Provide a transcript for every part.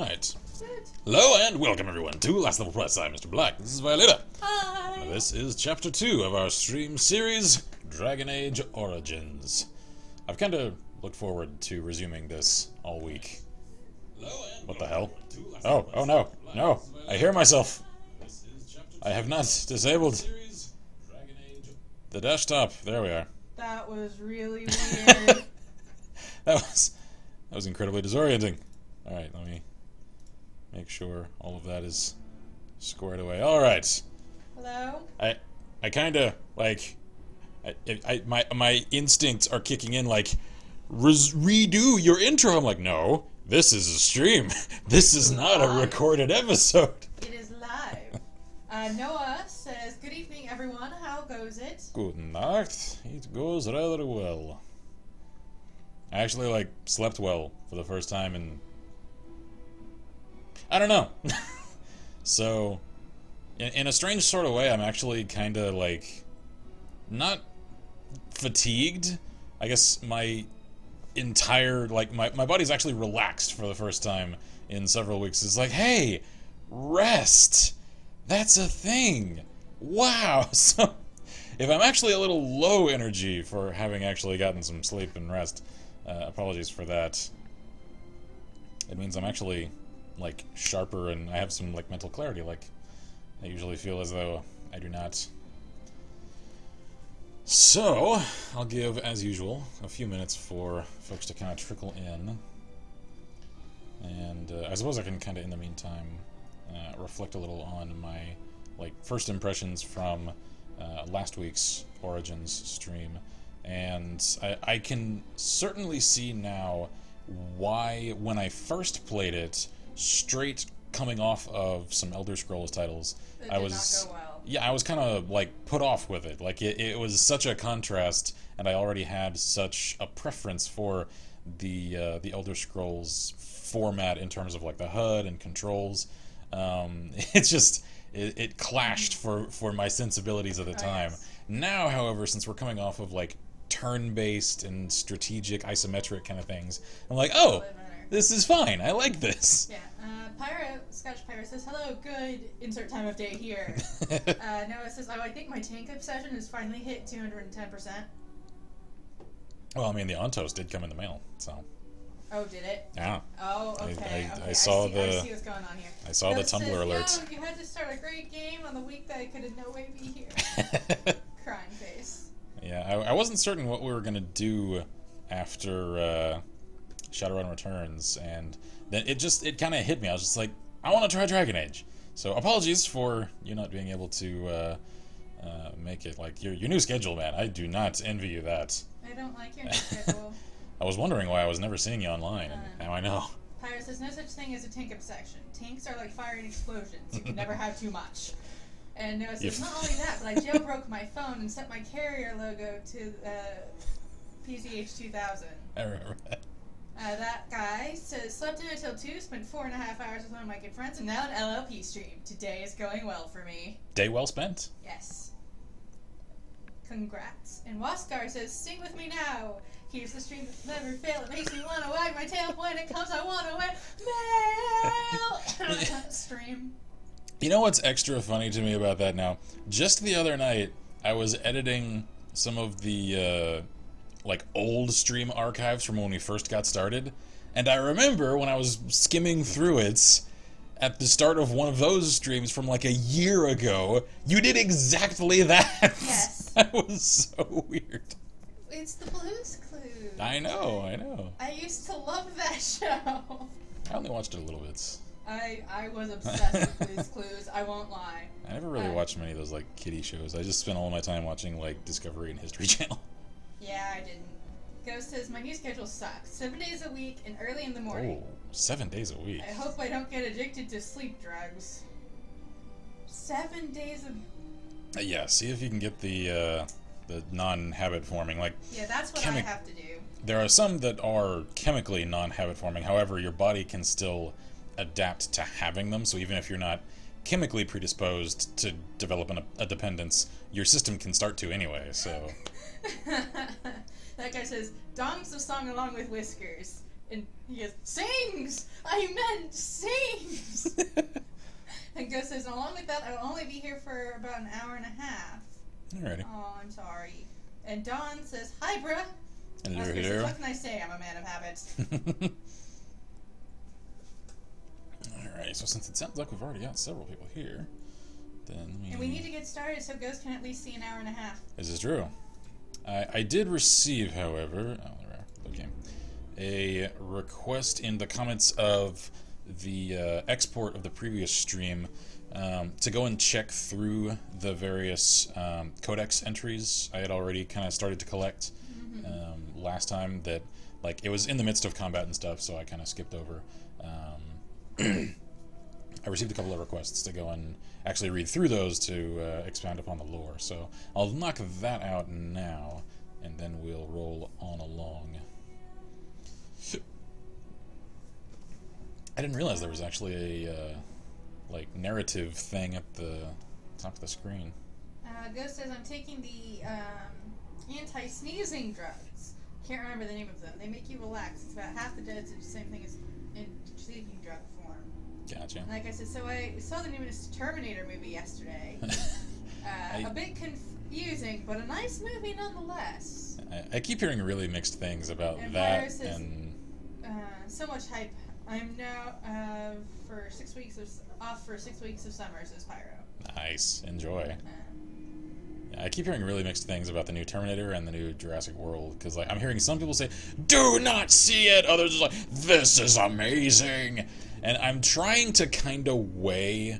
Right. Hello and welcome everyone to Last Level Plus. I'm Mr. Black. This is Violeta. Hi. This is Chapter 2 of our stream series, Dragon Age Origins. I've kind of looked forward to resuming this all week. What the hell? Oh no, no, I hear myself. I have not disabled the desktop. There we are. That was really weird. That was incredibly disorienting. Alright, let me make sure all of that is squared away. Alright. Hello? I kinda, like, my instincts are kicking in, like, redo your intro. I'm like, no, this is a stream. This is not a recorded episode. It is live. Noah says, good evening, everyone. How goes it? Good night. It goes rather well. I actually, like, slept well for the first time in... I don't know. So, in a strange sort of way, I'm actually kind of, like, not fatigued. I guess my entire, like, my body's actually relaxed for the first time in several weeks. It's like, hey, rest! That's a thing! Wow! So, if I'm actually a little low energy for having actually gotten some sleep and rest, apologies for that. It means I'm actually, like, sharper and I have some, like, mental clarity. Like, I usually feel as though I do not. So, I'll give, as usual, a few minutes for folks to kind of trickle in. And I suppose I can kind of, in the meantime, reflect a little on my, like, first impressions from last week's Origins stream. And I can certainly see now why, when I first played it, straight coming off of some Elder Scrolls titles, I was... Not go well. Yeah, I was kind of, like, put off with it. Like, it was such a contrast, and I already had such a preference for the Elder Scrolls format in terms of, like, the HUD and controls. It's just... It clashed for my sensibilities at the time. Yes. Now, however, since we're coming off of, like, turn-based and strategic isometric kind of things, I'm like, oh, this is fine. I like this. Yeah. Scotch Pyro says, hello, good insert time of day here. Noah says, oh, I think my tank obsession has finally hit 210%. Well, I mean, the Ontos did come in the mail, so... Oh, did it? Yeah. Oh, okay. I saw I see what's going on here. I saw the Tumblr alert. Yo, you had to start a great game on the week that I could in no way be here. Crying face. Yeah, I wasn't certain what we were going to do after Shadowrun Returns, and then it kind of hit me. I was just like, I want to try Dragon Age. So apologies for you not being able to make it. Like, your new schedule, man. I do not envy you that. I don't like your new schedule. I was wondering why I was never seeing you online, and now I know. Pyro says, no such thing as a tank obsession. Tanks are like firing explosions. You can never have too much. And Noah says, not only that, but I jailbroke my phone and set my carrier logo to Ch.2. I remember that. That guy says, slept in until 2, spent 4.5 hours with one of my good friends, and now an LLP stream. Today is going well for me. Day well spent. Yes. Congrats. And Waskar says, sing with me now. Here's the stream that never fail. It makes me want to wag my tail when it comes. I want to wear mail. Stream. You know what's extra funny to me about that now? Just the other night, I was editing some of the like old stream archives from when we first got started, and I remember when I was skimming through it at the start of one of those streams from like a year ago, you did exactly that. Yes. That was so weird. It's the Blue's Clues. I know. I used to love that show. I only watched it a little bit. I was obsessed with Blue's Clues, I won't lie. I never really watched many of those like kiddie shows. I just spent all my time watching like Discovery and History Channel. Yeah, I didn't. Ghost says, my new schedule sucks. 7 days a week and early in the morning. Oh, 7 days a week. I hope I don't get addicted to sleep drugs. 7 days of... Yeah, see if you can get the non-habit forming. Like, yeah, that's what I have to do. There are some that are chemically non-habit forming. However, your body can still adapt to having them. So even if you're not chemically predisposed to develop a dependence, your system can start to anyway. So that guy says, "Dong's the song along with Whiskers." And he goes, sings! I meant sings! And Ghost says, along with that, I will only be here for about an hour and a half. Alrighty. Oh, I'm sorry. And Dawn says, hi, bruh. Hello, Oscar says, hello. what can I say? I'm a man of habits. Alright, so since it sounds like we've already got several people here, then And we need to get started so Ghost can at least see an hour and a half. This is true. I did receive, however, okay, a request in the comments of the export of the previous stream to go and check through the various codex entries I had already kind of started to collect last time. That, like, it was in the midst of combat and stuff, so I kind of skipped over. I received a couple of requests to go and actually read through those to expound upon the lore, so I'll knock that out now, and then we'll roll on along. I didn't realize there was actually a like narrative thing at the top of the screen. Ghost says, I'm taking the anti-sneezing drugs. Can't remember the name of them. They make you relax. It's about half the dosage, the same thing as in sleeping drug form. Gotcha. And like I said, so I saw the newest Terminator movie yesterday. A bit confusing, but a nice movie nonetheless. I keep hearing really mixed things about and that, says, and so much hype. I'm now for 6 weeks off for 6 weeks of summer, says Pyro. nice, enjoy. I keep hearing really mixed things about the new Terminator and the new Jurassic World, because like I'm hearing some people say, "Do not see it," others are like, "This is amazing," and I'm trying to kind of weigh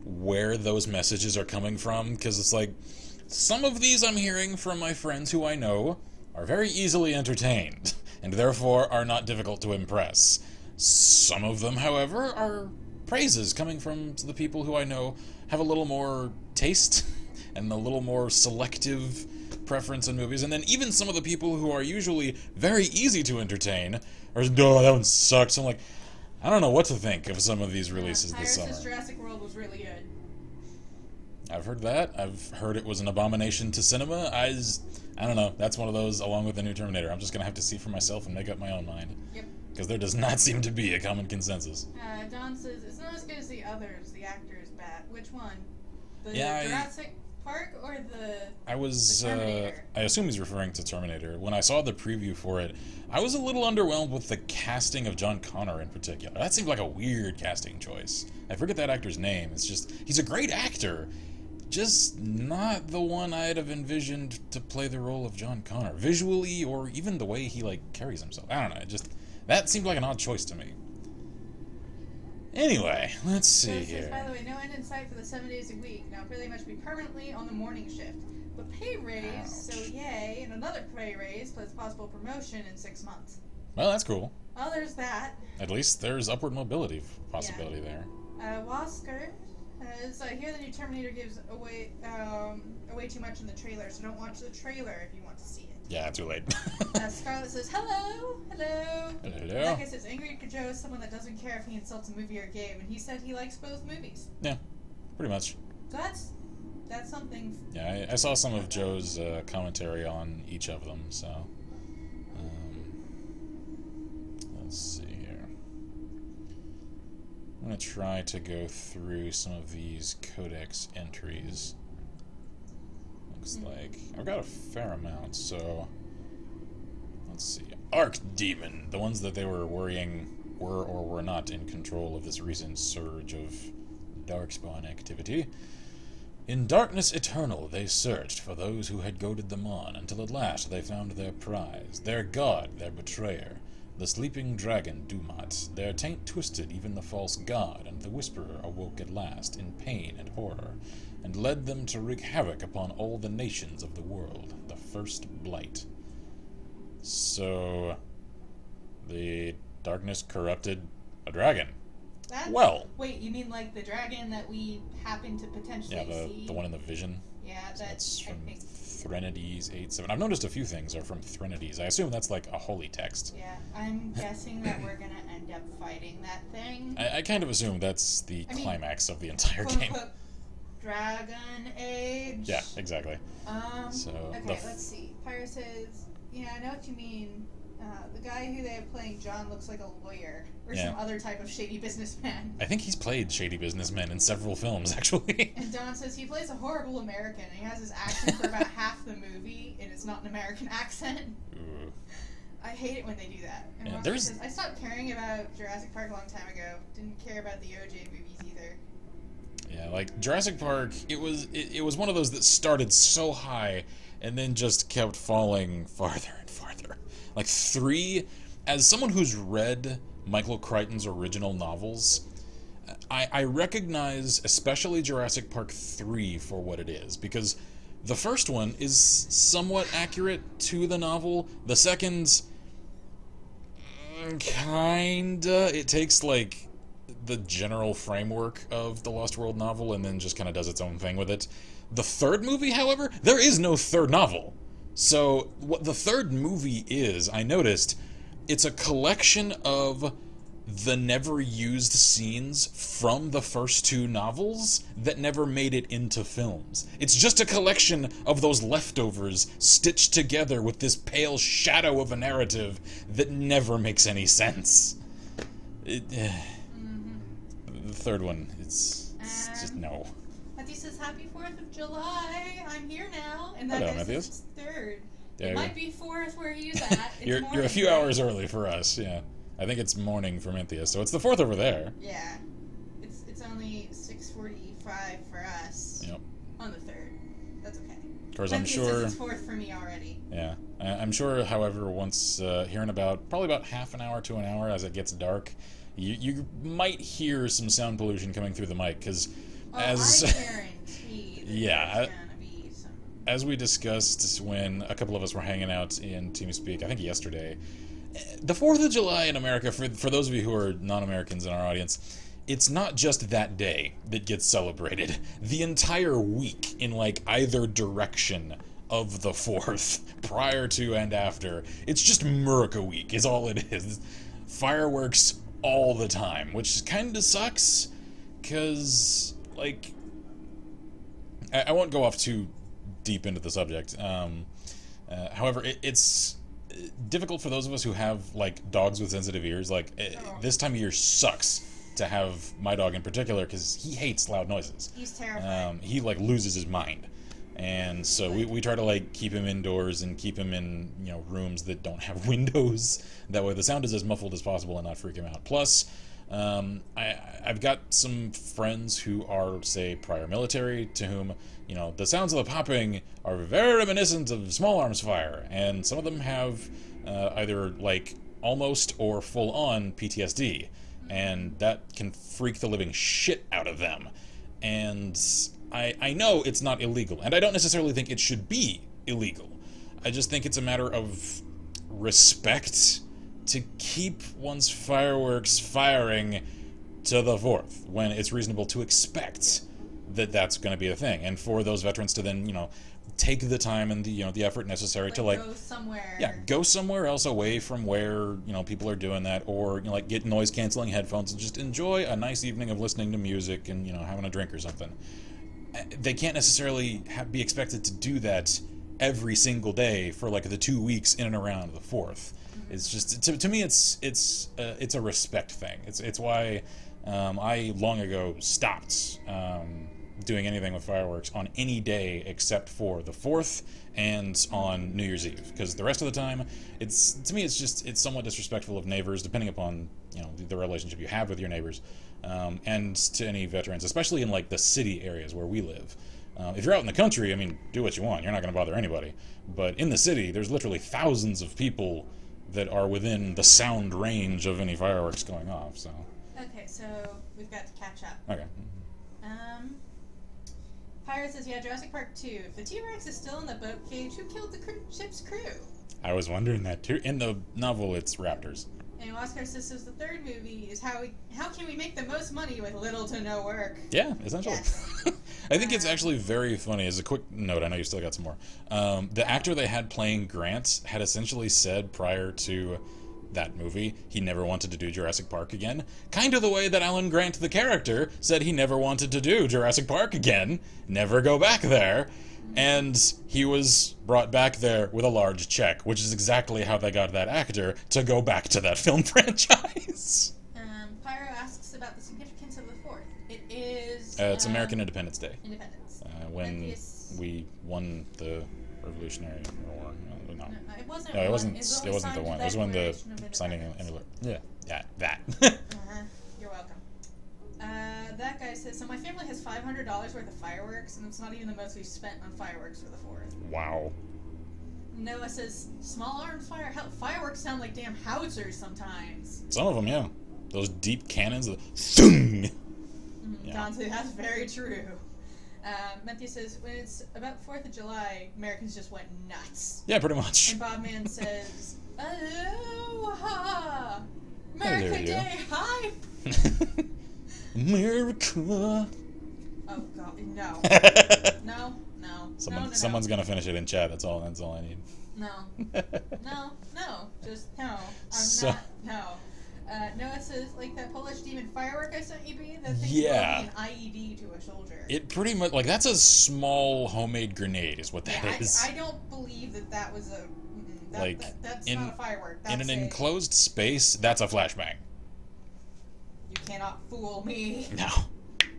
where those messages are coming from, because it's like some of these I'm hearing from my friends who I know are very easily entertained, and therefore are not difficult to impress. Some of them, however, are praises coming from the people who I know have a little more taste and a little more selective preference in movies. And then even some of the people who are usually very easy to entertain are, "Oh, that one sucks." I'm like, I don't know what to think of some of these releases this summer. Says Jurassic World was really good. I've heard that. I've heard it was an abomination to cinema. I don't know. That's one of those, along with the new Terminator. I'm just going to have to see for myself and make up my own mind. Yep. Because there does not seem to be a common consensus. Don says, it's not as good as the others. The actor is bad. Which one? The Yeah, Jurassic Park or the I assume he's referring to Terminator. When I saw the preview for it, I was a little underwhelmed with the casting of John Connor in particular. That seemed like a weird casting choice. I forget that actor's name. It's just, he's a great actor. Just not the one I'd have envisioned to play the role of John Connor. Visually, or even the way he, like, carries himself. I don't know, that seemed like an odd choice to me. Anyway, let's see here. By the way, no end in sight for the 7 days a week. Now pretty much be permanently on the morning shift. But pay raise, so yay, and another pay raise plus possible promotion in 6 months. Well, that's cool. Well, there's that. At least there's upward mobility possibility there. Wasker says, I hear the new Terminator gives away too much in the trailer, so don't watch the trailer if you want to see it. Yeah, too late. Scarlett says, hello. Hello. Like I said, Angry Joe is someone that doesn't care if he insults a movie or game, and he said he likes both movies. Yeah, pretty much. So that's something. Yeah, I saw some of Joe's commentary on each of them, so let's see here. I'm going to try to go through some of these codex entries. Looks like I've got a fair amount, so let's see. Archdemon, the ones that they were worrying were or were not in control of this recent surge of darkspawn activity. In darkness eternal they searched for those who had goaded them on, until at last they found their prize, their god, their betrayer, the sleeping dragon Dumat. Their taint twisted even the false god, and the Whisperer awoke at last, in pain and horror, and led them to wreak havoc upon all the nations of the world, the first blight. So, the darkness corrupted a dragon. Wait, you mean like the dragon that we happen to potentially see? Yeah, the one in the vision? Yeah, that's from Threnodies 8-7. I've noticed a few things are from Threnodies. I assume that's like a holy text. Yeah, I'm guessing that we're gonna end up fighting that thing. I kind of assume that's the climax of the entire game. Dragon Age. Yeah, exactly. Okay, let's see. Pyro says, yeah, I know what you mean. The guy who they have playing John looks like a lawyer or Yeah. some other type of shady businessman. I think he's played shady businessmen in several films, actually. And Don says he plays a horrible American, and he has his accent for about half the movie, and it's not an American accent. Ooh. I hate it when they do that. And Yeah, Walker there's- says, I stopped caring about Jurassic Park a long time ago. Didn't care about the OJ movies either. Yeah, like Jurassic Park, it was one of those that started so high and then just kept falling farther and farther. Like 3, as someone who's read Michael Crichton's original novels, I recognize especially Jurassic Park 3 for what it is, because the first one is somewhat accurate to the novel. The second, kinda. It takes, like, the general framework of the Lost World novel and then just kind of does its own thing with it. The third movie, however, there is no third novel. So, what the third movie is, I noticed, it's a collection of the never used scenes from the first 2 novels that never made it into films. It's just a collection of those leftovers stitched together with this pale shadow of a narrative that never makes any sense. The third one, it's just no. Matthew says, Happy 4th of July. I'm here now. And that Hello, is Matthews. his 3rd. Yeah, It might be 4th where he's at. It's you're a morning, few right? hours early for us, yeah. I think it's morning for Minthia, so it's the 4th over there. Yeah. It's only 6:45 for us. Yep. On the 3rd. That's okay. Of course, I'm Matthew sure. says it's 4th for me already. Yeah, I'm sure. However, once here in probably about half an hour to an hour as it gets dark, you might hear some sound pollution coming through the mic because Oh, as I guarantee that Yeah, there's gonna be some. as we discussed when a couple of us were hanging out in TeamSpeak, I think yesterday, the 4th of July in America, for those of you who are non-Americans in our audience, it's not just that day that gets celebrated. The entire week in, like, either direction of the 4th, prior to and after, it's just Murica Week is all it is. Fireworks all the time, which kind of sucks, because, like, I won't go off too deep into the subject. However, it's difficult for those of us who have, like, dogs with sensitive ears. Like, this time of year sucks to have my dog in particular because he hates loud noises. He's terrified. He, like, loses his mind. And so we try to, like, keep him indoors and keep him in, you know, rooms that don't have windows. That way the sound is as muffled as possible and not freak him out. Plus, I've got some friends who are, say, prior military, to whom, you know, the sounds of the popping are very reminiscent of small arms fire, and some of them have either, like, almost or full-on PTSD, and that can freak the living shit out of them. And I know it's not illegal, and I don't necessarily think it should be illegal. I just think it's a matter of respect to keep one's fireworks firing to the 4th when it's reasonable to expect that that's going to be a thing, and for those veterans to then, you know, take the time and the, you know, the effort necessary to, like, go somewhere. yeah, go somewhere else away from where, you know, people are doing that, or, you know, like, get noise canceling headphones and just enjoy a nice evening of listening to music and, you know, having a drink or something. They can't necessarily be expected to do that every single day for, like, the 2 weeks in and around the 4th. It's just, to me, it's a respect thing. It's why I long ago stopped doing anything with fireworks on any day except for the 4th and on New Year's Eve, because the rest of the time, to me, it's somewhat disrespectful of neighbors, depending upon, you know, the relationship you have with your neighbors, and to any veterans, especially in, like, the city areas where we live. If you're out in the country, I mean, do what you want. You're not going to bother anybody. But in the city, there's literally thousands of people that are within the sound range of any fireworks going off. So. Okay, so we've got to catch up. Okay. Pirate says, yeah, Jurassic Park 2. If the T-Rex is still in the boat cage, who killed the ship's crew? I was wondering that too. In the novel, it's raptors. And Oscar says the third movie is how can we make the most money with little to no work? Yeah, essentially. Yes. I think it's actually very funny. As a quick note, I know you still got some more. The actor they had playing Grant had essentially said prior to that movie. He never wanted to do Jurassic Park again. Kind of the way that Alan Grant, the character, said he never wanted to do Jurassic Park again. Never go back there. And he was brought back there with a large check, which is exactly how they got that actor to go back to that film franchise. Pyro asks about the significance of the 4th. It is... It's American Independence Day. Independence. When we won the Revolutionary War. No, it wasn't. No, it wasn't the one. It was when the signing of yeah, that. You're welcome. That guy says, so my family has $500 worth of fireworks, and it's not even the most we've spent on fireworks for the 4th. Wow. Noah says, small arms fireworks sound like damn howitzers sometimes. Some of them, yeah. Those deep cannons, thung! Yeah. Dante, that's very true. Matthew says, when it's about 4th of July, Americans just went nuts. Yeah, pretty much. And Bobman says, aloha! America Day, hi! America! Oh, God, no. No. Someone's gonna finish it in chat, that's all I need. No. Just no. No. Noah says, like that Polish demon firework I sent you, B? That thing will be an IED to a soldier. It pretty much, like, that's a small homemade grenade is what that is. I don't believe that was a... That's not a firework. In an enclosed space, that's a flashbang. You cannot fool me. No.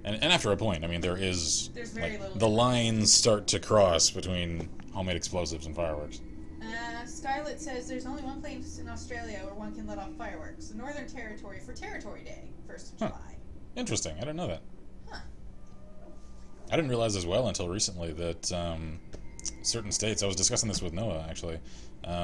And after a point, I mean, there's very little... The lines start to cross between homemade explosives and fireworks. Scarlett says there's only one place in Australia where one can let off fireworks. The Northern Territory for Territory Day, 1st of July. Interesting. I didn't know that. Huh. I didn't realize as well until recently that certain states, I was discussing this with Noah actually,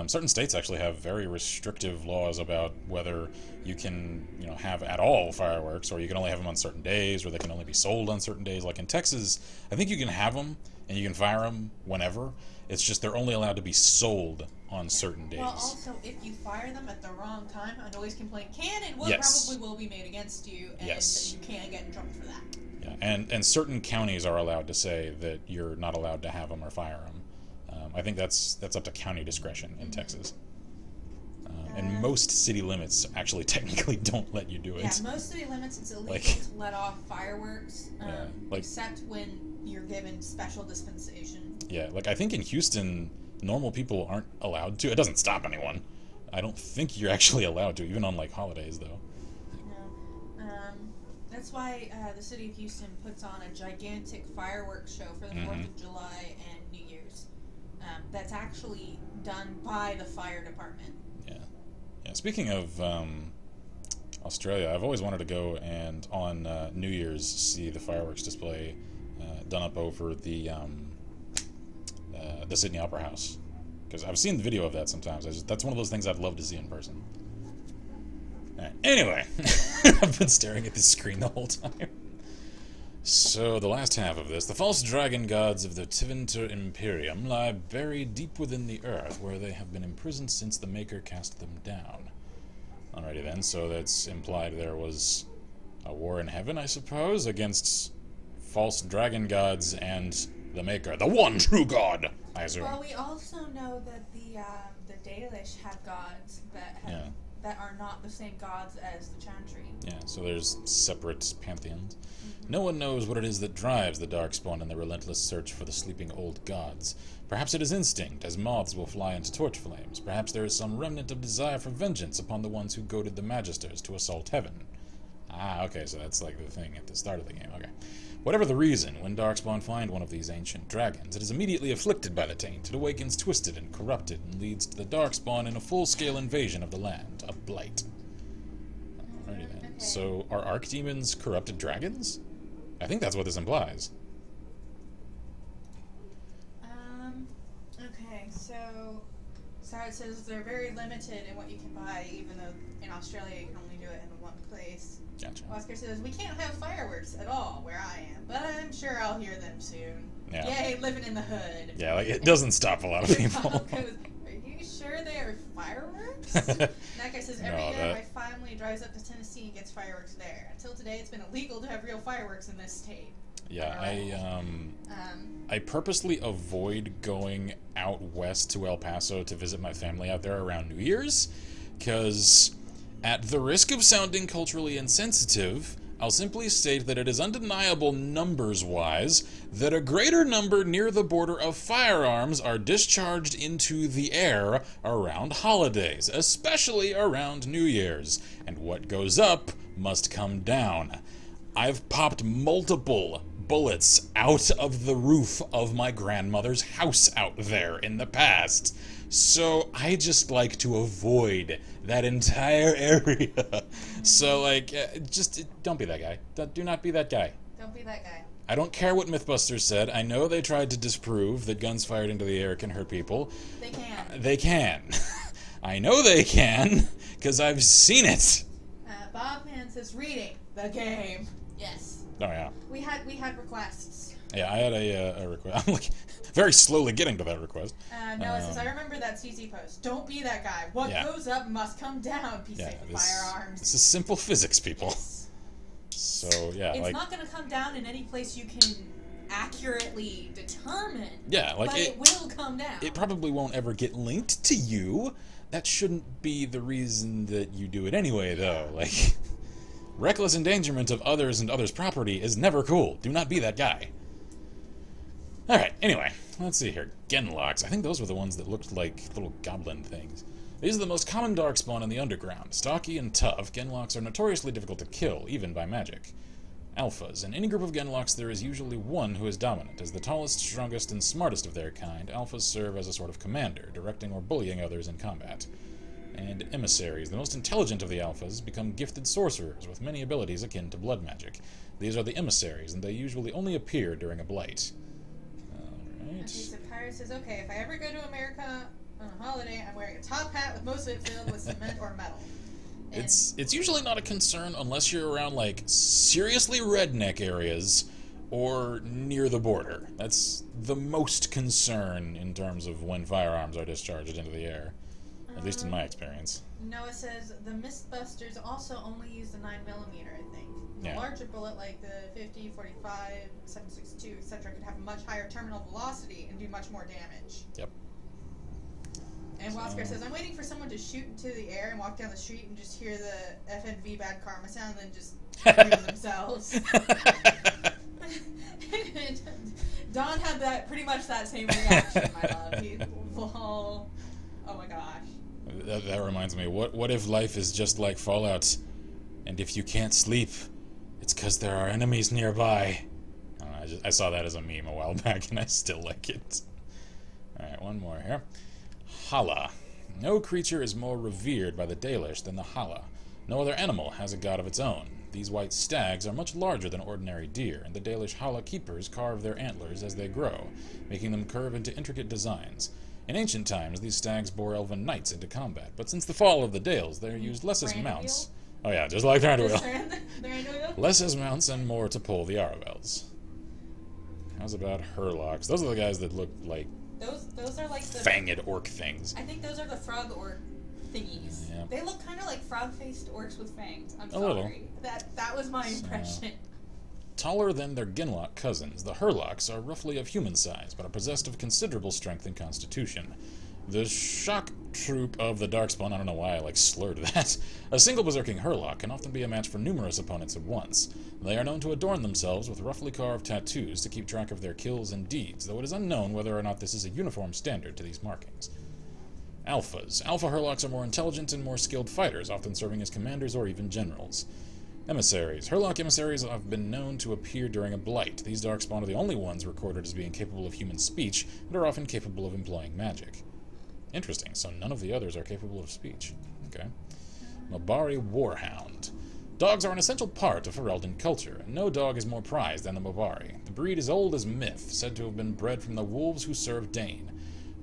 certain states actually have very restrictive laws about whether you can, have at all fireworks, or you can only have them on certain days, or they can only be sold on certain days. Like in Texas, I think you can have them and you can fire them whenever. It's just they're only allowed to be sold on certain days. Well, also, if you fire them at the wrong time, a noise complaint can and probably will be made against you, and you can get in trouble for that. Yeah, and certain counties are allowed to say that you're not allowed to have them or fire them. I think that's up to county discretion in Texas. And most city limits actually technically don't let you do it. Yeah, most city limits it's illegal to let off fireworks, except when you're given special dispensation. Yeah, like I think in Houston, normal people aren't allowed to. It doesn't stop anyone. I don't think you're actually allowed to, even on like holidays though. No. That's why the city of Houston puts on a gigantic fireworks show for the 4th of July and New Year's. That's actually done by the fire department. Yeah. Speaking of Australia, I've always wanted to go and on New Year's see the fireworks display done up over the Sydney Opera House, because I've seen the video of that sometimes. That's one of those things I'd love to see in person. All right. Anyway, I've been staring at this screen the whole time. So, the last half of this. The false dragon gods of the Ch.2 Imperium lie buried deep within the earth, where they have been imprisoned since the Maker cast them down. Alrighty then, so that's implied there was a war in heaven, I suppose, against false dragon gods and the Maker, the one true god, I assume. Well, we also know that the Dalish have gods that are not the same gods as the Chantry. Yeah, so there's separate pantheons. No one knows what it is that drives the Darkspawn in the relentless search for the sleeping old gods. Perhaps it is instinct, as moths will fly into torch flames. Perhaps there is some remnant of desire for vengeance upon the ones who goaded the Magisters to assault heaven. Ah, okay, so that's like the thing at the start of the game, okay. Whatever the reason, when Darkspawn find one of these ancient dragons, it is immediately afflicted by the taint. It awakens twisted and corrupted, and leads to the Darkspawn in a full-scale invasion of the land, a blight. Alrighty then. Okay. So, are archdemons corrupted dragons? I think that's what this implies. Okay, so it says they're very limited in what you can buy, even though in Australia you can only do it in one place. Gotcha. Oscar says, we can't have fireworks at all where I am, but I'm sure I'll hear them soon. Yeah. Yay, living in the hood. Yeah, like, it doesn't stop a lot of people. Are you sure they are fireworks? That guy says, every year my family drives up to Tennessee and gets fireworks there. Until today, it's been illegal to have real fireworks in this state. Yeah, I purposely avoid going out west to El Paso to visit my family out there around New Year's, because at the risk of sounding culturally insensitive, I'll simply state that it is undeniable numbers-wise that a greater number near the border of firearms are discharged into the air around holidays, especially around New Year's, and what goes up must come down. I've popped multiple bullets out of the roof of my grandmother's house out there in the past. So I just like to avoid that entire area. So, like, just don't be that guy. Do not be that guy. Don't be that guy. I don't care what Mythbusters said. I know they tried to disprove that guns fired into the air can hurt people. They can. They can. I know they can, because I've seen it. Bob Man says, reading the game. Yes. Oh, yeah. We had requests. Yeah, I had a request. I'm like very slowly getting to that request. Noah says, I remember that CC post. Don't be that guy. What goes up must come down. Be safe with firearms. This is simple physics, people. Yes. So, yeah. It's not going to come down in any place you can accurately determine. Yeah, like but it will come down. It probably won't ever get linked to you. That shouldn't be the reason that you do it anyway, though. Like, reckless endangerment of others and others' property is never cool. Do not be that guy. Alright, anyway, let's see here. Genlocks. I think those were the ones that looked like little goblin things. These are the most common darkspawn in the underground. Stocky and tough, Genlocks are notoriously difficult to kill, even by magic. Alphas. In any group of Genlocks, there is usually one who is dominant. As the tallest, strongest, and smartest of their kind, Alphas serve as a sort of commander, directing or bullying others in combat. And emissaries. The most intelligent of the Alphas become gifted sorcerers with many abilities akin to blood magic. These are the emissaries, and they usually only appear during a blight. Alright. So Pirate says, okay, if I ever go to America on a holiday, I'm wearing a top hat with most of it filled with cement or metal. And It's usually not a concern unless you're around, like, seriously redneck areas or near the border. That's the most concern in terms of when firearms are discharged into the air. At least in my experience. Noah says the Mythbusters also only use the 9mm, I think. The larger bullet, like the 50, 45, 7.62, etc., could have a much higher terminal velocity and do much more damage. Yep. And Wasker says, I'm waiting for someone to shoot into the air and walk down the street and just hear the FNV bad karma sound and then just shoot themselves. Don had that pretty much that same reaction, my love. He, oh my gosh. That reminds me, what if life is just like Fallout, and if you can't sleep, it's because there are enemies nearby? I saw that as a meme a while back, and I still like it. Alright, one more here. Hala. No creature is more revered by the Dalish than the Hala. No other animal has a god of its own. These white stags are much larger than ordinary deer, and the Dalish Hala keepers carve their antlers as they grow, making them curve into intricate designs. In ancient times, these stags bore elven knights into combat, but since the fall of the Dales, they are used less as mounts. Oh yeah, just like Thranduil. Less as mounts and more to pull the Aravels. How's about Hurlocks? Those are the guys that look like those are like the fanged orc things. I think those are the frog orc thingies. Yeah. They look kind of like frog-faced orcs with fangs. I'm A sorry. little. That was my impression. Taller than their Genlock cousins, the Hurlocks are roughly of human size, but are possessed of considerable strength and constitution. The shock troop of the Darkspawn, I don't know why I slurred that. A single berserking Hurlock can often be a match for numerous opponents at once. They are known to adorn themselves with roughly carved tattoos to keep track of their kills and deeds, though it is unknown whether or not this is a uniform standard to these markings. Alphas. Alpha Hurlocks are more intelligent and more skilled fighters, often serving as commanders or even generals. Emissaries. Hurlock emissaries have been known to appear during a blight. These Darkspawn are the only ones recorded as being capable of human speech, and are often capable of employing magic. Interesting, so none of the others are capable of speech. Okay. Mabari Warhound. Dogs are an essential part of Ferelden culture, and no dog is more prized than the Mabari. The breed is old as myth, said to have been bred from the wolves who served Dane.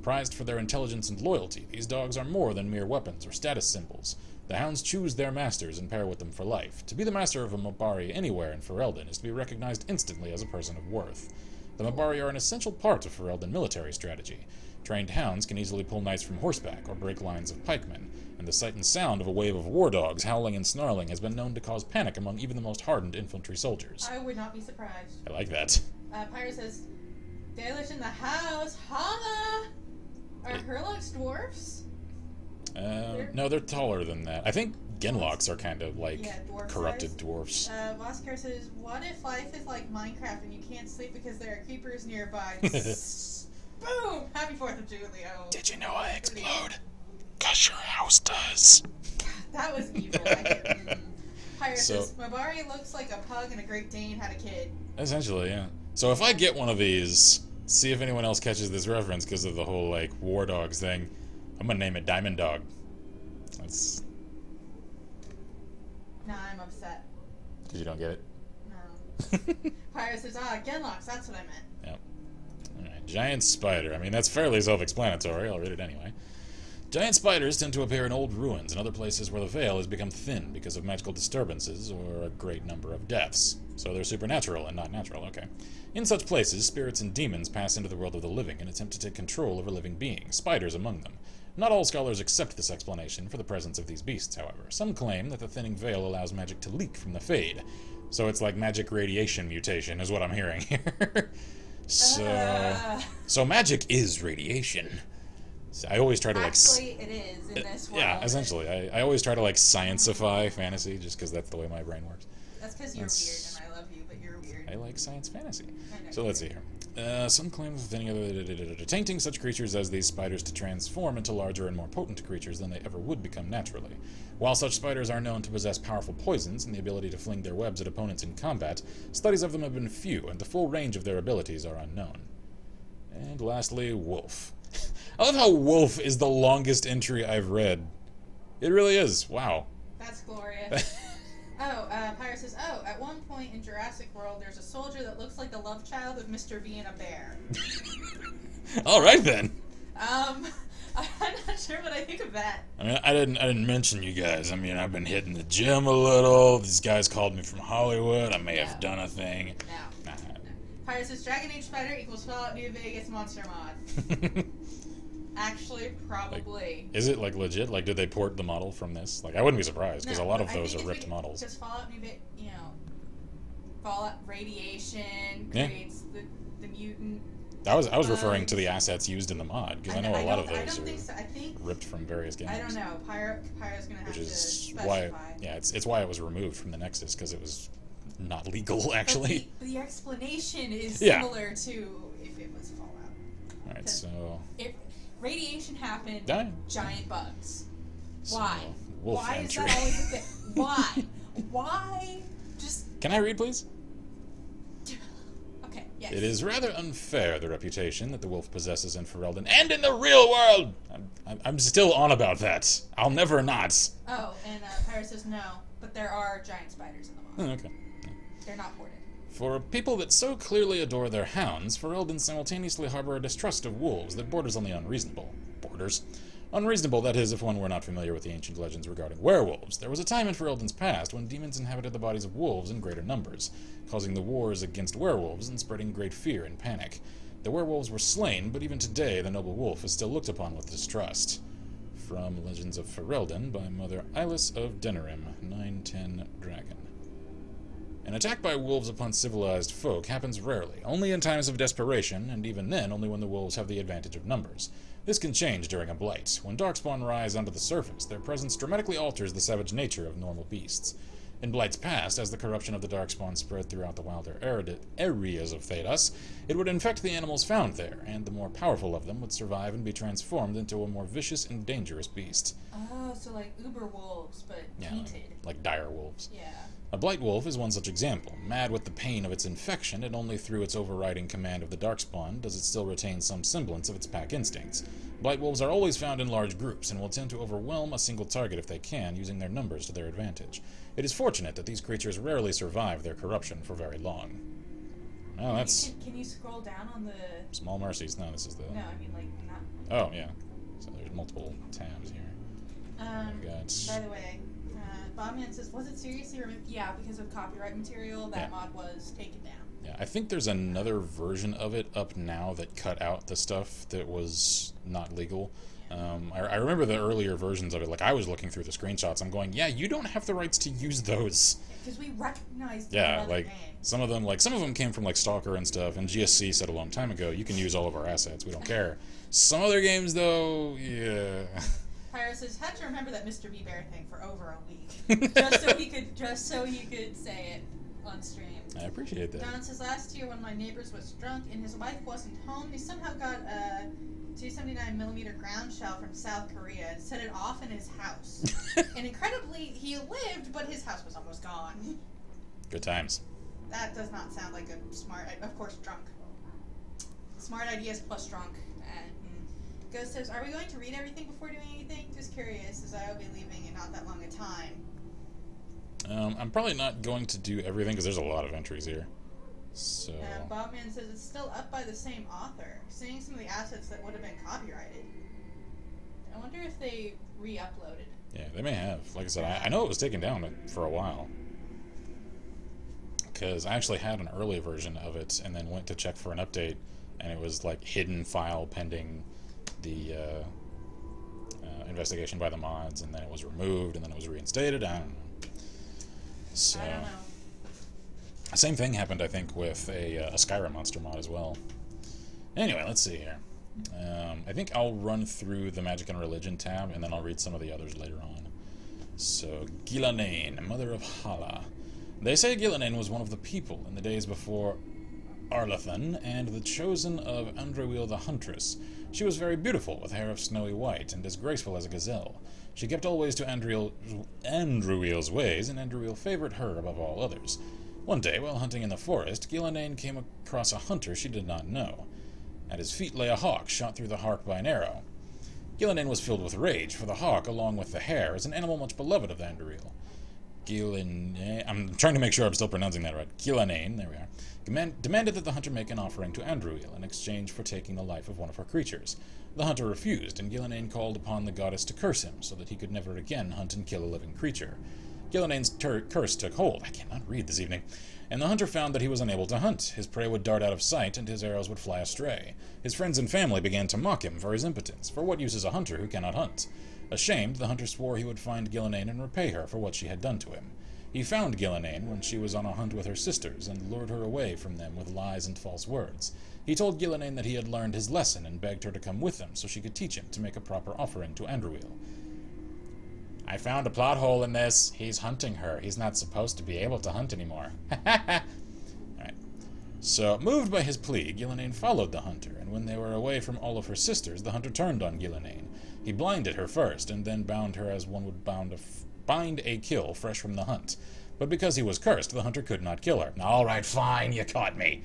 Prized for their intelligence and loyalty, these dogs are more than mere weapons or status symbols. The hounds choose their masters and pair with them for life. To be the master of a Mabari anywhere in Ferelden is to be recognized instantly as a person of worth. The Mabari are an essential part of Ferelden military strategy. Trained hounds can easily pull knights from horseback or break lines of pikemen, and the sight and sound of a wave of war dogs howling and snarling has been known to cause panic among even the most hardened infantry soldiers. I would not be surprised. I like that. Pyro says, Dalish in the house, holla! Are Hurlocks dwarfs? No, they're taller than that. I think Genlocks are kind of like corrupted size. dwarfs. Voskar says, what if life is like Minecraft and you can't sleep because there are creepers nearby? Boom! Happy 4th of Julio. Did you know I explode? 'Cause your house does. That was evil. Pyre says, Mabari looks like a pug and a Great Dane had a kid. Essentially, yeah. So if I get one of these, see if anyone else catches this reference because of the whole, like, War Dogs thing. I'm gonna name it Diamond Dog. That's... Nah, I'm upset. Because you don't get it? No. Pyre says, Genlocks, that's what I meant. Yep. Alright, giant spider. I mean, that's fairly self-explanatory. I'll read it anyway. Giant spiders tend to appear in old ruins and other places where the veil has become thin because of magical disturbances or a great number of deaths. So they're supernatural and not natural, okay. In such places, spirits and demons pass into the world of the living and attempt to take control over living beings, spiders among them. Not all scholars accept this explanation for the presence of these beasts, however. Some claim that the thinning veil allows magic to leak from the fade. So it's like magic radiation mutation, is what I'm hearing here. So magic is radiation. So I always try to Actually, it is in this world. Yeah, essentially. I always try to like science-ify fantasy just because that's the way my brain works. That's because you're weird and I love you, but you're weird. I like science fantasy. So let's see here. Some claim tainting such creatures as these spiders to transform into larger and more potent creatures than they ever would become naturally. While such spiders are known to possess powerful poisons and the ability to fling their webs at opponents in combat, studies of them have been few, and the full range of their abilities are unknown. And lastly, wolf. I love how wolf is the longest entry I've read. It really is. Wow. That's glorious. Pyre says, at one point in Jurassic World, there's a soldier that looks like the love child of Mr. V and a bear. Alright then. I'm not sure what I think of that. I mean, I didn't mention you guys. I mean, I've been hitting the gym a little. These guys called me from Hollywood. I may have done a thing. No. Pyre says, Dragon Age Spider equals Fallout New Vegas Monster Mod. Actually, probably. Like, is it like legit? Like, did they port the model from this? Like, I wouldn't be surprised because a lot of those are ripped models. Because Fallout New Vegas, Fallout radiation creates the mutant. I was referring to the assets used in the mod because I know a lot of those I don't are think so. I think ripped from various games. I don't know. Pyro's gonna have to specify. Why? Yeah, it's why it was removed from the Nexus because it was not legal actually. But the explanation is similar to if it was Fallout. All right, so. Radiation happened. Giant bugs. So, why? Why entry. is that always a thing? Why? Why? Just. Can I read, please? Okay. Yes. It is rather unfair, the reputation that the wolf possesses in Ferelden and in the real world. I'm still on about that. I'll never not. Oh, and Pyre says no, but there are giant spiders in the mod. Oh, okay. They're not ported. For people that so clearly adore their hounds, Ferelden simultaneously harbor a distrust of wolves that borders on the unreasonable. Unreasonable, that is, if one were not familiar with the ancient legends regarding werewolves. There was a time in Ferelden's past when demons inhabited the bodies of wolves in greater numbers, causing the wars against werewolves and spreading great fear and panic. The werewolves were slain, but even today the noble wolf is still looked upon with distrust. From Legends of Ferelden by Mother Ilis of Denerim, 910 Dragon. An attack by wolves upon civilized folk happens rarely, only in times of desperation, and even then only when the wolves have the advantage of numbers. This can change during a blight. When darkspawn rise onto the surface, their presence dramatically alters the savage nature of normal beasts. In blights past, as the corruption of the darkspawn spread throughout the wilder areas of Thedas, it would infect the animals found there, and the more powerful of them would survive and be transformed into a more vicious and dangerous beast. Oh, so like uber wolves, but tainted. Like dire wolves. Yeah. A blight wolf is one such example. Mad with the pain of its infection, and only through its overriding command of the darkspawn does it still retain some semblance of its pack instincts. Blight wolves are always found in large groups, and will tend to overwhelm a single target if they can, using their numbers to their advantage. It is fortunate that these creatures rarely survive their corruption for very long. Well, that's... Can you scroll down on the... Small mercies. No, this is the... No, I mean, like, not... Oh, yeah. So there's multiple tabs here. By the way... Bobman says, was it seriously removed? Yeah, because of copyright material, that mod was taken down. Yeah, I think there's another version of it up now that cut out the stuff that was not legal. I remember the earlier versions of it. Like, I was looking through the screenshots. I'm going, yeah, you don't have the rights to use those. Because we recognized like some of them came from like Stalker and stuff. And GSC said a long time ago, you can use all of our assets. We don't care. Some other games, though, yeah. Pyro says, had to remember that Mr. B Bear thing for over a week. just so you could say it on stream. I appreciate that. Don says, last year when my neighbors was drunk and his wife wasn't home, he somehow got a 279mm ground shell from South Korea and set it off in his house. And incredibly, he lived, but his house was almost gone. Good times. That does not sound like a smart, of course, drunk. Smart ideas plus drunk. Ghost says, are we going to read everything before doing anything? Just curious, as I will be leaving in not that long a time. I'm probably not going to do everything because there's a lot of entries here. So. Bobman says it's still up by the same author, seeing some of the assets that would have been copyrighted. I wonder if they re-uploaded. Yeah, they may have. Like I said, I know it was taken down for a while. Because I actually had an early version of it and then went to check for an update, and it was like hidden file pending the investigation by the mods, and then it was removed, and then it was reinstated. I don't know. So, I don't know. Same thing happened, I think, with a Skyrim monster mod as well. Anyway, let's see here. I think I'll run through the Magic and Religion tab, and then I'll read some of the others later on. So, Ghilanane, mother of Hala. They say Ghilanane was one of the people in the days before Arlathan, and the chosen of Andrewiel the Huntress. She was very beautiful, with hair of snowy white, and as graceful as a gazelle. She kept always to Andrewiel's ways, and Andrewiel favored her above all others. One day, while hunting in the forest, Ghilanane came across a hunter she did not know. At his feet lay a hawk, shot through the heart by an arrow. Ghilanane was filled with rage, for the hawk, along with the hare, is an animal much beloved of Andrewiel. Ghilanane, I'm trying to make sure I'm still pronouncing that right. Ghilanane, there we are, demanded that the hunter make an offering to Andrewiel in exchange for taking the life of one of her creatures. The hunter refused, and Ghilanane called upon the goddess to curse him, so that he could never again hunt and kill a living creature. Ghilane's curse took hold, I cannot read this evening, and the hunter found that he was unable to hunt. His prey would dart out of sight, and his arrows would fly astray. His friends and family began to mock him for his impotence, for what use is a hunter who cannot hunt? Ashamed, the hunter swore he would find Ghilanane and repay her for what she had done to him. He found Ghilanane when she was on a hunt with her sisters, and lured her away from them with lies and false words. He told Ghilanane that he had learned his lesson, and begged her to come with him so she could teach him to make a proper offering to Andrewiel. I found a plot hole in this. He's hunting her. He's not supposed to be able to hunt anymore. Alright. So, moved by his plea, Ghilanane followed the hunter, and when they were away from all of her sisters, the hunter turned on Ghilanane. He blinded her first, and then bound her as one would bind a kill fresh from the hunt. But because he was cursed, the hunter could not kill her. All right, fine, you caught me.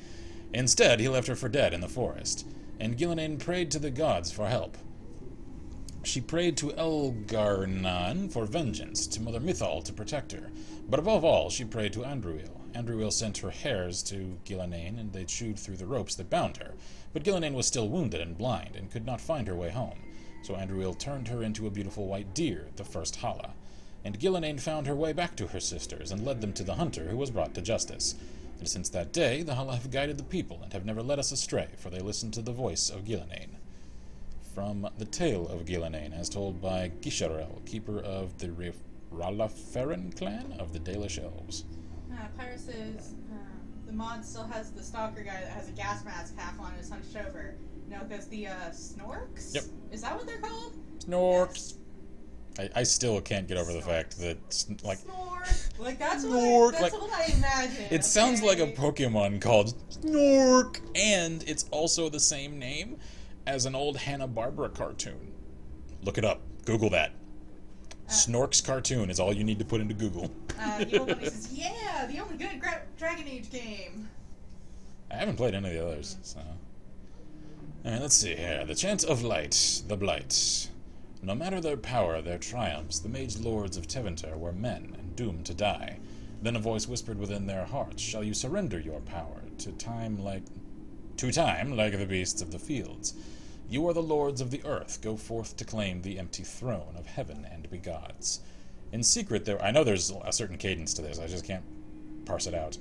Instead, he left her for dead in the forest, and Ghilanane prayed to the gods for help. She prayed to Elgarnan for vengeance, to Mother Mythal to protect her, but above all, she prayed to Andrewiel. Andrewiel sent her hares to Ghilanane, and they chewed through the ropes that bound her, but Ghilanane was still wounded and blind, and could not find her way home, so Andrewiel turned her into a beautiful white deer, the first Hala. And Ghilanane found her way back to her sisters, and led them to the hunter, who was brought to justice. And since that day, the Hala have guided the people, and have never led us astray, for they listened to the voice of Ghilanane. From The Tale of Ghilanane, as told by Gisharel, keeper of the Ralaferan clan of the Dalish Elves. Pyro says the mod still has the stalker guy that has a gas mask half on and is hunched over. No, because the Snorks? Yep. Is that what they're called? Snorks. Yes. I still can't get over the fact that, like... Snork. Like, that's Snork. What I imagine. It sounds like a Pokemon called Snork, and it's also the same name as an old Hanna-Barbera cartoon. Look it up. Google that. Snork's cartoon is all you need to put into Google. Evil Bunny says, yeah, the only good Dragon Age game. I haven't played any of the others, so... Alright, let's see here. The Chant of Light, the Blight. No matter their power, their triumphs, the mage lords of Tevinter were men, and doomed to die. Then a voice whispered within their hearts, shall you surrender your power to time like the beasts of the fields? You are the lords of the earth, go forth to claim the empty throne of heaven and be gods. In secret I know there's a certain cadence to this, I just can't parse it out.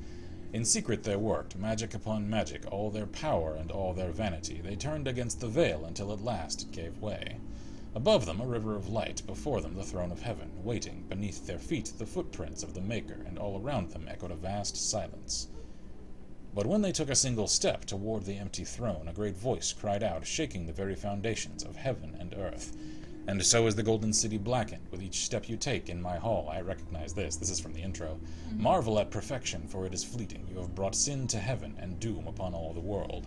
In secret they worked, magic upon magic, all their power and all their vanity. They turned against the veil until at last it gave way. Above them a river of light, before them the throne of heaven, waiting, beneath their feet the footprints of the Maker, and all around them echoed a vast silence. But when they took a single step toward the empty throne, a great voice cried out, shaking the very foundations of heaven and earth. And so is the Golden City blackened. With each step you take in my hall, I recognize this. This is from the intro. Marvel at perfection, for it is fleeting. You have brought sin to heaven, and doom upon all the world.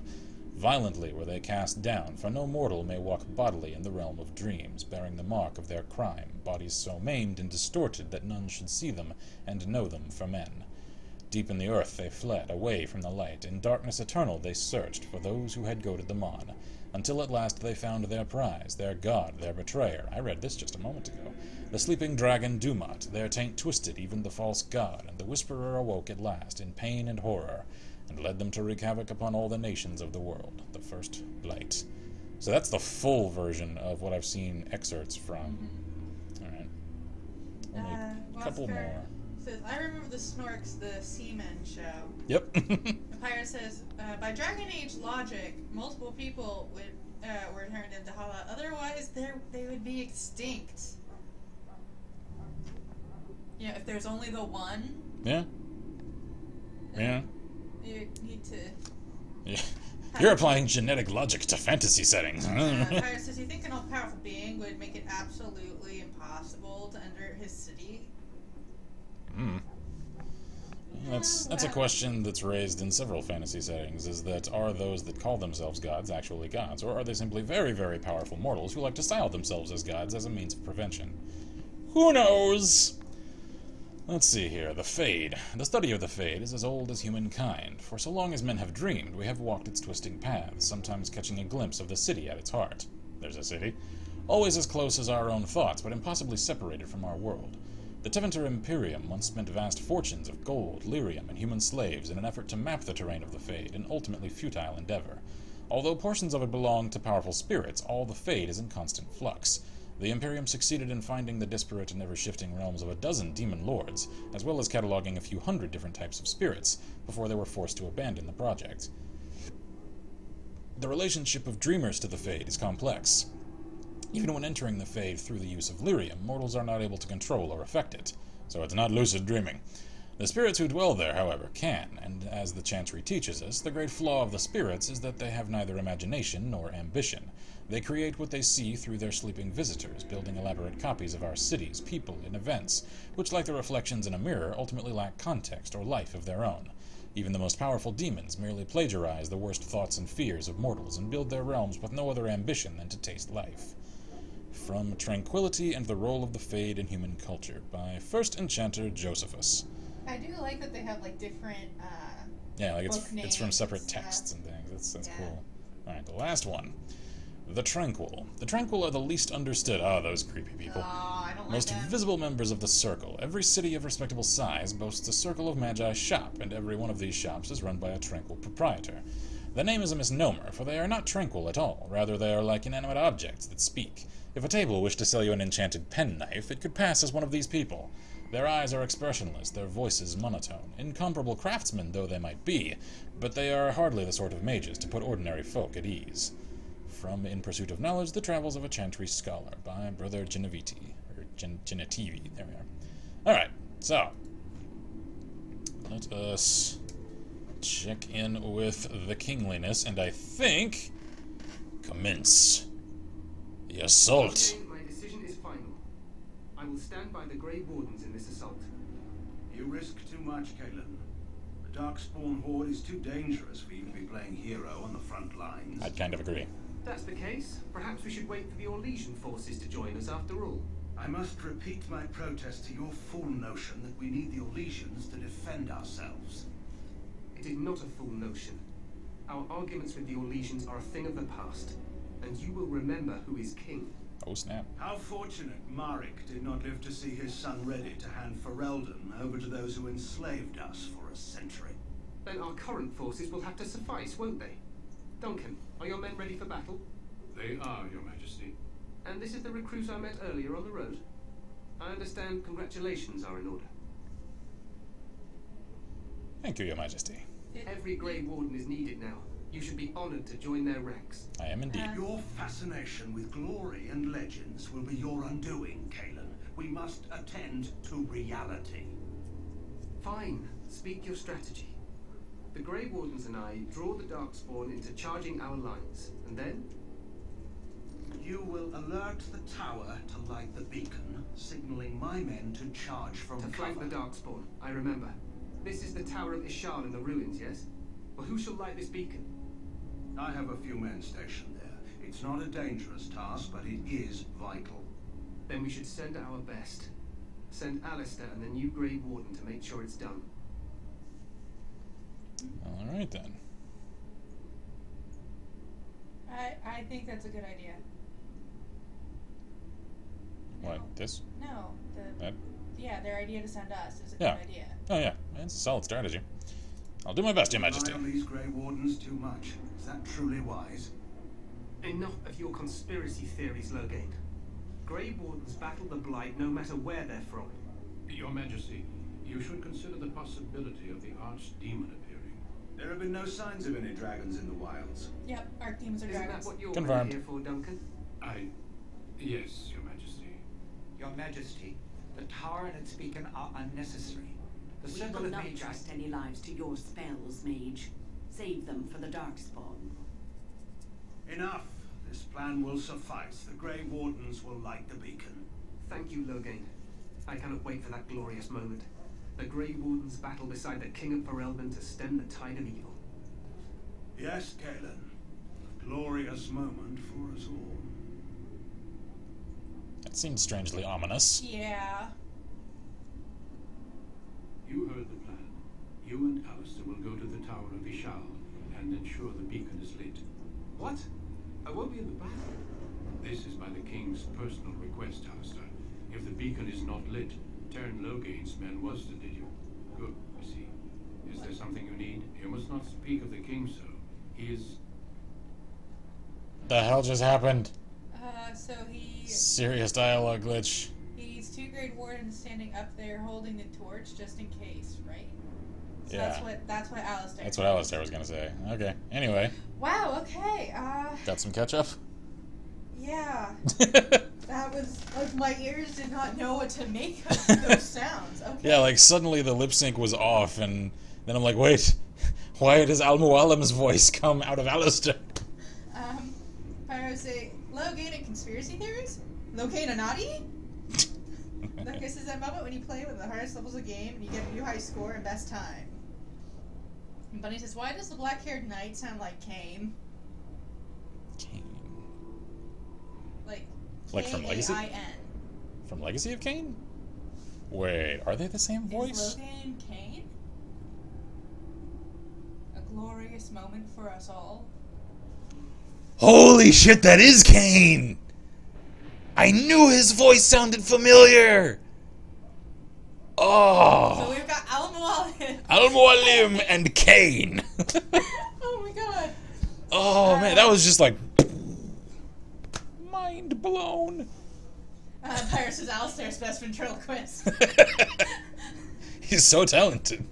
Violently were they cast down, for no mortal may walk bodily in the realm of dreams, bearing the mark of their crime, bodies so maimed and distorted that none should see them and know them for men. Deep in the earth they fled, away from the light. In darkness eternal they searched for those who had goaded them on, until at last they found their prize, their god, their betrayer. I read this just a moment ago. The sleeping dragon Dumat, their taint twisted, even the false god, and the whisperer awoke at last, in pain and horror, and led them to wreak havoc upon all the nations of the world. The first blight. So that's the full version of what I've seen excerpts from. Alright. Only a couple more. Says, I remember the Snorks, the Seamen show. Yep. The pirate says, by Dragon Age logic, multiple people were turned into Hala. Otherwise, they would be extinct. Yeah, if there's only the one. Yeah. Yeah. You need to. Yeah. You're applying genetic logic to fantasy settings. Pirate says, you think an all-powerful being would make it absolutely impossible to enter his city? That's a question that's raised in several fantasy settings, is that are those that call themselves gods actually gods, or are they simply very, very powerful mortals who like to style themselves as gods as a means of prevention? Who knows? Let's see here. The Fade. The study of the Fade is as old as humankind. For so long as men have dreamed, we have walked its twisting paths, sometimes catching a glimpse of the city at its heart. There's a city. Always as close as our own thoughts, but impossibly separated from our world. The Tevinter Imperium once spent vast fortunes of gold, lyrium, and human slaves in an effort to map the terrain of the Fade, an ultimately futile endeavor. Although portions of it belong to powerful spirits, all the Fade is in constant flux. The Imperium succeeded in finding the disparate and ever-shifting realms of a dozen demon lords, as well as cataloging a few hundred different types of spirits, before they were forced to abandon the project. The relationship of dreamers to the Fade is complex. Even when entering the Fade through the use of lyrium, mortals are not able to control or affect it, so it's not lucid dreaming. The spirits who dwell there, however, can, and as the Chantry teaches us, the great flaw of the spirits is that they have neither imagination nor ambition. They create what they see through their sleeping visitors, building elaborate copies of our cities, people, and events, which, like the reflections in a mirror, ultimately lack context or life of their own. Even the most powerful demons merely plagiarize the worst thoughts and fears of mortals and build their realms with no other ambition than to taste life. From Tranquility and the Role of the Fade in Human Culture, by First Enchanter Josephus. I do like that they have like different yeah, like book it's from separate names, texts and things. That's cool. Alright, the last one. The Tranquil. The Tranquil are the least understood. Ah, those creepy people. Oh, I don't Most like them. visible members of the Circle. Every city of respectable size boasts a Circle of Magi shop, and every one of these shops is run by a tranquil proprietor. The name is a misnomer, for they are not tranquil at all. Rather, they are like inanimate objects that speak. If a table wished to sell you an enchanted penknife, it could pass as one of these people. Their eyes are expressionless, their voices monotone. Incomparable craftsmen though they might be, but they are hardly the sort of mages to put ordinary folk at ease. From In Pursuit of Knowledge, The Travels of a Chantry Scholar, by Brother Geneviti, or Genetivi, there we are. Alright, so, let us check in with the kingliness, and I think, commence the assault. Okay, my decision is final. I will stand by the Grey Wardens in this assault. You risk too much, Caitlin. The Darkspawn Horde is too dangerous for you to be playing hero on the front lines. I'd kind of agree. If that's the case, perhaps we should wait for the Orlesian forces to join us after all. I must repeat my protest to your fool notion that we need the Orlesians to defend ourselves. It is not a fool notion. Our arguments with the Orlesians are a thing of the past, and you will remember who is king. Oh snap. How fortunate Marek did not live to see his son ready to hand Ferelden over to those who enslaved us for a century. Then our current forces will have to suffice, won't they? Duncan, are your men ready for battle? They are, Your Majesty. And this is the recruit I met earlier on the road? I understand congratulations are in order. Thank you, Your Majesty. Every Grey Warden is needed now. You should be honored to join their ranks. I am indeed. Your fascination with glory and legends will be your undoing, Caitlin. We must attend to reality. Fine. Speak your strategy. The Grey Wardens and I draw the Darkspawn into charging our lines, and then? You will alert the tower to light the beacon, signaling my men to charge from To cover. flank the Darkspawn, I remember. This is the Tower of Ishal in the ruins, yes? Well, who shall light this beacon? I have a few men stationed there. It's not a dangerous task, but it is vital. Then we should send our best. Send Alistair and the new Grey Warden to make sure it's done. Alright then. I think that's a good idea. What, this? No, That? yeah, their idea to send us is a Yeah. good idea. Oh yeah, it's a solid strategy. I'll do my best, Your Majesty. Rely on these Grey Wardens too much. Is that truly wise? Enough of your conspiracy theories, Loghain. Grey Wardens battle the Blight no matter where they're from. Your Majesty, you should consider the possibility of the archdemon appearing. There have been no signs of any dragons in the wilds. Yep, our teams are Isn't dragons. that what you're Confirmed. here for, Duncan? Yes, Your Majesty. Your Majesty, the tower and its beacon are unnecessary. The We circle will of not mage trust any lives to your spells, mage. Save them for the Darkspawn. Enough. This plan will suffice. The Grey Wardens will light the beacon. Thank you, Loghain. I cannot wait for that glorious moment. The Grey Wardens battle beside the King of Ferelden to stem the tide of evil. Yes, Galen. A glorious moment for us all. That seems strangely ominous. Yeah. You heard the plan. You and Alistair will go to the Tower of Ishal and ensure the beacon is lit. What? I won't be in the battle. This is by the King's personal request, Alistair. If the beacon is not lit, turn Loghain's men worsted, did you? Good, I see. Is there something you need? You must not speak of the King so. He is... The hell just happened? So he Serious dialogue glitch. needs two Great Wardens standing up there holding the torch just in case, right? So Yeah. that's what Alistair. That's what Alistair was gonna say. Okay. Anyway, Wow. Okay. got some catch up. Yeah. That was like my ears did not know what to make of those sounds. Okay. Yeah, like suddenly the lip sync was off, and then I'm like, wait, why does Al Mualim's voice come out of Alistair? Pyro say, Loghain and conspiracy theories? Loghain and naughty? Like this is that moment when you play with the hardest levels of the game and you get a new high score and best time. And Bunny says, why does the black-haired knight sound like Cain? Like From Legacy? K-A-I-N. From Legacy of Kain? Wait, are they the same voice? Is Loghain Cain? A glorious moment for us all. Holy shit, that is Kain! I knew his voice sounded familiar! So Oh! we've got Al Mualim. Al Mualim and Kain! Oh my god. Oh man, that was just like... mind blown. Pyro says Alistair's best ventriloquist. He's so talented.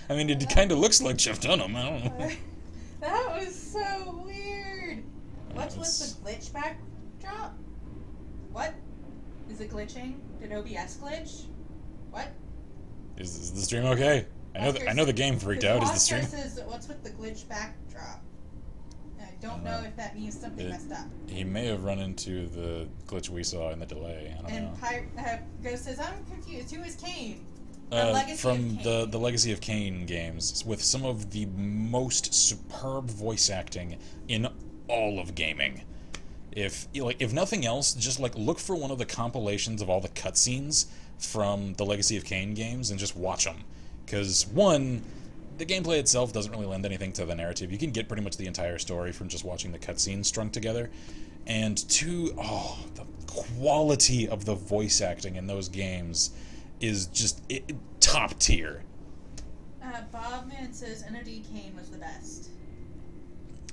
I mean, he kind of looks like Ch.2. I don't know. That was so weird. What's with the glitch backdrop? What? Is it glitching? Did OBS glitch? What? Is the stream okay? I know the game freaked out. Is the stream? Says, what's with the glitch backdrop? And I don't know if that means something messed up. He may have run into the glitch we saw in the delay. I don't know. Ghost says, I'm confused. Who is Cain? Legacy From of Kain. the Legacy of Kain games, with some of the most superb voice acting in all of gaming. If nothing else, just like look for one of the compilations of all the cutscenes from the Legacy of Kain games and just watch them. Because one, the gameplay itself doesn't really lend anything to the narrative. You can get pretty much the entire story from just watching the cutscenes strung together. And two, the quality of the voice acting in those games is just top tier. Bobman says NOD Cain was the best.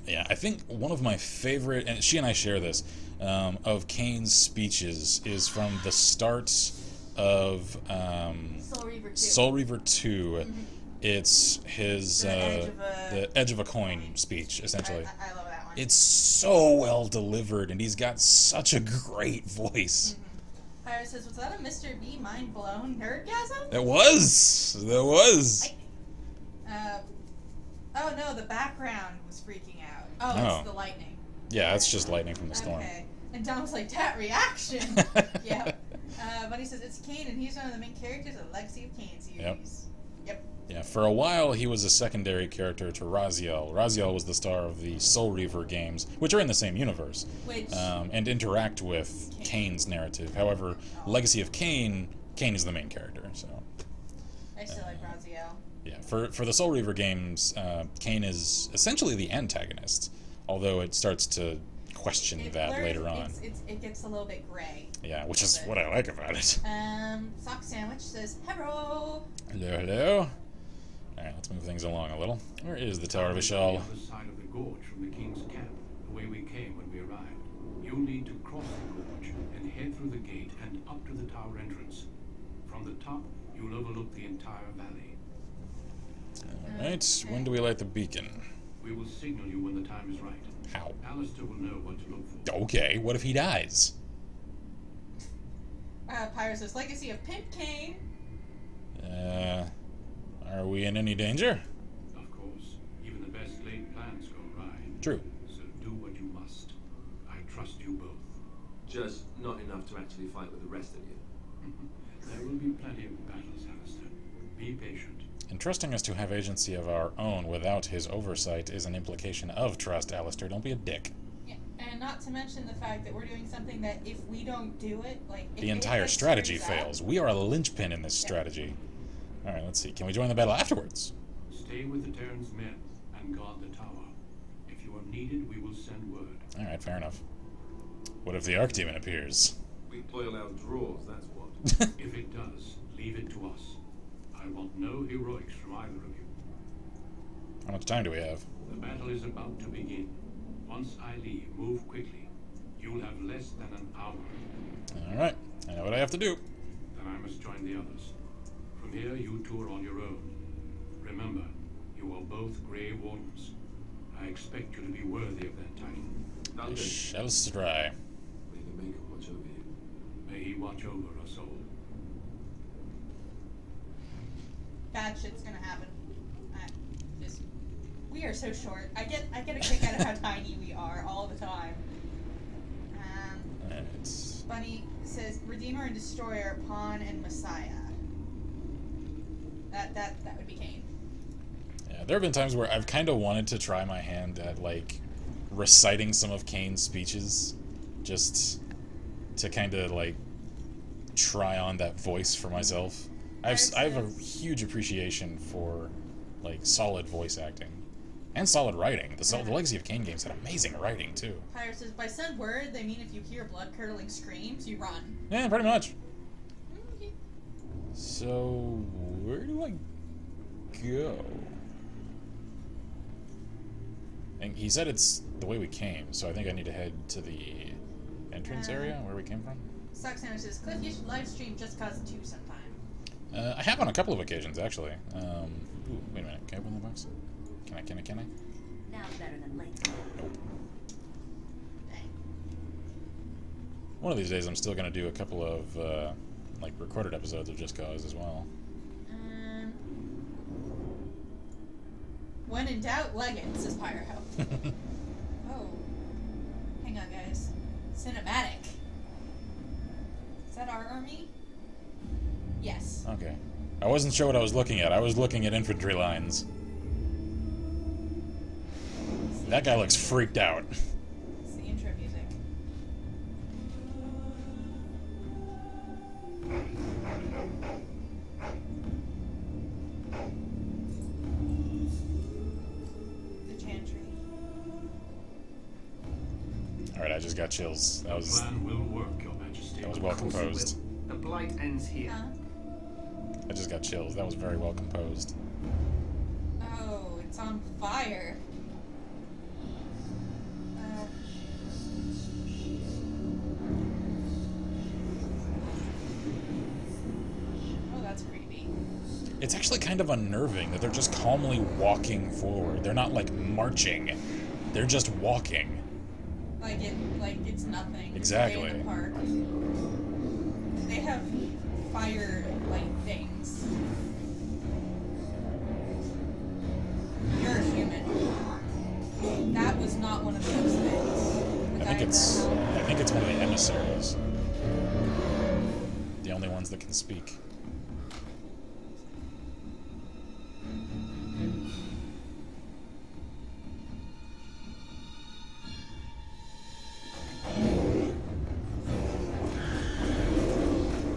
Yeah, I think one of my favorite, and she and I share this, of Kane's speeches is from the start of Soul Reaver 2. Mm-hmm. It's his the edge of a coin speech, essentially. I love that one. It's so well delivered, and he's got such a great voice. Pyro says, was that a Mr. B mind blown nerdgasm? There was. Oh no, the background was freaking out. Oh, Oh. it's the lightning. Yeah, that's just lightning from the storm. Okay. And Dom's like, that reaction! Yeah. But he says, it's Kane, and he's one of the main characters of the Legacy of Kane series. Yep. Yeah, for a while he was a secondary character to Raziel. Raziel was the star of the Soul Reaver games, which are in the same universe, and interact with Kane's narrative. However, Legacy of Kane is the main character. So I still like Raziel. yeah, for the Soul Reaver games, Kane is essentially the antagonist, although it starts to question that later on. It gets a little bit gray. Yeah, which is what I like about it. Sock Sandwich says, hello! Hello, hello. Alright, let's move things along a little. Where is the Tower of Ishal? On the other side of the gorge from the king's camp, the way we came when we arrived. You'll need to cross the gorge and head through the gate and up to the tower entrance. From the top, you'll overlook the entire valley. Alright, when do we light the beacon? We will signal you when the time is right. How? Alistair will know what to look for. Okay, what if he dies? Pyro says, Legacy of Pimp Kane. Are we in any danger? Of course, even the best laid plans go awry. True. So do what you must. I trust you both. Just not enough to actually fight with the rest of you. There will be plenty of battles, Alistair. Be patient. Entrusting us to have agency of our own without his oversight is an implication of trust, Alistair. Don't be a dick. Yeah, and not to mention the fact that we're doing something that if we don't do it, like... The entire strategy fails. We are a linchpin in this strategy. Alright, let's see. Can we join the battle afterwards? Stay with the Terran's men and guard the tower. If you are needed, we will send word. Alright, fair enough. What if the Archdemon appears? We boil our drawers, that's what. If it does, leave it to us. I want no heroics from either of you. How much time do we have? The battle is about to begin. Once I leave, move quickly. You'll have less than an hour. Alright, I know what I have to do. Then I must join the others. From here, you two are on your own. Remember, you are both Grey Wardens. I expect you to be worthy of that title. I shall strive. May the Maker watch over you. May he watch over us all. Bad shit's gonna happen. We are so short. I get a kick out of how tiny we are all the time. Alright. Bunny says Redeemer and Destroyer, Pawn and Messiah. That would be Kane. Yeah, there have been times where I've kind of wanted to try my hand at, like, reciting some of Kane's speeches, just to kind of, like, try on that voice for myself. I have a huge appreciation for, like, solid voice acting. And solid writing. The Legacy of Kane games had amazing writing, too. Pyre says, by send word, they mean if you hear blood-curdling screams, you run. Yeah, pretty much. Okay. So, where do I go? And he said it's the way we came, so I think I need to head to the entrance area where we came from. Sock Sandwich says, Cliff, you should live stream Just Cause 2 sometime. I have on a couple of occasions, actually. Ooh, wait a minute. Can I open the box? Can I? Now better than later. Nope. Dang. One of these days I'm still going to do a couple of, like, recorded episodes of Just Cause as well. When in doubt, Leggett, says Pyro. Oh. Hang on, guys. Cinematic. Is that our army? Yes. Okay. I wasn't sure what I was looking at. I was looking at infantry lines. That guy looks freaked out. It's the intro music. The chantry. Alright, I just got chills. That The was plan will work, Your Majesty. well composed. The blight ends here. I just got chills. That was very well composed. Oh, it's on fire. Oh, that's creepy. It's actually kind of unnerving that they're just calmly walking forward. They're not, like, marching. They're just walking. Like it's nothing. Exactly. It's way in the park. They have fire like things. You're a human. That was not one of those things. think it's one of the emissaries. The only ones that can speak.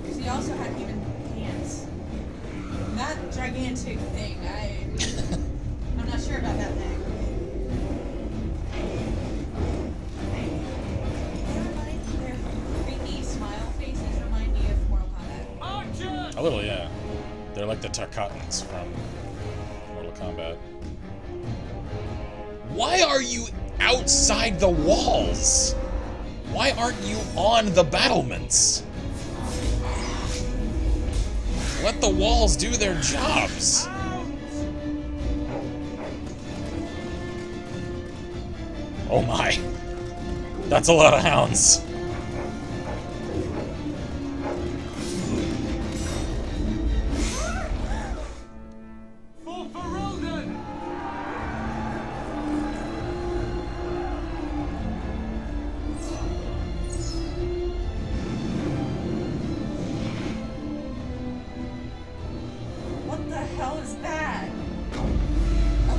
Because he also had human hands. That gigantic thing, I'm not sure about that thing. Their creepy smile faces remind me of Mortal Kombat. A little, yeah. They're like the Tarkatans from Mortal Kombat. Why are you outside the walls? Why aren't you on the battlements? Let the walls do their jobs. Oh my. That's a lot of hounds. What the hell is that?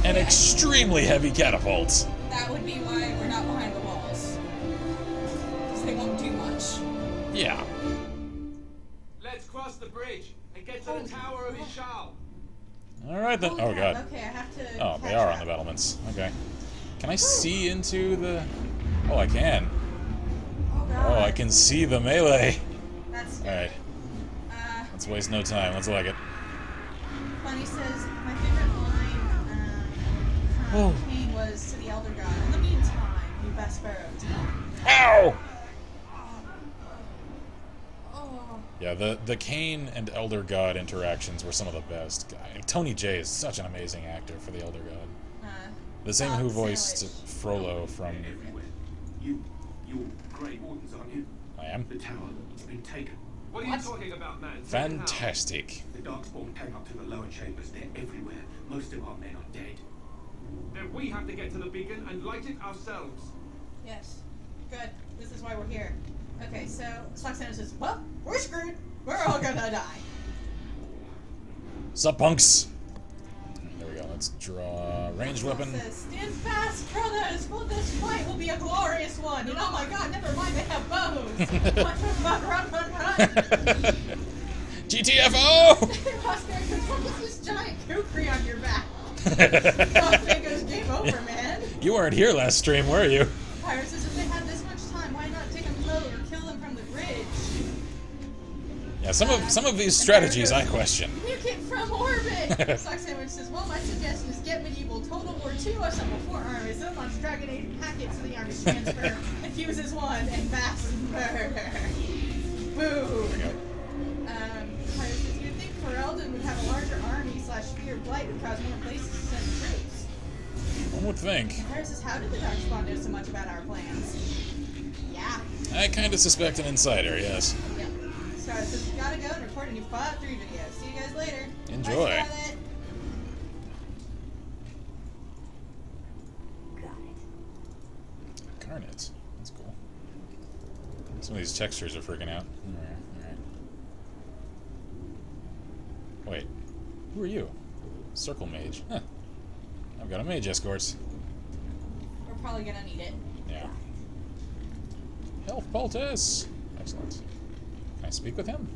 An extremely heavy catapult. That would be why we're not behind the walls. Because they won't do much. Yeah. Let's cross the bridge and get to the Tower of Ishal. Alright then. Holy Oh crap, god. Okay, I have to. Oh, they catch are up. on the battlements. Okay. Can I see into the... Oh, I can. Oh god. Oh, I can see the melee. That's good. Alright. Let's waste no time. Let's like it. Funny says, my favorite line from Kane was to the Elder God. In the meantime, you best borrow time. Ow! Oh. Yeah, the Kane and Elder God interactions were some of the best. Tony Jay is such an amazing actor for the Elder God. The same who voiced Sandwich. Frollo from... Everywhere. You're Grey Wardens, aren't you? I am. The tower, it's been taken. What are you talking about, man? Fantastic. The Darkspawn came up to the lower chambers. They're everywhere. Most of our men are dead. Then we have to get to the beacon and light it ourselves. Yes. Good. This is why we're here. Okay, so Soxana says, well, we're screwed. We're all gonna die. Sup, punks? There we go. Let's draw a ranged weapon. Says, stand fast, brothers, for this fight will be a glorious one. And oh my god, never mind, they have bows. Run. GTFO! Oscar goes, what is this giant kukri on your back? Oscar goes, game over, man. You weren't here last stream, were you? Pyro says, if they had this much time, why not take them low or kill them from the bridge? Yeah, some of these strategies I question. Nuke it from orbit! Sock Sandwich says, well, my suggestion is get medieval Total War II assemble 4 armies, then launch Dragon Age packets to the army transfer, and fuses one, and mass murder. Boom! Pyro says, you'd think Ferelden would have a larger army / Fear of Blight would cause more places to send troops. One would think. Pyro says, how did the Darkspawn know so much about our plans? Yeah. I kind of suspect an insider, yes. Yep. So it says, we gotta go and record a new Fallout 3 video. See you guys later. Enjoy. Bye, Scarlet. Garnet. That's cool. Some of these textures are freaking out. Alright. Wait. Who are you? Circle mage. Huh. I've got a mage escort. We're probably gonna need it. Yeah. Health poultice! Excellent. Can I speak with him?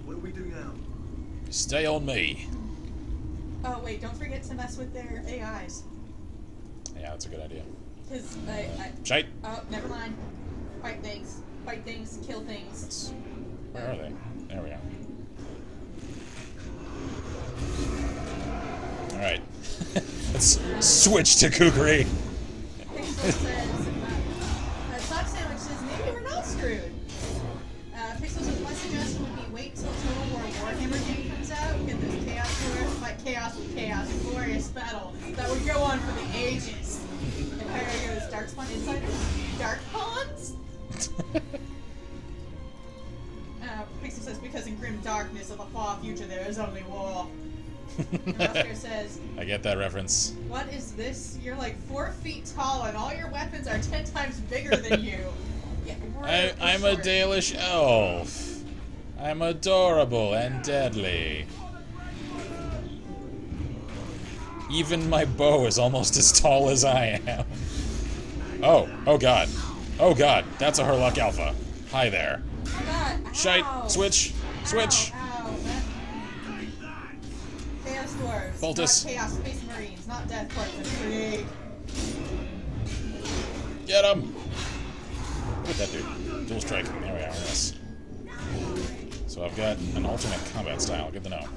What do we do now? Stay on me. Oh wait, don't forget to mess with their AIs. Yeah, that's a good idea. Cause Shite! oh, never mind. Fight things, kill things. Where are they? There we are. Alright. Let's switch to Kukri. Pixel says, Sock Sandwich says, maybe we're not screwed. Pixel says, my suggestion would be wait till Total War Warhammer game comes out, get those Chaos Warriors, fight Chaos with Chaos, a glorious battle that would go on for the ages. And Pyro goes, Darkspawn Insiders? Dark Pawns? Pixel says, because in grim darkness of a far future there is only war. And Oscar says, I get that reference. "What is this? You're like 4 feet tall, and all your weapons are 10 times bigger than you." Yeah, I'm a Dalish elf. I'm adorable and deadly. Even my bow is almost as tall as I am. Oh god. Oh god, that's a Herlock Alpha. Hi there. Oh god. Shite. Ow. Switch. Switch. Ow. Chaos Dwarves. Boltus. Not Chaos Space Marines. Not Death Corps. Get him. Look at that dude. Dual strike. There we are. Yes. So I've got an alternate combat style. Good to know.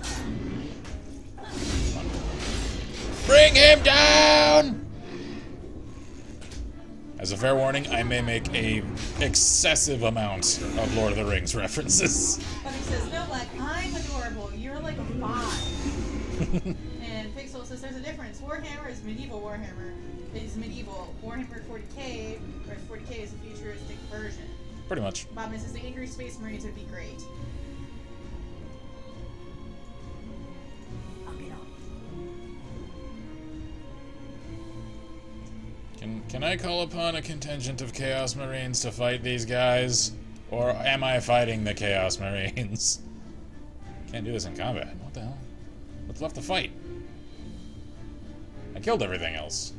Bring him down! As a fair warning, I may make a excessive amount of Lord of the Rings references. But he says, no, like, I'm adorable. You're like a 5. And Pixel says there's a difference. Warhammer is medieval Warhammer. Is medieval. Warhammer 40k, whereas 40k is a futuristic version. Pretty much. Bob says the angry Space Marines would be great. Can I call upon a contingent of Chaos Marines to fight these guys? Or am I fighting the Chaos Marines? Can't do this in combat. What the hell? What's left to fight? I killed everything else.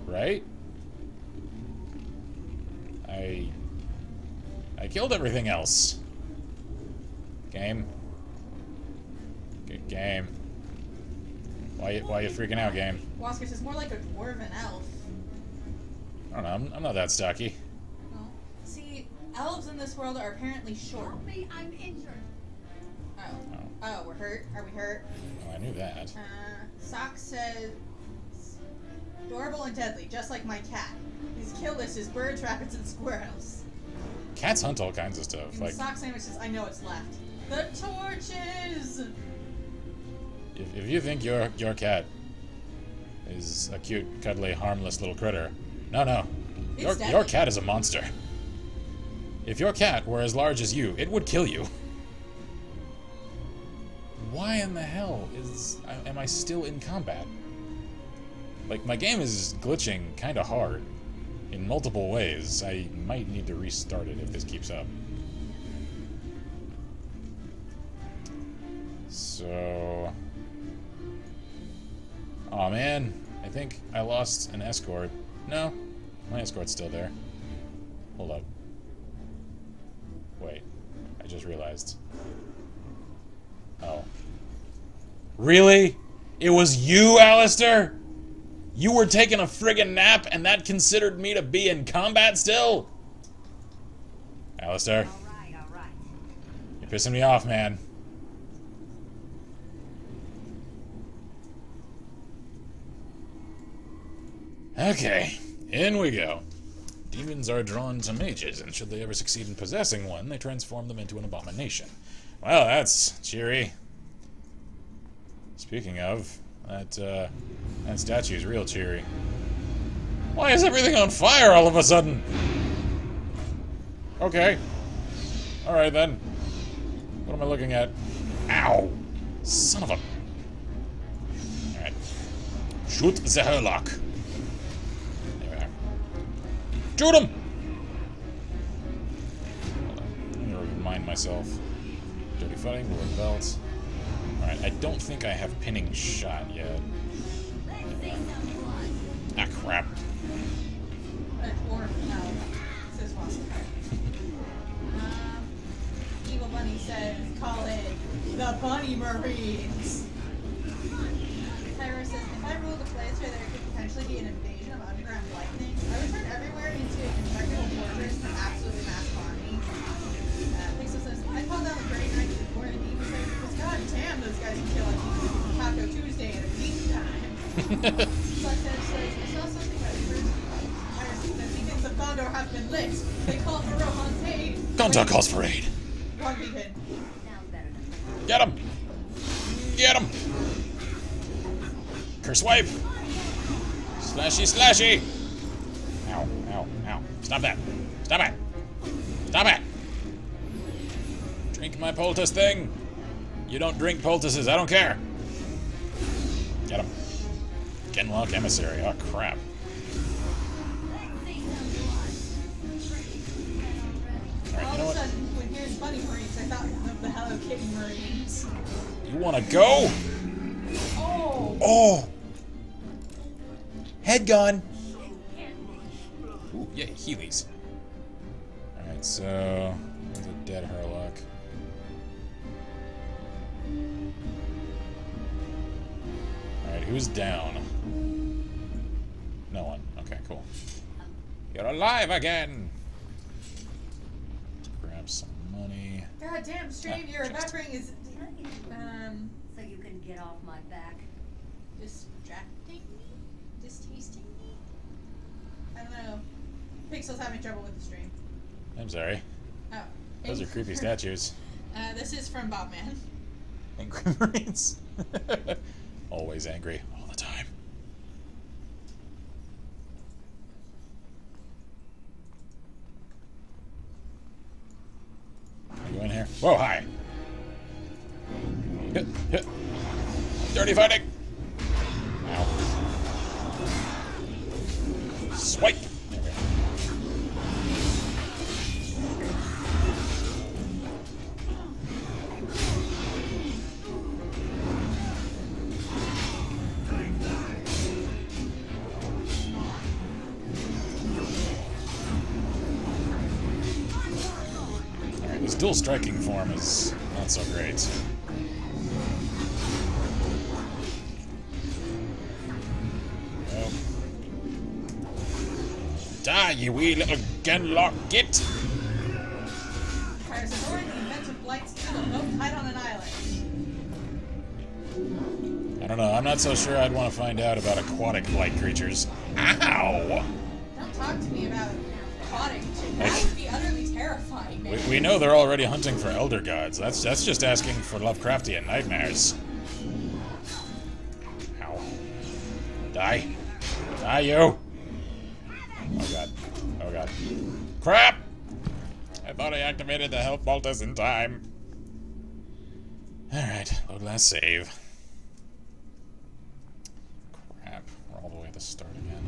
Right? I killed everything else. Game. Good game. Why you freaking out, game? Wasker says more like a dwarven elf. I don't know, I'm not that stocky. Well, see, elves in this world are apparently short. Help me, I'm injured. Oh, we're hurt? Are we hurt? Oh, I knew that. Sock says, adorable and deadly, just like my cat. His kill list is birds, rabbits, and squirrels. Cats hunt all kinds of stuff. And Like, Sock Sandwich says, I know it's left. The torches! if you think your cat is a cute, cuddly, harmless little critter, no. Your cat is a monster. If your cat were as large as you, it would kill you. Why in the hell am I still in combat? Like, my game is glitching kind of hard in multiple ways. I might need to restart it if this keeps up. So... Aw, man. I think I lost an escort. No, my escort's still there. Hold up. Wait. I just realized. Oh. Really? It was you, Alistair? You were taking a friggin' nap and that considered me to be in combat still? Alistair. All right. You're pissing me off, man. Okay, in we go. Demons are drawn to mages, and should they ever succeed in possessing one, they transform them into an abomination. Well, that's cheery. Speaking of, that statue's real cheery. Why is everything on fire all of a sudden? Okay. Alright then. What am I looking at? Ow! Son of a... Alright. Shoot the Herlock. Shoot him! Hold on. I'm gonna remind myself. Dirty fighting, Lord Belt. Alright, I don't think I have pinning shot yet. Ah, crap. Evil Bunny says, call it the Bunny Marines. Tyra says, if I ruled a place where there could potentially be an invasion of underground lightning, I would turn everywhere into an impregnable fortress and absolutely massive army. Pixel says, I'd call down the Great Knight before the Demon Slayer because god damn those guys can kill like Taco Tuesday in a week time. Success says, I saw something that first the beacons of Gondor have been lit. They call for Rohan's aid. Gondor calls for aid. Wrong beacon. Get him! Get him! Curse wipe! Slashy, slashy! Ow, ow, ow. Stop that. Stop it! Stop it! Drink my poultice thing! You don't drink poultices, I don't care! Get him. Genlock Emissary, oh crap. Alright, you know All of a what? sudden, when hearing Bunny Marines, I thought of the Hello Kitty Marines. You wanna go? Oh! Oh! Head gun! Ooh, yeah, Heelys. Alright, so... There's a dead Herlock. Alright, who's down? No one. Okay, cool. You're alive again! Grab some money. God damn, Stream, your chest. evaporating is... So you can get off my back. distracting me? Distasting me? I don't know. Pixel's having trouble with the stream. I'm sorry. Oh. Those are creepy statues. This is from Bobman. Angry Marines. Always angry, all the time. Are you in here? Whoa, hi. Hit, hit. Dirty fighting. Ow. Swipe. There we go. Alright, this dual striking form is not so great. Nope. Die, you wee little Genlock git! Fires authority and inventive blights to a boat hide on an island. I don't know, I'm not so sure I'd want to find out about aquatic blight creatures. Ow! Don't talk to me about aquatic. That would be utterly terrifying, man. We know they're already hunting for elder gods. That's just asking for Lovecraftian nightmares. Ow. Die. Die, you! Oh god. Oh god. Crap! I thought I activated the health bolters in time. Alright, load last save. Crap, we're all the way at the start again.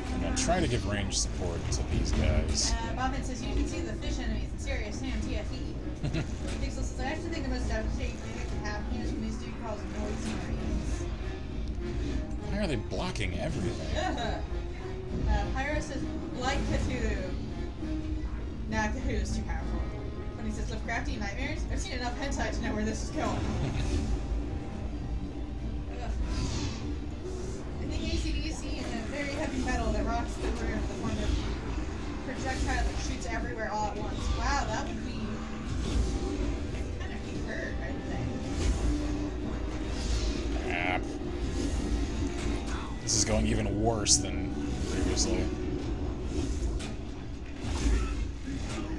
I'm gonna try to give range support to these guys. Bobman says you can see the fish enemies in serious Sam TFE. Pixel says I actually think the most devastating thing that can happen here is when these dude calls noise marines. Why are they blocking everything? Pyro says like Cthulhu. Nah, Cthulhu's too powerful. When he says Lovecraftian nightmares, I've seen enough hentai to know where this is going. Ugh. I think ACDC and a very heavy metal that rocks the room in the form of projectile that shoots everywhere all at once. Wow, that would be kind of be hurt, I think. Crap. This is going even worse than previously.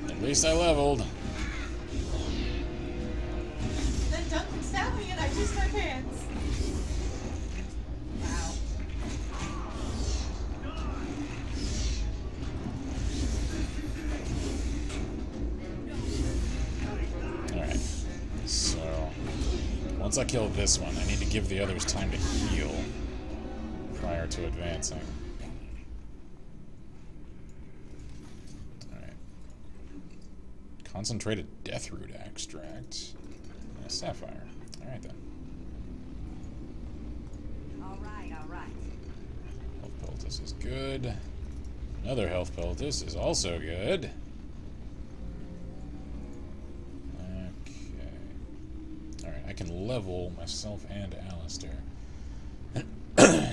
At least I leveled. Then Duncan stabbed me and I just my pants. Wow. Alright. So, once I kill this one, I need to give the others time to heal prior to advancing. Alright. Concentrated Deathroot extract. And a sapphire. Alright then. Alright. Health poultice is good. Another health poultice is also good. Okay. Alright, I can level myself and Alistair.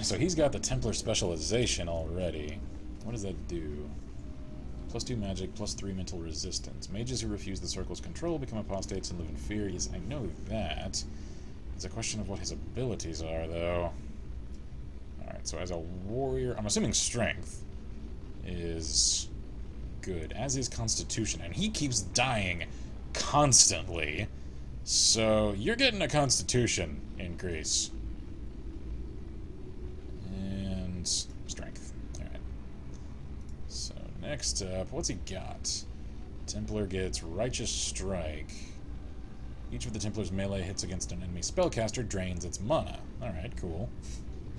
So he's got the Templar specialization already. What does that do? +2 magic, +3 mental resistance. Mages who refuse the circle's control become apostates and live in fear. Yes, I know that. It's a question of what his abilities are, though. Alright, so as a warrior, I'm assuming strength is good, as is constitution, and he keeps dying constantly. So, you're getting a constitution increase. And strength. Alright. So, next up, what's he got? Templar gets Righteous Strike. Each of the Templar's melee hits against an enemy spellcaster drains its mana. Alright, cool.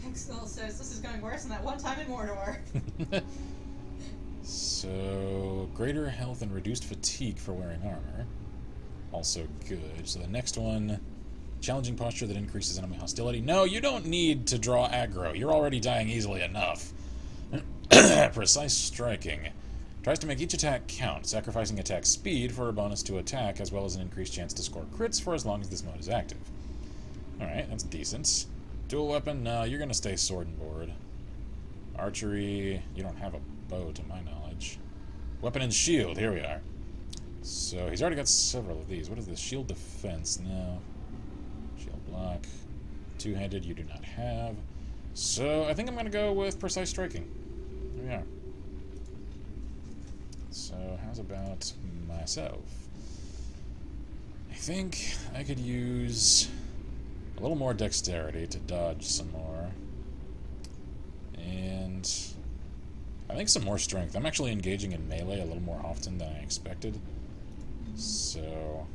Pixel says this is going worse than that one time in Mordor. So, greater health and reduced fatigue for wearing armor. Also good. So the next one, challenging posture that increases enemy hostility. No, you don't need to draw aggro. You're already dying easily enough. Precise striking. Tries to make each attack count, sacrificing attack speed for a bonus to attack, as well as an increased chance to score crits for as long as this mode is active. Alright, that's decent. Dual weapon, no, you're gonna stay sword and board. Archery, you don't have a bow to my knowledge. Weapon and shield, here we are. So, he's already got several of these. What is this? Shield defense, no. Shield block. Two-handed, you do not have. So, I think I'm gonna go with precise striking. Here we are. So, how's about myself? I think I could use a little more dexterity to dodge some more. And I think some more strength. I'm actually engaging in melee a little more often than I expected. So,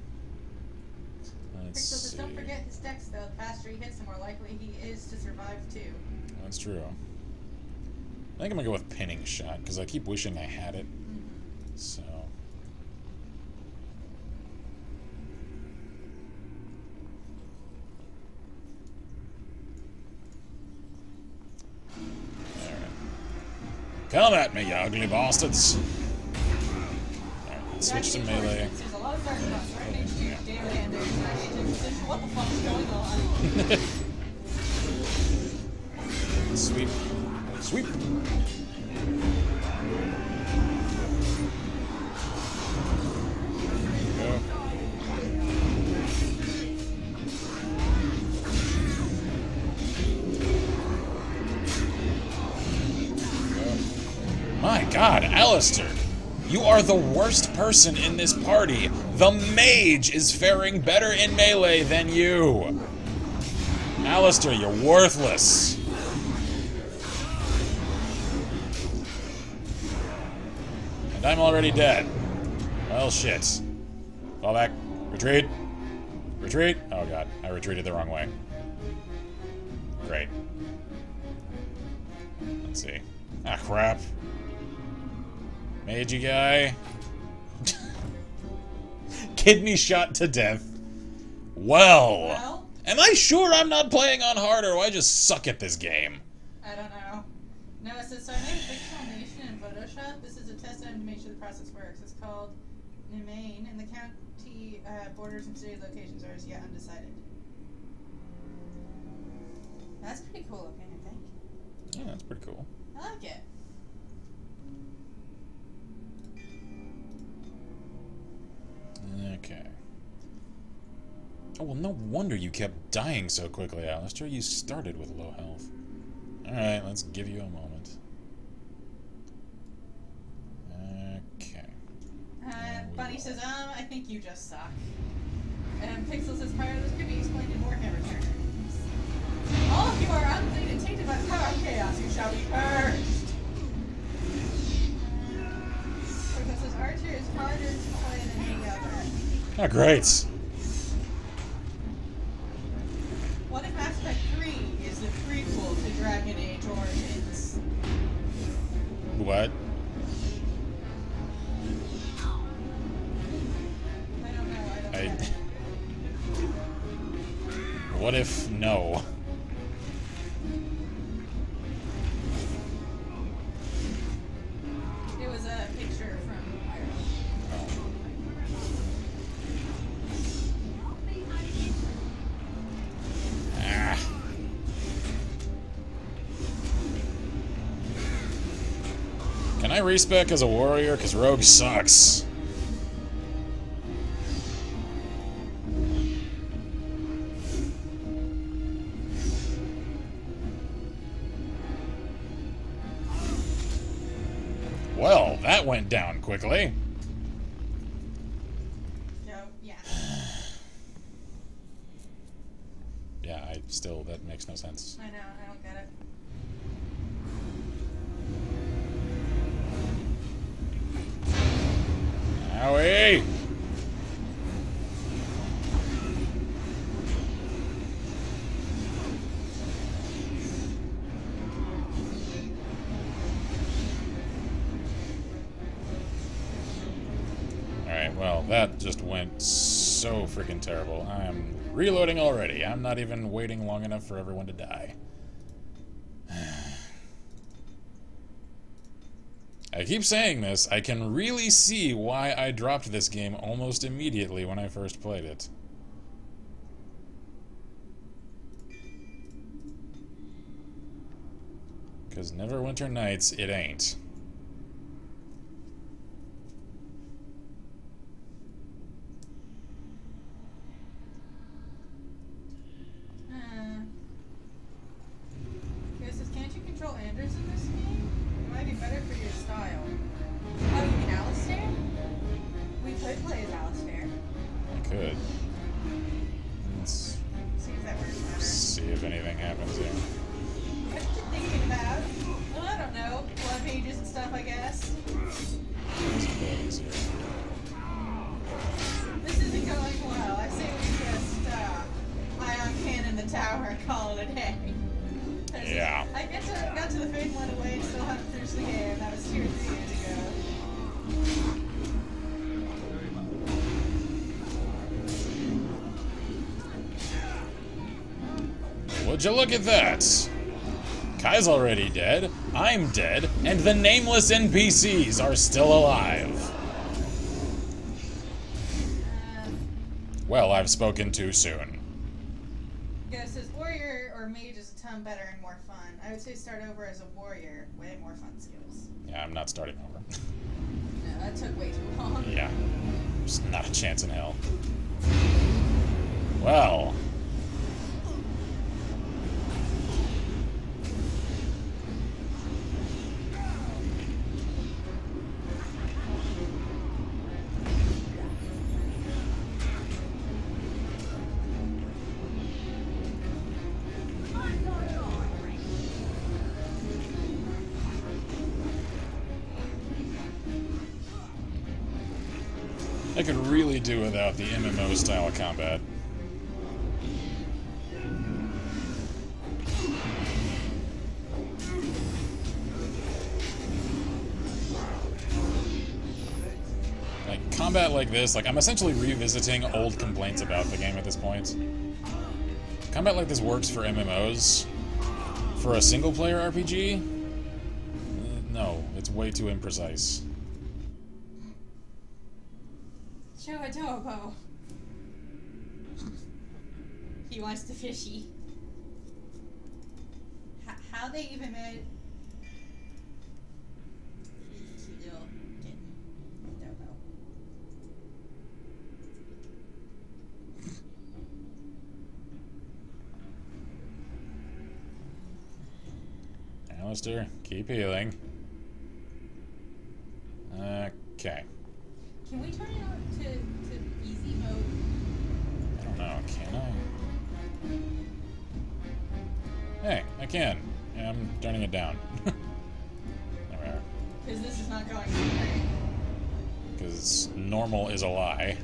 let's see. Don't forget his dex, though. The faster he hits, the more likely he is to survive, too. That's true. I think I'm gonna go with pinning shot, because I keep wishing I had it. So. Alright. Come at me, you ugly bastards! Alright, let's switch to melee. There's a lot of dark spots. Right next to David and there's what the fuck is going on? Sweep. Sweep! Go. My god, Alistair! You are the worst person in this party! The mage is faring better in melee than you! Alistair, you're worthless! And I'm already dead. Well, shit. Fall back. Retreat. Retreat. Oh god, I retreated the wrong way. Great. Let's see. Ah, crap. Magey guy. Kidney shot to death. Well, am I sure I'm not playing on hard, or do I just suck at this game? I don't know. No, it says, so I made a fictional nation in Photoshop. This is a test item to make sure the process works. It's called Nemain, and the county borders and city locations are as yet undecided. That's pretty cool looking, I think. Yeah, that's pretty cool. I like it. Okay. Oh, well, no wonder you kept dying so quickly, Alistair. You started with low health. Alright, let's give you a moment. Okay. Bunny says, I think you just suck. And Pixel says, Pyro, this could be explained in Warhammer terms. All of you are unclean and tainted by the power of chaos. You shall be purged. Pixel says, Archer is harder to play than any other. Oh, great. What if Mass Effect 3 is the prequel to Dragon Age Origins? What? I don't know. I don't know. What if no? It was a picture from Pyro. Ah. Can I respec as a warrior? Because rogue sucks. Well, that went down quickly. So, yeah. Still, that makes no sense. I know, I don't get it. Owie! Alright, well, that just went so freaking terrible. I'm reloading already. I'm not even waiting long enough for everyone to die. I keep saying this, I can really see why I dropped this game almost immediately when I first played it. Because Neverwinter Nights, it ain't. Can't you control Anders in this game? It might be better for your style. Oh, you mean Alistair? We could play as Alistair. I could. Let's See if that works better. see if anything happens here. What you thinking about? Well, I don't know. Blood pages and stuff, I guess. Possibilities here. This isn't going well. I say we just ion cannon the tower and call it a day. Yeah. I got to the fake one away and still haven't finished the game. That was 2 or 3 years ago. Would you look at that? Kai's already dead, I'm dead, and the nameless NPCs are still alive. Well, I've spoken too soon. Yeah, it says warrior or mage is a ton better and more fun. I would say start over as a warrior. Way more fun skills. Yeah, I'm not starting over. No, that took way too long. Yeah. There's not a chance in hell. Well. I could really do without the MMO style of combat. Like, combat like this, like, I'm essentially revisiting old complaints about the game at this point. Combat like this works for MMOs. For a single-player RPG? No, it's way too imprecise. Ch.2. He wants the fishy. How they even made... Don't know. Alistair, keep healing. Okay. Can we turn it on to easy mode? I don't know, can I? Hey, I can. Yeah, I'm turning it down. There we are. Because this is not going anywhere. Because normal is a lie.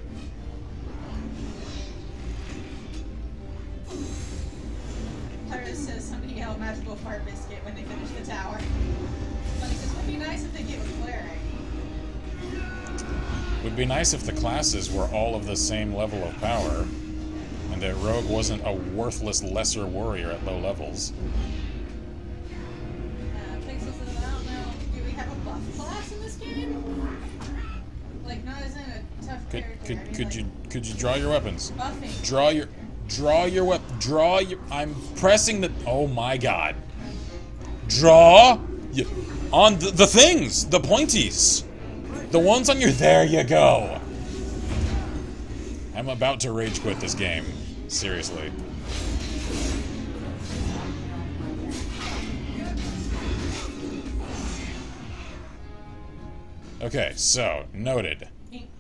Pyros says somebody yelled magical fart biscuit when they finish the tower. But he says, it would be nice if the game was glaring. Would be nice if the classes were all of the same level of power, and that Rogue wasn't a worthless lesser warrior at low levels. Pixel says, I don't know, do we have a buff class in this game? Like, not as in a tough character. Could you draw your weapons? Buffing. Draw your I'm pressing the, oh my god. Draw on the things, the pointies. The ones on your, there you go. I'm about to rage quit this game. Seriously. Okay, so, noted.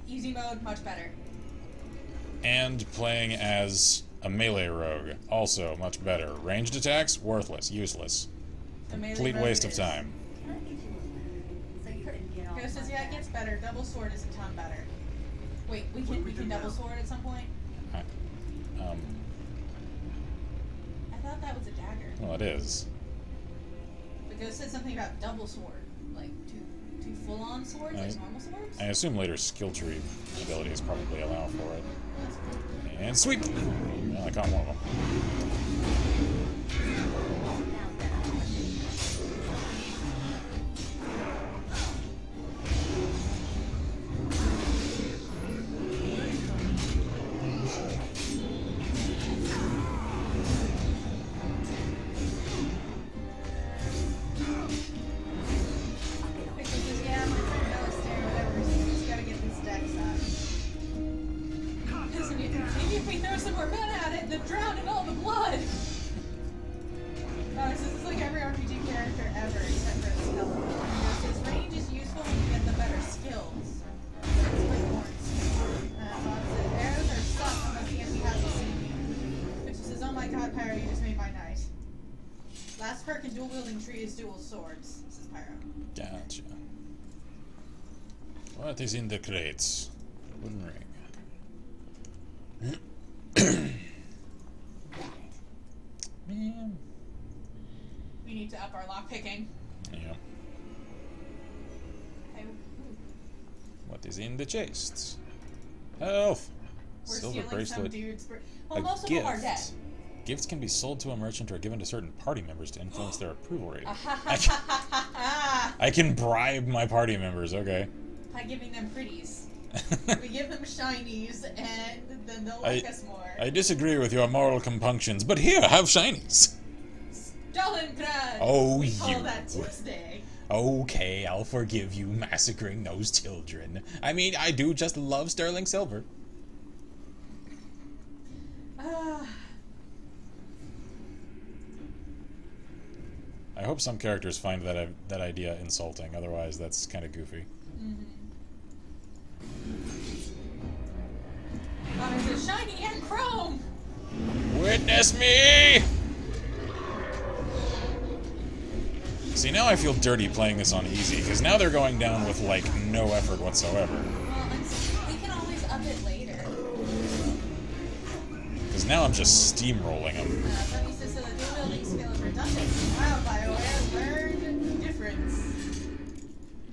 Easy mode, much better. And playing as A melee rogue. Also much better. Ranged attacks? Worthless. Useless. The melee Complete rogue waste of is. time. Ghost says, yeah, it gets better. Double sword is a ton better. Wait, we can double sword at some point? I thought that was a dagger. Well, it is. But Ghost said something about double sword. Like, two full-on swords, like normal swords? I assume later skill tree abilities probably allow for it. That's cool. And sweep! Well, I caught one of them. Dual swords. This is Pyro. Gotcha. What is in the crates? Wooden ring. Man. We need to up our lockpicking. Yeah. Okay. What is in the chests? Health. We're Silver stealing bracelet. some dude's well, A most of gift. them are dead. Gifts can be sold to a merchant or given to certain party members to influence their approval rating. I can bribe my party members, okay. By giving them pretties. We give them shinies, and then they'll like us more. I disagree with your moral compunctions, but here, have shinies. Stalingrad! Oh, we call that Tuesday. Okay, I'll forgive you massacring those children. I mean, I do just love sterling silver. I hope some characters find that idea insulting. Otherwise, that's kind of goofy. It's shiny and chrome. Witness me! See, now I feel dirty playing this on easy, because now they're going down with, like, no effort whatsoever. Well, we can always up it later. Because now I'm just steamrolling them. Funny says that the dual wielding skill is redundant. Wow, BioWare learned the difference.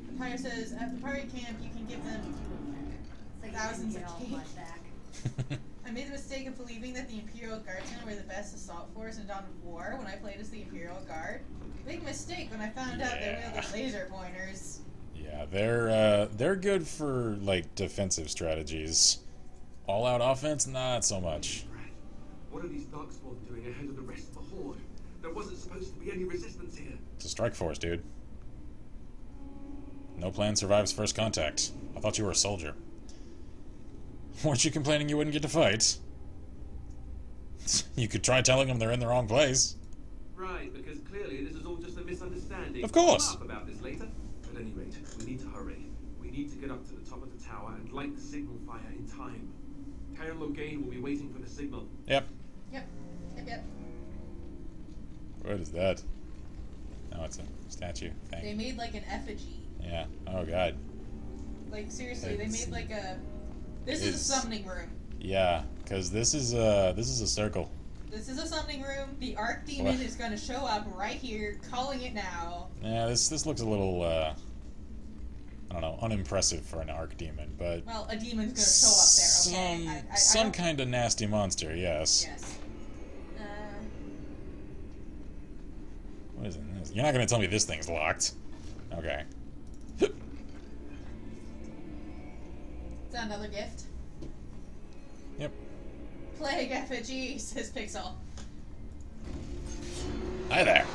Empire says, at the party camp, you can give them thousands of cake. I made the mistake of believing that the Imperial Guardsmen were the best assault force in Dawn of War when I played as the Imperial Guard. Big mistake when I found out they wielded laser pointers. Yeah, they're good for, like, defensive strategies. All-out offense, not so much. What are these Darkspawn doing ahead of the rest of the Horde? There wasn't supposed to be any resistance here. It's a strike force, dude. No plan survives first contact. I thought you were a soldier. Weren't you complaining you wouldn't get to fight? You could try telling them they're in the wrong place. Right, because clearly this is all just a misunderstanding. Of course. We'll laugh about this later. At any rate, we need to hurry. We need to get up to the top of the tower and light the signal fire in time. Karen Logain will be waiting for the signal. Yep. Yep. What is that? Oh, it's a statue thing. They made like an effigy. Yeah. Oh, God. Like, seriously, they made like a... This is a summoning room. Yeah, because this is a circle. This is a summoning room. The Archdemon is going to show up right here, calling it now. Yeah, this looks a little, I don't know, unimpressive for an Archdemon, but... Well, a demon's going to show up there, okay? Some kind of nasty monster, yes. Yes. What is this? You're not going to tell me this thing's locked. Okay. Is that another gift? Yep. Plague effigy, says Pixel. Hi there.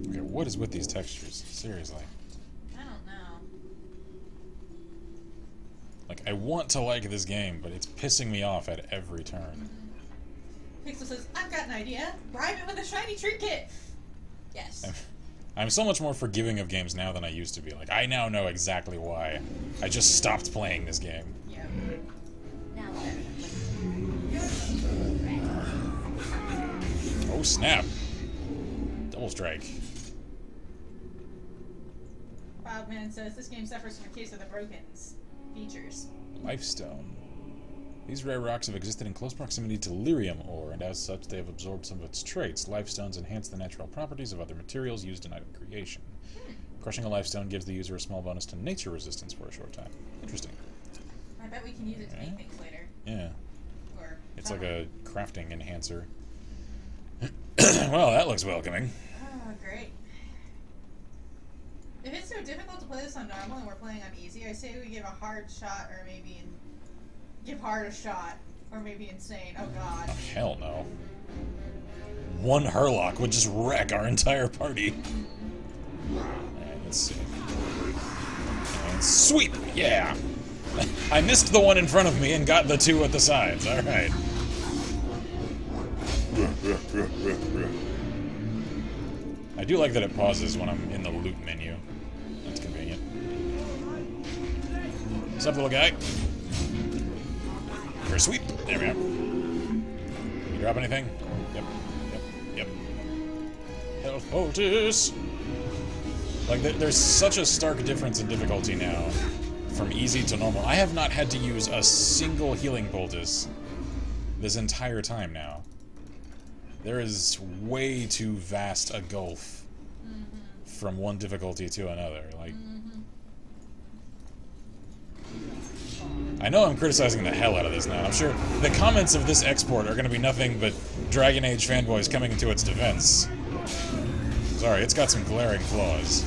Okay, what is with these textures? Seriously. I don't know. Like, I want to like this game, but it's pissing me off at every turn. Pixel says, I've got an idea. Bribe it with a shiny trinket. Yes. I'm so much more forgiving of games now than I used to be. Like, I now know exactly why. I just stopped playing this game. Yeah. Now Oh, snap. Double strike. Wildman says this game suffers from a case of the broken features. Lifestone. These rare rocks have existed in close proximity to lyrium ore, and as such they have absorbed some of its traits. Lifestones enhance the natural properties of other materials used in item creation. Crushing a lifestone gives the user a small bonus to nature resistance for a short time. Interesting. I bet we can use it to make things later. Yeah. Or it's like a crafting enhancer. Well, that looks welcoming. Oh, great. If it's so difficult to play this on normal and we're playing on easy, I say we give a hard shot, or maybe give hard a shot, or maybe insane. Oh god. Oh, hell no. One Hurlock would just wreck our entire party. Alright, let's see. And sweep! Yeah! I missed the one in front of me and got the two at the sides. Alright. I do like that it pauses when I'm in the loot menu. That's convenient. What's up, little guy? For a sweep. There we go. You drop anything? Yep. Health poultice. Like, there's such a stark difference in difficulty now, from easy to normal. I have not had to use a single healing poultice this entire time now. There is way too vast a gulf from one difficulty to another. Like, I know I'm criticizing the hell out of this now. I'm sure the comments of this export are going to be nothing but Dragon Age fanboys coming into its defense. Sorry, it's got some glaring flaws.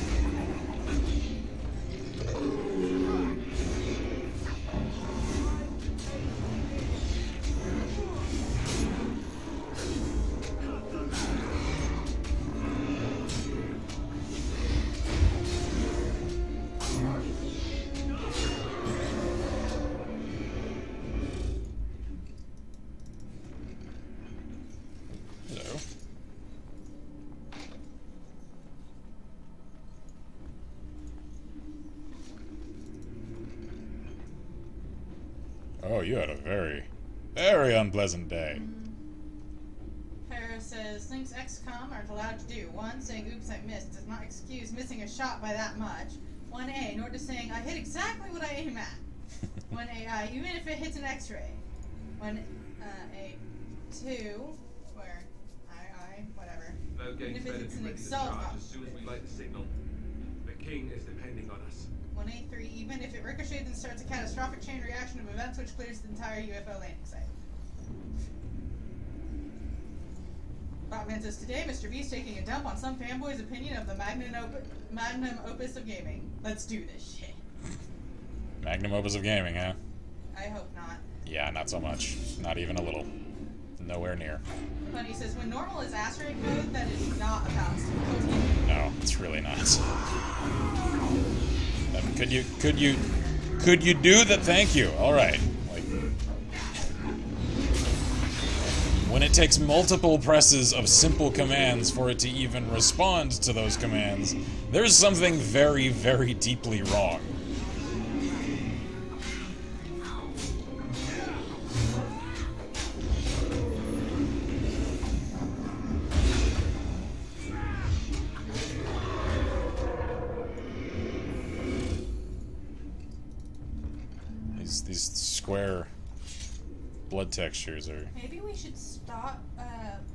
Oh, you had a very, very unpleasant day. Paris says, things XCOM are allowed to do. 1, saying, oops, I missed, does not excuse missing a shot by that much. 1A, nor does saying, I hit exactly what I aim at. 1AI, even if it hits an X-ray. 1A, 2, where I, whatever. Even if it's an assault. As soon as we light the signal, the king is depending on us. 1A3, even if it ricochets and starts a catastrophic chain reaction of events which clears the entire UFO landing site. Botman says, today Mr. B's taking a dump on some fanboy's opinion of the magnum opus of gaming. Let's do this shit. Magnum opus of gaming, huh? I hope not. Yeah, not so much. Not even a little. Nowhere near. Funny says, when normal is asteroid mode, that is not a balanced difficulty. No, it's really not. Could you do that? Thank you. All right. Like, when it takes multiple presses of simple commands for it to even respond to those commands, there's something very, very deeply wrong. These square blood textures are... Maybe we should stop,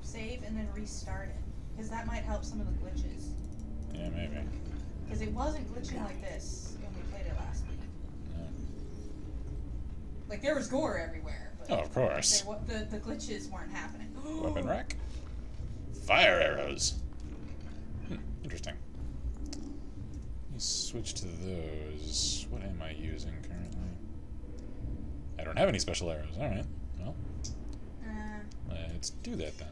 save, and then restart it. Because that might help some of the glitches. Yeah, maybe. Because it wasn't glitching like this when we played it last week. Yeah. Like, there was gore everywhere. But Oh, of course. the glitches weren't happening. Weapon rack. Fire arrows. Interesting. Let me switch to those. What am I using currently? I don't have any special arrows. Alright. Well, let's do that then.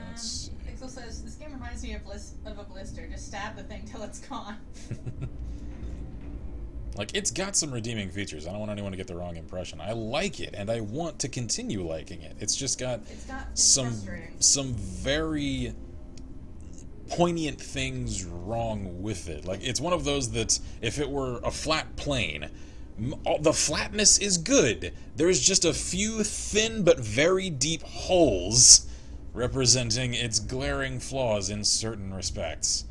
Let's see. Pixel says, this game reminds me of a blister. Just stab the thing till it's gone. Like, it's got some redeeming features. I don't want anyone to get the wrong impression. I like it, and I want to continue liking it. It's just got some very poignant things wrong with it. Like, it's one of those that if it were a flat plane, the flatness is good. There's just a few thin but very deep holes representing its glaring flaws in certain respects.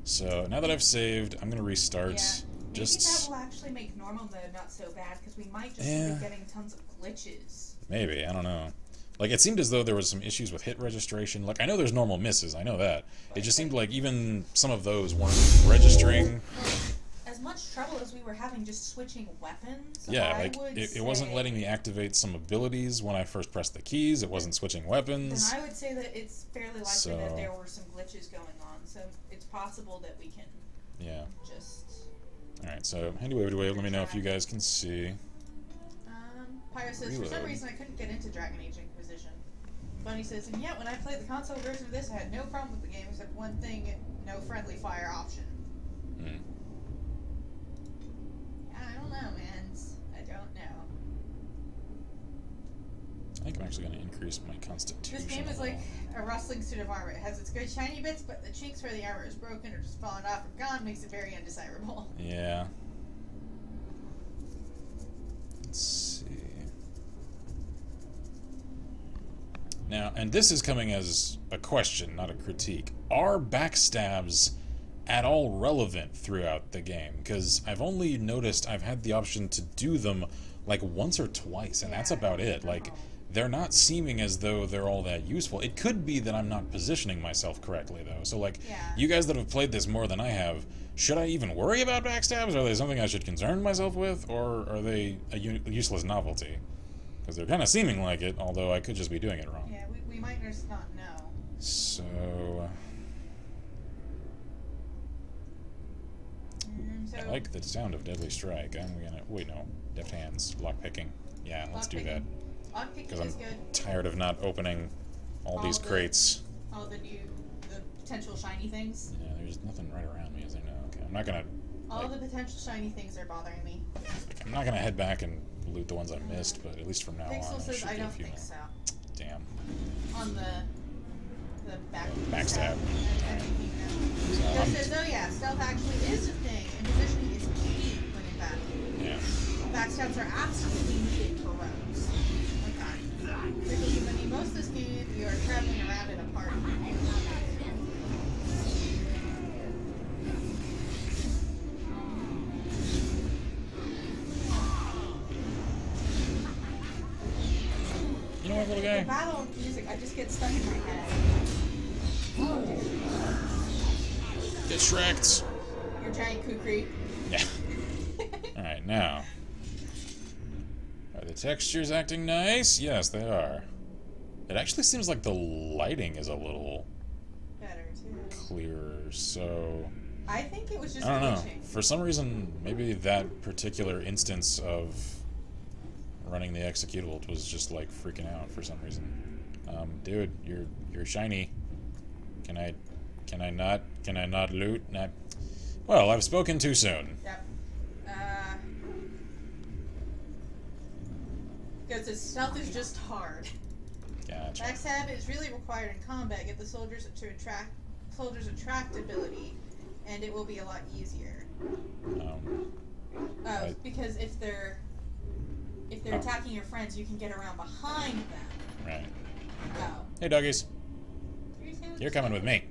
So now that I've saved, I'm gonna restart. Yeah. Maybe that will actually make normal mode not so bad, because we might just be getting tons of glitches. Maybe, I don't know. Like, it seemed as though there was some issues with hit registration. Like, I know there's normal misses, I know that. It just seemed like even some of those weren't registering. As much trouble as we were having just switching weapons, yeah, like, it wasn't letting me activate some abilities when I first pressed the keys. It wasn't switching weapons. Then I would say that it's fairly likely that there were some glitches going on, so it's possible that we can just... Alright, so anyway, let me know if you guys can see. Pyro says, for some reason I couldn't get into Dragon Age Inquisition. Bunny says, and yet when I played the console version of this, I had no problem with the game except one thing, no friendly fire option. I don't know, man. I don't know. I think I'm actually going to increase my constitution. This game is like a rustling suit of armor. It has its good shiny bits, but the cheeks where the armor is broken or just fallen off or gone makes it very undesirable. Yeah. Let's see. Now, and this is coming as a question, not a critique. Are backstabs at all relevant throughout the game? Because I've only noticed I've had the option to do them like once or twice, and that's about it. Like, they're not seeming as though they're all that useful. It could be that I'm not positioning myself correctly, though. So, like, you guys that have played this more than I have, should I even worry about backstabs? Are they something I should concern myself with? Or are they a useless novelty? Because they're kind of seeming like it, although I could just be doing it wrong. Yeah, we might just not know. So... I like the sound of Deadly Strike. I'm gonna... Wait, no. Deft Hands. Lockpicking. Yeah, let's do that. Because I'm tired of not opening all these crates. All the potential shiny things? Yeah, there's nothing right around me, as I know. Okay, I'm not gonna... All the potential shiny things are bothering me. I'm not gonna head back and loot the ones I missed, but at least from now on, Pixel says I don't think so. Damn. On the backstab. Joe says, oh yeah, stealth actually is a thing, and positioning is key when in battle. Yeah. Backstabs are absolutely needed for rogues. Because I mean, most of this game, you are traveling around in a party. You know what, little guy? The battle music, I just get stuck in my head. Get Shreked. Your giant kukri. Yeah. Alright, now. Are the textures acting nice? Yes, they are. It actually seems like the lighting is a little better too. Clearer, so I think it was just I don't know. glitching. For some reason, maybe that particular instance of running the executable was just like freaking out for some reason. Dude, you're shiny. Can I not loot? Not. Well, I've spoken too soon. Yep. Because stealth is just hard. Gotcha. Backstab is really required in combat. Get the soldiers to attract attractability, and it will be a lot easier. Because if they're attacking your friends, you can get around behind them. Right. Oh. Hey, doggies. You're coming with me.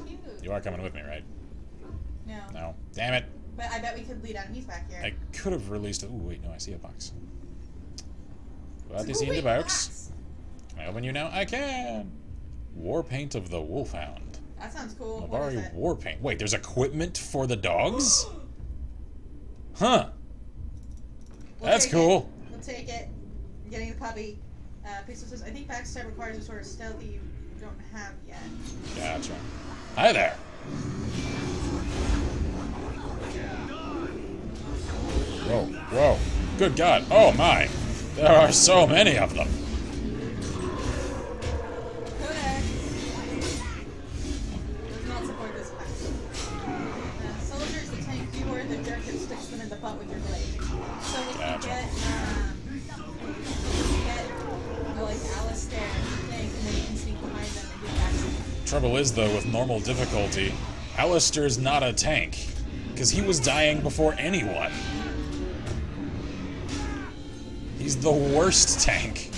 Cute. You are coming with me, right? No. No. Damn it. But I bet we could lead enemies back here. I could have released it. Ooh, wait, no, I see a box. What is in the box? Can I open you now? I can! War Paint of the Wolfhound. That sounds cool. Nabari War Paint. Wait, there's equipment for the dogs? Huh. That's cool. We'll take it. I'm getting the puppy. Pixel says, I think backstab requires a sort of stealth that you don't have yet. Gotcha. Hi there. Whoa, whoa. Good God. Oh my. There are so many of them. Codex does not support this fact. Soldiers, the tank, you are the jerk that sticks them in the Trouble is, though, with normal difficulty, Alistair's not a tank. Because he was dying before anyone. He's the worst tank.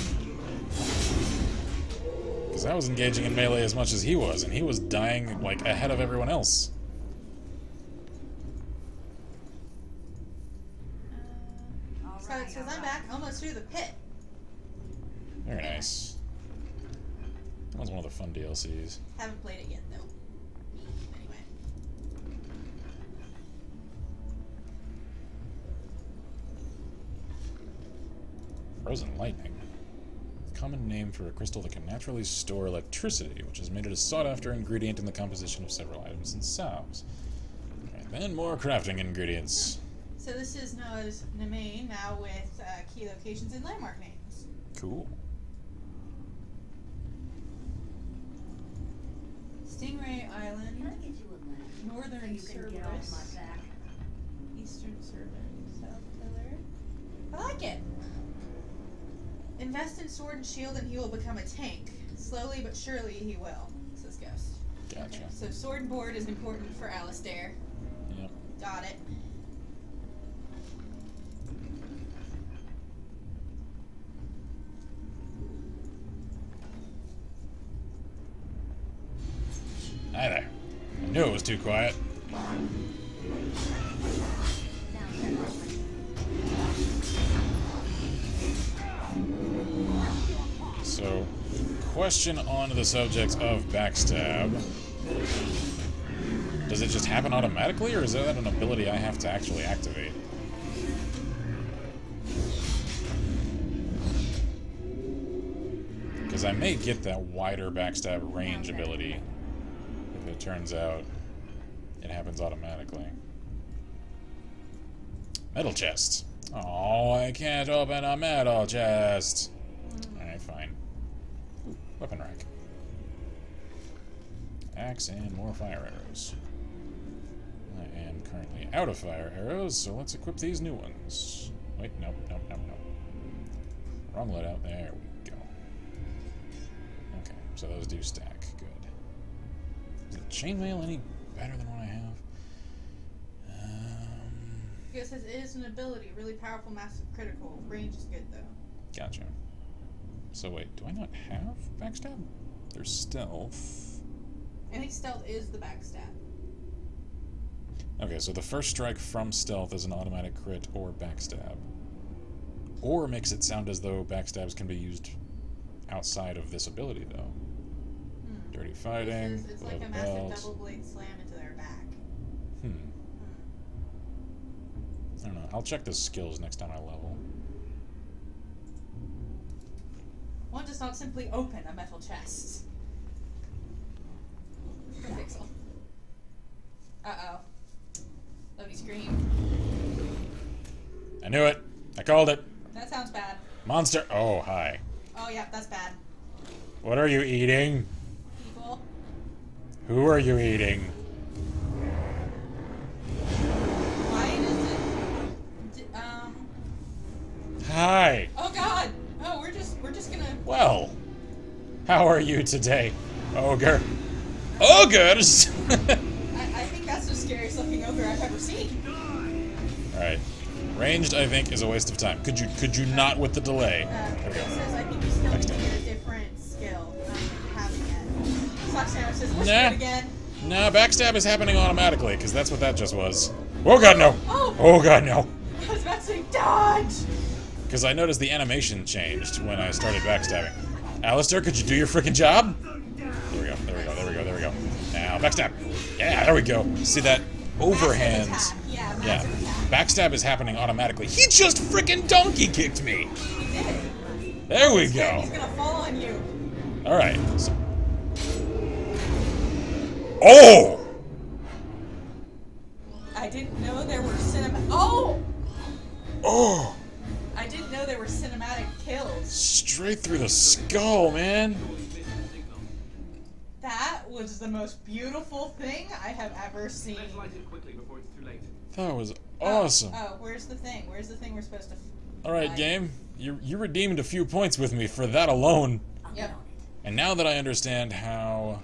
Because I was engaging in melee as much as he was, and he was dying, like, ahead of everyone else. So it says I'm back almost through the pit. Very nice. That was one of the fun DLCs. Haven't played it yet, though. Anyway. Frozen lightning. Common name for a crystal that can naturally store electricity, which has made it a sought-after ingredient in the composition of several items and salves. Alright, then more crafting ingredients. So this is known as Nemain, now with key locations and landmark names. Cool. Stingray Island, Can I get you a leg? Northern So you can get off Cerberus, my back? Eastern Servant, South Pillar. I like it. Invest in sword and shield and he will become a tank. Slowly but surely he will, says Ghost. Gotcha. Okay, so sword and board is important for Alistair. Yep. Got it. Hi there. I knew it was too quiet. So, question on the subject of backstab. Does it just happen automatically, or is that an ability I have to actually activate? Because I may get that wider backstab range ability if it turns out it happens automatically. Metal chest. Oh, I can't open a metal chest. Alright, fine. Ooh, weapon rack. Axe and more fire arrows. I am currently out of fire arrows, so let's equip these new ones. Wait, nope. Wrong loadout. There we go. Okay, so those do stack. Good. Is the chainmail any better than what I have? It says it is an ability, really powerful, massive, critical. Range is good though. Gotcha. So wait, do I not have backstab? There's stealth. I think stealth is the backstab. Okay, so the first strike from stealth is an automatic crit or backstab. Or makes it sound as though backstabs can be used outside of this ability, though. Dirty fighting, It's like a massive double blade slam into their back. I don't know. I'll check the skills next time I level. One does not simply open a metal chest. Pixel. Uh-oh. Let me scream. I knew it. I called it. That sounds bad. Monster. Oh, hi. Oh yeah, that's bad. What are you eating? People. Who are you eating? Why does it... Hi. Oh god! Oh, we're just gonna... Well, how are you today, ogre? Ogres! I think that's the scariest looking ogre I've ever seen. Alright. Ranged, I think, is a waste of time. Could you not with the delay? There we It go. says I think you still need to get a different skill. I don't think you have it yet. Sock Sandwich says, let's do it again. Nah, backstab is happening automatically, because that's what that just was. Oh god, no! Oh! Oh god, no! I was about to say, dodge! Because I noticed the animation changed when I started backstabbing. Alistair, could you do your freaking job? There we go. Now, backstab. Yeah, there we go. See that overhand? Yeah. Backstab is happening automatically. He just freaking donkey kicked me! He did. There we He's go. He's gonna fall on you. Alright. Oh! I didn't know there were Oh! Oh! I didn't know there were cinematic kills. Straight through the skull, man. That was the most beautiful thing I have ever seen. Let's light it quickly before it's too late. That was awesome. Oh, where's the thing? Where's the thing we're supposed to... Alright, game. You redeemed a few points with me for that alone. Yep. And now that I understand how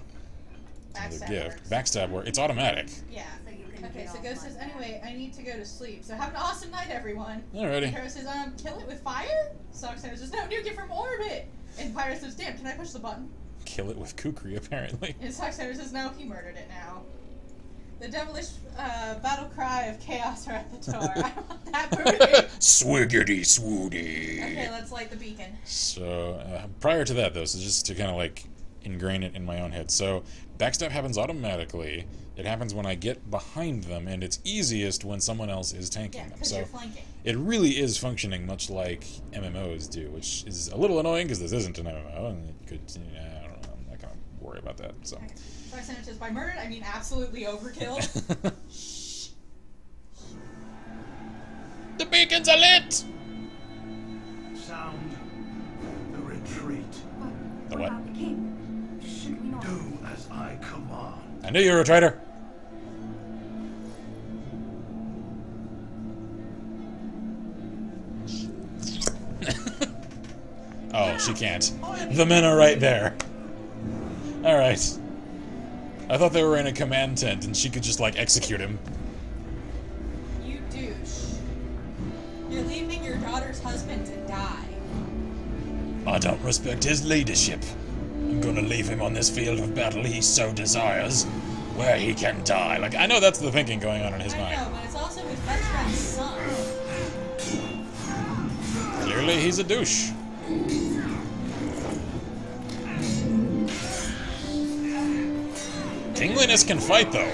Another Backstab gift. works. Backstab where it's automatic. Yeah. So you can Okay, get so off Ghost my says, back. anyway, I need to go to sleep. So have an awesome night, everyone. Alrighty. Pyro says, kill it with fire? Soxana says, no, nuke it from orbit. And Pyro says, damn, can I push the button? Kill it with kukri, apparently. And Soxana says, no, he murdered it now. The devilish battle cry of chaos are at the door. I want that movie. Swiggity swoody. Okay, let's light the beacon. So, prior to that, though, so just to kind of like ingrain it in my own head. So, backstab happens automatically. It happens when I get behind them, and it's easiest when someone else is tanking Yeah, them. because So, you're flanking. it really is functioning much like MMOs do, which is a little annoying because this isn't an MMO, and it could, I don't know, I'm not gonna worry about that. So, Okay. Soxana says, by murdered, I mean absolutely overkill. Shh. the beacons are lit. Sound the retreat. The what? About the king? Should we not? Do as I command. I knew you were a traitor. Oh, she can't. The men are right there. Alright. I thought they were in a command tent and she could just, like, execute him. You douche. You're leaving your daughter's husband to die. I don't respect his leadership. I'm gonna leave him on this field of battle he so desires, where he can die. Like, I know that's the thinking going on in his I mind. know, but it's also his best friend's son. Clearly, he's a douche. Kingliness can fight, though.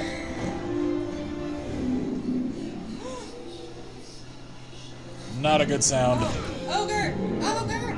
Not a good sound. Ogre! Ogre!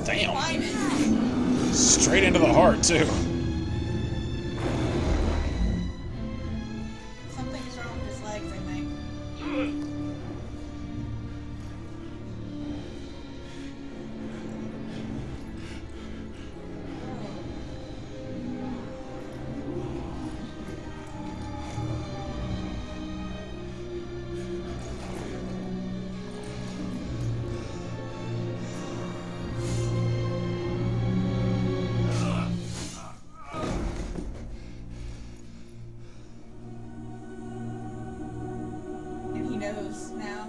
Damn. Straight into the heart, too. Something's wrong with his legs, I think. And he knows now.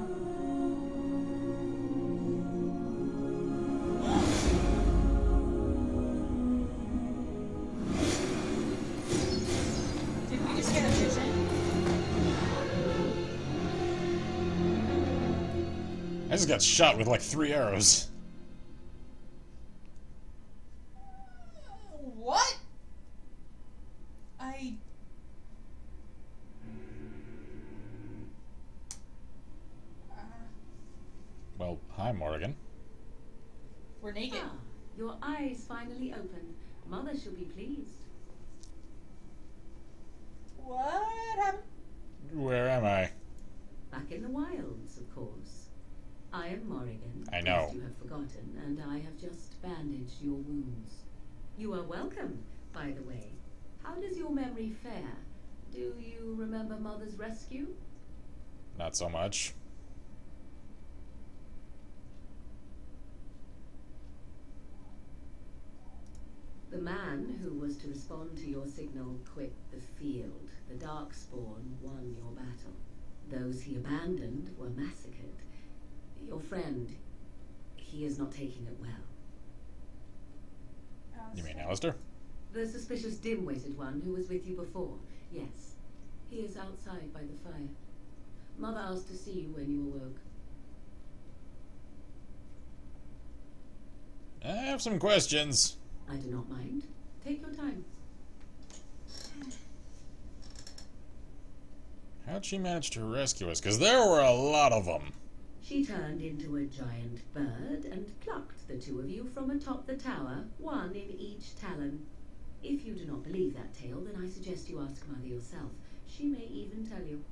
Did we just get a vision? I just got shot with like 3 arrows. What? I... Well, hi, Morrigan. We're naked. Ah, your eyes finally open. Mother shall be pleased. What happened? Where am I? Back in the wilds, of course. I am Morrigan. I know. lest you have forgotten, and I have just bandaged your wounds. You are welcome, by the way. How does your memory fare? Do you remember Mother's rescue? Not so much. The man who was to respond to your signal quit the field. The Darkspawn won your battle. Those he abandoned were massacred. Your friend, he is not taking it well. You mean Alistair? The suspicious dim-witted one who was with you before. Yes. He is outside by the fire. Mother asked to see you when you awoke. I have some questions. I do not mind. Take your time. How'd she manage to rescue us? Because there were a lot of them. She turned into a giant bird and plucked the two of you from atop the tower, one in each talon. If you do not believe that tale, then I suggest you ask Mother yourself. She may even tell you.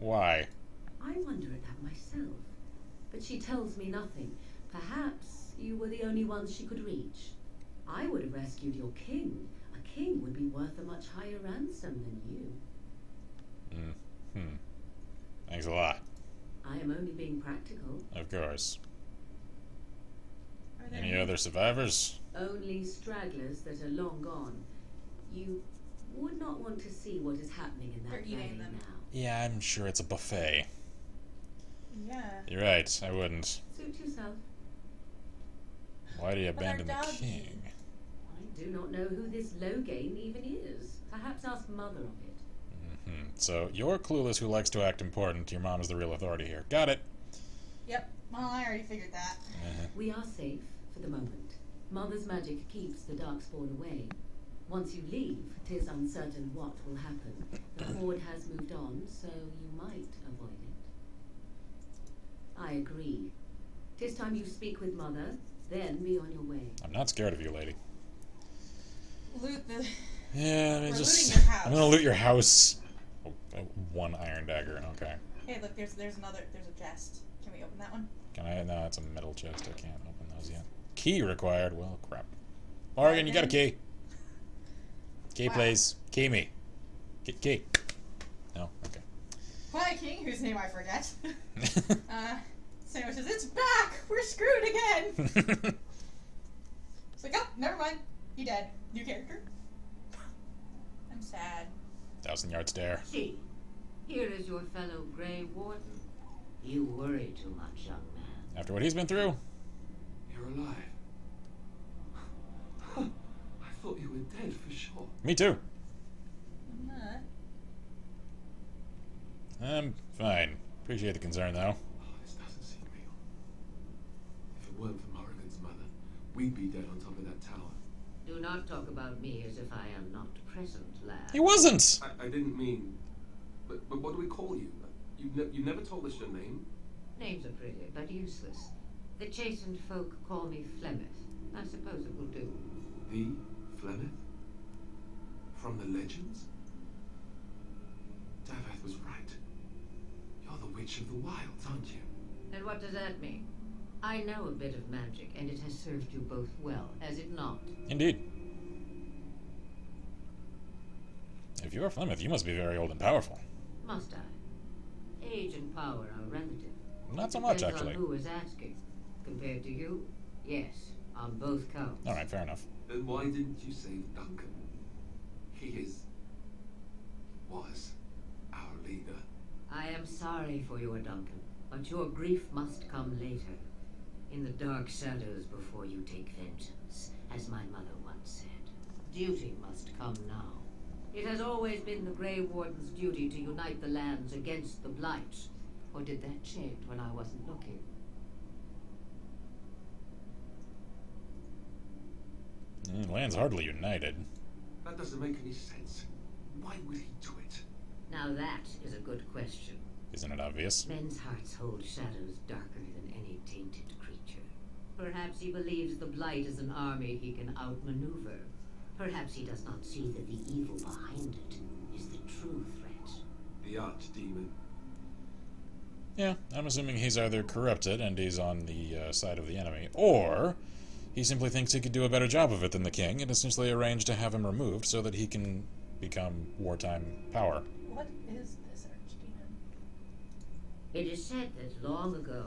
Why? I wonder at that myself. But she tells me nothing. Perhaps you were the only ones she could reach. I would have rescued your king. A king would be worth a much higher ransom than you. Thanks a lot. I am only being practical. Of course. Are there Any other survivors? Only stragglers that are long gone. You would not want to see what is happening in They're that eating valley them. now. Yeah, I'm sure it's a buffet. Yeah. You're right, I wouldn't. Suit yourself. Why do you But our abandon the doggy. king? I do not know who this Loghain even is. Perhaps ask Mother of it. So, you're clueless who likes to act important. Your mom is the real authority here. Got it. Yep. Well, I already figured that. We are safe for the moment. Mother's magic keeps the Darkspawn away. Once you leave, 'tis uncertain what will happen. The horde has moved on, so you might avoid it. I agree. 'Tis time you speak with Mother, then be on your way. I'm not scared of you, lady. Loot the. Yeah, We're just... looting your house. I'm gonna loot your house. Oh, one iron dagger, okay. Hey, look, there's another. There's a chest. Can we open that one? Can I? No, it's a metal chest. I can't open those yet. Key required. Well, crap. Morgan, you got a key. Key, Wow. please. Key me. Key. No? Okay. My king, whose name I forget. Samuel says, "It's back! We're screwed again!" It's like, oh, never mind. He dead. New character. I'm sad. 1,000-yard stare. See, here is your fellow Grey Warden. You worry too much, young man. After what he's been through. You're alive. I thought you were dead for sure. Me too. I'm not. I'm fine. Appreciate the concern, though. Oh, this doesn't seem real. If it weren't for Morrigan's mother, we'd be dead on top of that tower. Do not talk about me as if I am not present, lad. He wasn't! I didn't mean... But what do we call you? You never told us your name. Names are pretty, but useless. The chastened folk call me Flemeth. I suppose it will do. The Flemeth? From the legends? Daveth was right. You're the Witch of the Wilds, aren't you? And what does that mean? I know a bit of magic, and it has served you both well, has it not? Indeed. If you're Flemeth, you must be very old and powerful. Must I? Age and power are relative. Not so much, Depends actually. on who is asking. Compared to you, yes, on both counts. Alright, fair enough. Then why didn't you save Duncan? He was our leader. I am sorry for your Duncan, but your grief must come later. In the dark shadows before you take vengeance, as my mother once said. Duty must come now. It has always been the Grey Warden's duty to unite the lands against the Blight. Or did that change when I wasn't looking? Land's hardly united. That doesn't make any sense. Why would he do it? Now that is a good question. Isn't it obvious? Men's hearts hold shadows darker than any tainted creature. Perhaps he believes the Blight is an army he can outmaneuver. Perhaps he does not see that the evil behind it is the true threat. The archdemon. Yeah, I'm assuming he's either corrupted and he's on the side of the enemy, or he simply thinks he could do a better job of it than the king and essentially arranged to have him removed so that he can become wartime power. What is this archdemon? It is said that long ago,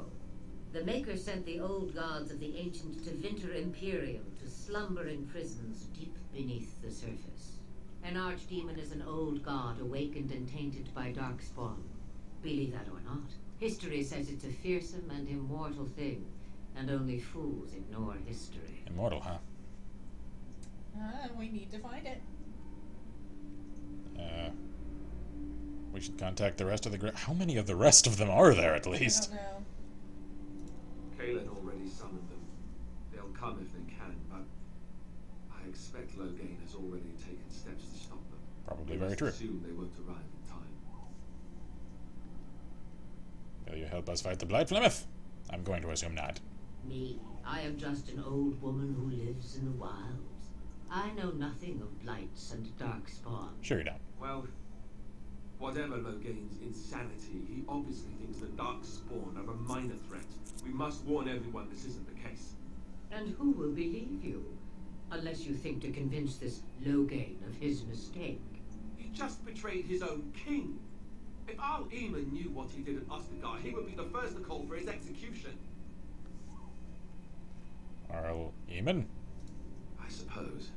the Maker sent the old gods of the ancient to Vinter Imperium to slumber in prisons deep beneath the surface. An archdemon is an old god awakened and tainted by darkspawn. Believe that or not, history says it's a fearsome and immortal thing, and only fools ignore history. Immortal, huh? We need to find it. We should contact the rest of the How many of the rest of them are there, at least? I don't know. Kalen already summoned them. They'll come if they can, but I expect Loghain has already taken steps to stop them. Probably very true. Assume they won't arrive in time. Will you help us fight the Blight, Flemeth? I'm going to assume not. Me, I am just an old woman who lives in the wilds. I know nothing of blights and darkspawn. Sure you don't. Well, whatever Logain's insanity, he obviously thinks the Darkspawn are a minor threat. We must warn everyone this isn't the case. And who will believe you? Unless you think to convince this Logain of his mistake. He just betrayed his own king. If Al Eamon knew what he did at Ostagar, he would be the first to call for his execution. Arl Eamon? I suppose.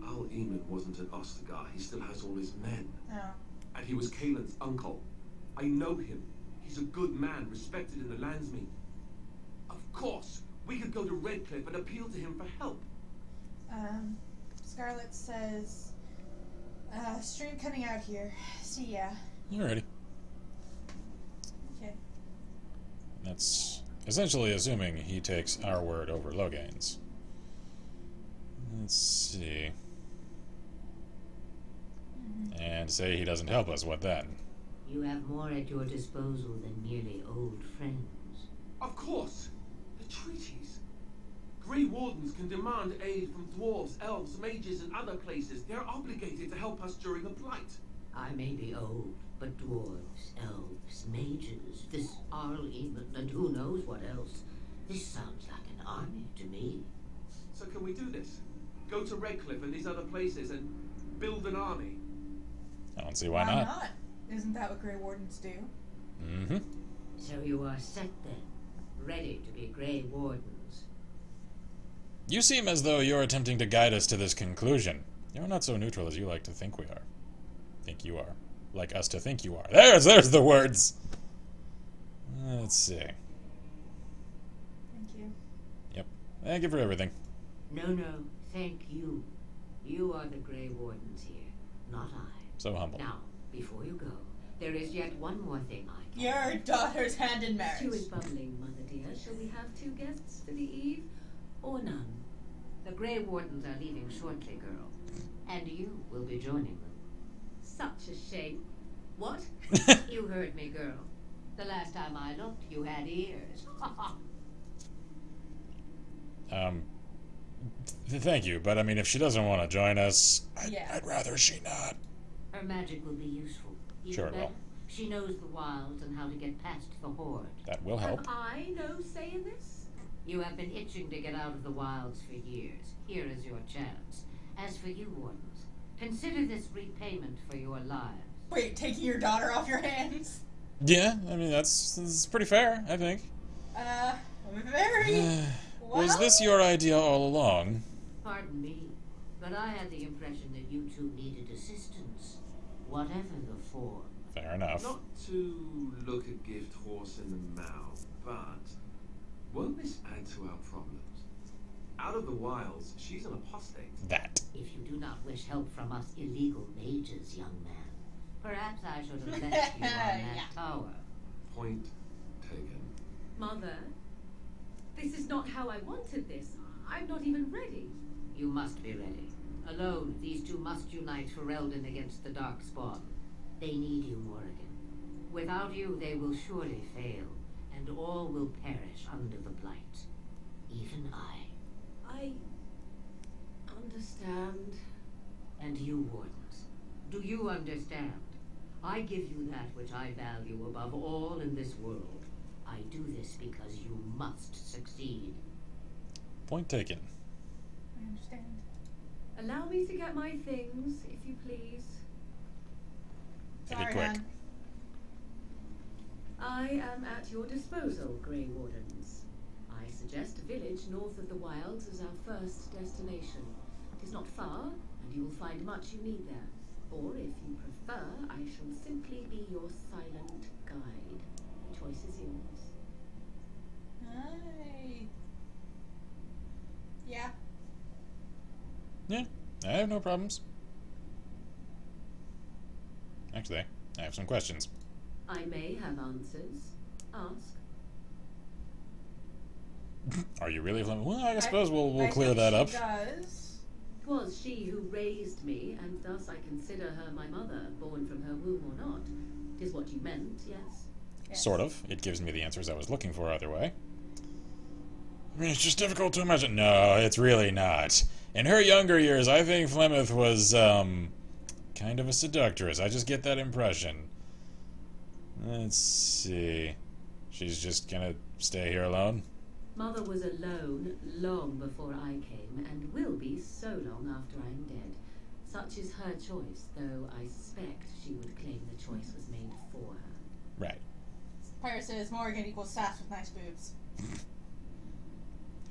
Al Eamon wasn't at Ostagar. He still has all his men. Oh. And he was Kaelin's uncle. I know him. He's a good man, respected in the Landsmeet. Of course, we could go to Redcliffe and appeal to him for help. Scarlet says, stream coming out here. See ya. Alrighty. Okay. That's essentially assuming he takes our word over Logain's. Let's see. And say he doesn't help us, what then? You have more at your disposal than merely old friends. Of course! The treaties. Grey Wardens can demand aid from dwarves, elves, mages, and other places. They're obligated to help us during a blight. I may be old, but dwarves, elves, mages, this Arl Eamon, and who knows what else. This sounds like an army to me. So can we do this? Go to Redcliffe and these other places and build an army? I don't see why not. Isn't that what Grey Wardens do? Mm-hmm. So you are set then, ready to be Grey Wardens. You seem as though you're attempting to guide us to this conclusion. You're not so neutral as you like to think we are. Think you are. Like us to think you are. There's the words! Let's see. Thank you. Yep. Thank you for everything. No, thank you. You are the Grey Wardens here, not I. So humble. Now, before you go, there is yet one more thing I can... Your daughter's hand in marriage. Stew is bubbling, Mother dear. Shall we have 2 guests for the eve? Or none? The Grey Wardens are leaving shortly, girl. And you will be joining them. Such a shame. What? You heard me, girl. The last time I looked, you had ears. Thank you, but I mean, if she doesn't want to join us, I'd rather she not. Her magic will be useful. Sure it will. She knows the wilds and how to get past the horde. That will help. Have I no say in this? You have been itching to get out of the wilds for years. Here is your chance. As for you, Wardens, consider this repayment for your lives. Wait, taking your daughter off your hands? Yeah, I mean, that's pretty fair, I think. Very... Was this your idea all along? Pardon me, but I had the impression that you two needed assistance, whatever the form. Fair enough. Not to look a gift horse in the mouth, but won't this add to our problems? Out of the wilds, she's an apostate. That. If you do not wish help from us illegal mages, young man, perhaps I should have left you on that tower. Point taken. Mother, this is not how I wanted this. I'm not even ready. You must be ready. Alone, these two must unite for Eldon against the Darkspawn. They need you, Morrigan. Without you, they will surely fail, and all will perish under the blight. Even I. I understand. And you, Wardens, do you understand? I give you that which I value above all in this world. I do this because you must succeed. Point taken. I understand. Allow me to get my things, if you please. Make it quick. Hon. I am at your disposal, Grey Wardens. I suggest a village north of the wilds as our first destination. It is not far, and you will find much you need there. Or, if you prefer, I shall simply be your silent guide. The choice is yours. Hi. Yeah. Yeah, I have no problems. Actually, I have some questions. I may have answers. Ask. Are you really flammable? Well, I suppose we'll I clear think that up. She does. 'Twas she who raised me, and thus I consider her my mother, born from her womb or not. 'Tis what you meant, yes? Yes. Sort of. It gives me the answers I was looking for either way. I mean, it's just difficult to imagine. No, it's really not. In her younger years, I think Flemeth was, kind of a seductress. I just get that impression. Let's see. She's just gonna stay here alone? Mother was alone long before I came, and will be so long after I'm dead. Such is her choice, though I suspect she would claim the choice was made for her. Right. Pyre says Morgan equals sass with nice boobs.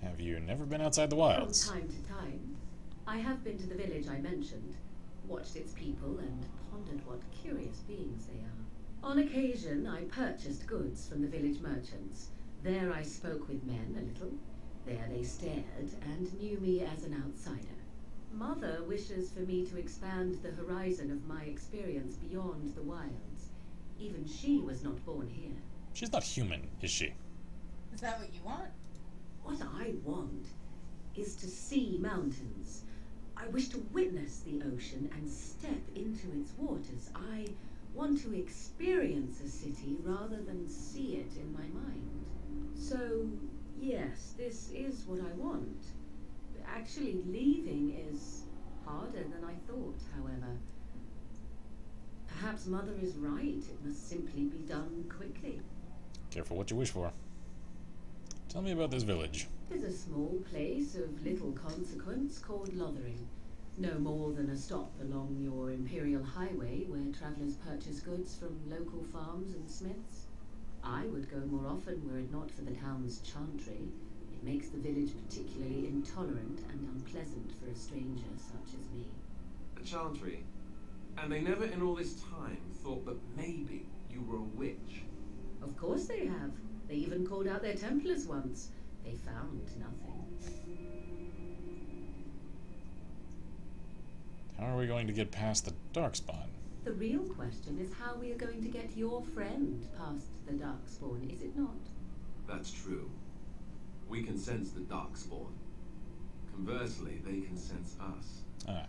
Have you never been outside the wilds? From time to time. I have been to the village I mentioned, watched its people, and pondered what curious beings they are. On occasion, I purchased goods from the village merchants. There I spoke with men a little. There they stared and knew me as an outsider. Mother wishes for me to expand the horizon of my experience beyond the wilds. Even she was not born here. She's not human, is she? Is that what you want? What I want is to see mountains. I wish to witness the ocean and step into its waters. I want to experience a city rather than see it in my mind. So, yes, this is what I want. Actually, leaving is harder than I thought, however. Perhaps Mother is right. It must simply be done quickly. Careful what you wish for. Tell me about this village. It's a small place of little consequence called Lothering. No more than a stop along your imperial highway where travellers purchase goods from local farms and smiths. I would go more often were it not for the town's chantry. It makes the village particularly intolerant and unpleasant for a stranger such as me. A chantry? And they never in all this time thought that maybe you were a witch? Of course they have. They even called out their Templars once. They found nothing. How are we going to get past the Darkspawn? The real question is how we are going to get your friend past the Darkspawn, is it not? That's true. We can sense the Darkspawn. Conversely, they can sense us. Ah.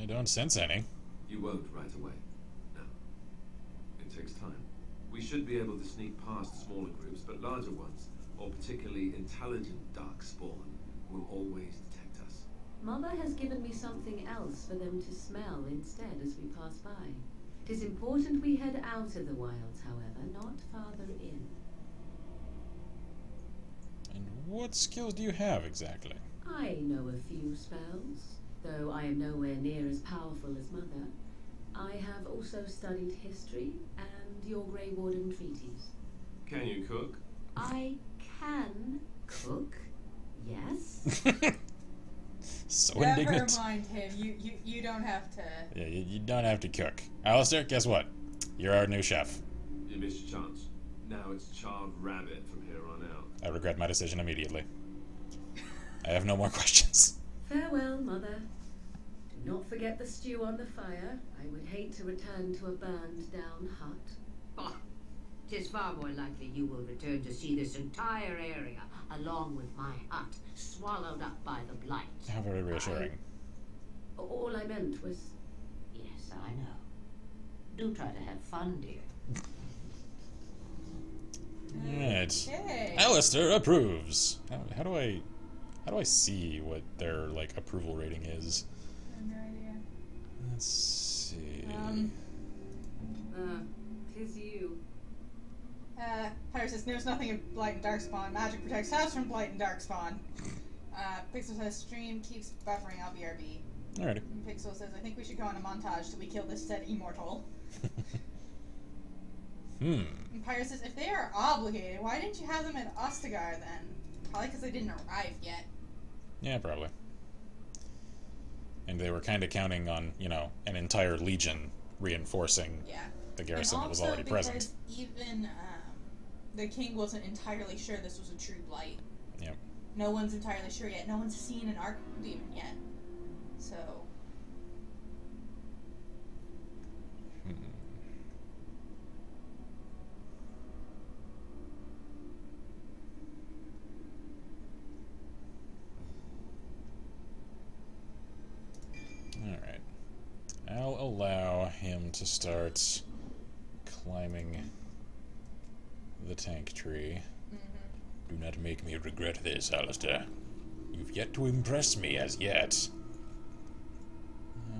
I don't sense any. You won't right away. No. It takes time. We should be able to sneak past smaller groups, but larger ones, or particularly intelligent Darkspawn, will always detect us. Mother has given me something else for them to smell instead as we pass by. It is important we head out of the wilds, however, not farther in. And what skills do you have exactly? I know a few spells, though I am nowhere near as powerful as Mother. I have also studied history and your Grey Warden treaties. Can you cook? I can cook, yes. So Never indignant. mind him. You don't have to. Yeah, you don't have to cook. Alistair, guess what? You're our new chef. You missed your chance. Now it's charred rabbit from here on out. I regret my decision immediately. I have no more questions. Farewell, Mother. Do not forget the stew on the fire. I would hate to return to a burned-down hut. Oh, 'tis far more likely you will return to see this entire area, along with my hut, swallowed up by the blight. How very reassuring. All I meant was... Yes, I know. Do try to have fun, dear. Right. Okay. Alistair approves. How do I see what their like approval rating is? I have no idea. Let's see. Tis you. Pyre says knows nothing of Blight and Darkspawn. Magic protects house from Blight and Darkspawn. Pixel says stream keeps buffering. I'll BRB. Alrighty. And Pixel says I think we should go on a montage till we kill this said immortal. And Pyre says if they are obligated, why didn't you have them at Ostagar then? Probably because they didn't arrive yet. Yeah, probably. And they were kind of counting on, you know, an entire legion reinforcing the garrison that was already present. Even the king wasn't entirely sure this was a true blight. Yep. No one's entirely sure yet. No one's seen an archdemon yet. So. Alright. I'll allow him to start climbing the tank tree. Do not make me regret this, Alistair. You've yet to impress me as yet.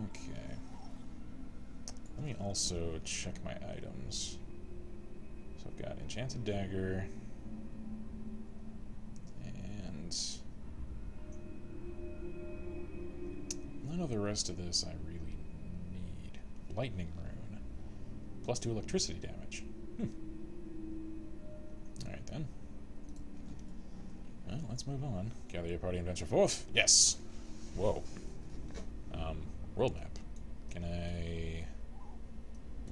Okay. Let me also check my items. So I've got enchanted dagger. And none of the rest of this I really need. Lightning rune. +2 electricity damage. Alright then. Well, let's move on. Gather your party and venture forth. Yes! Whoa. World map. Can I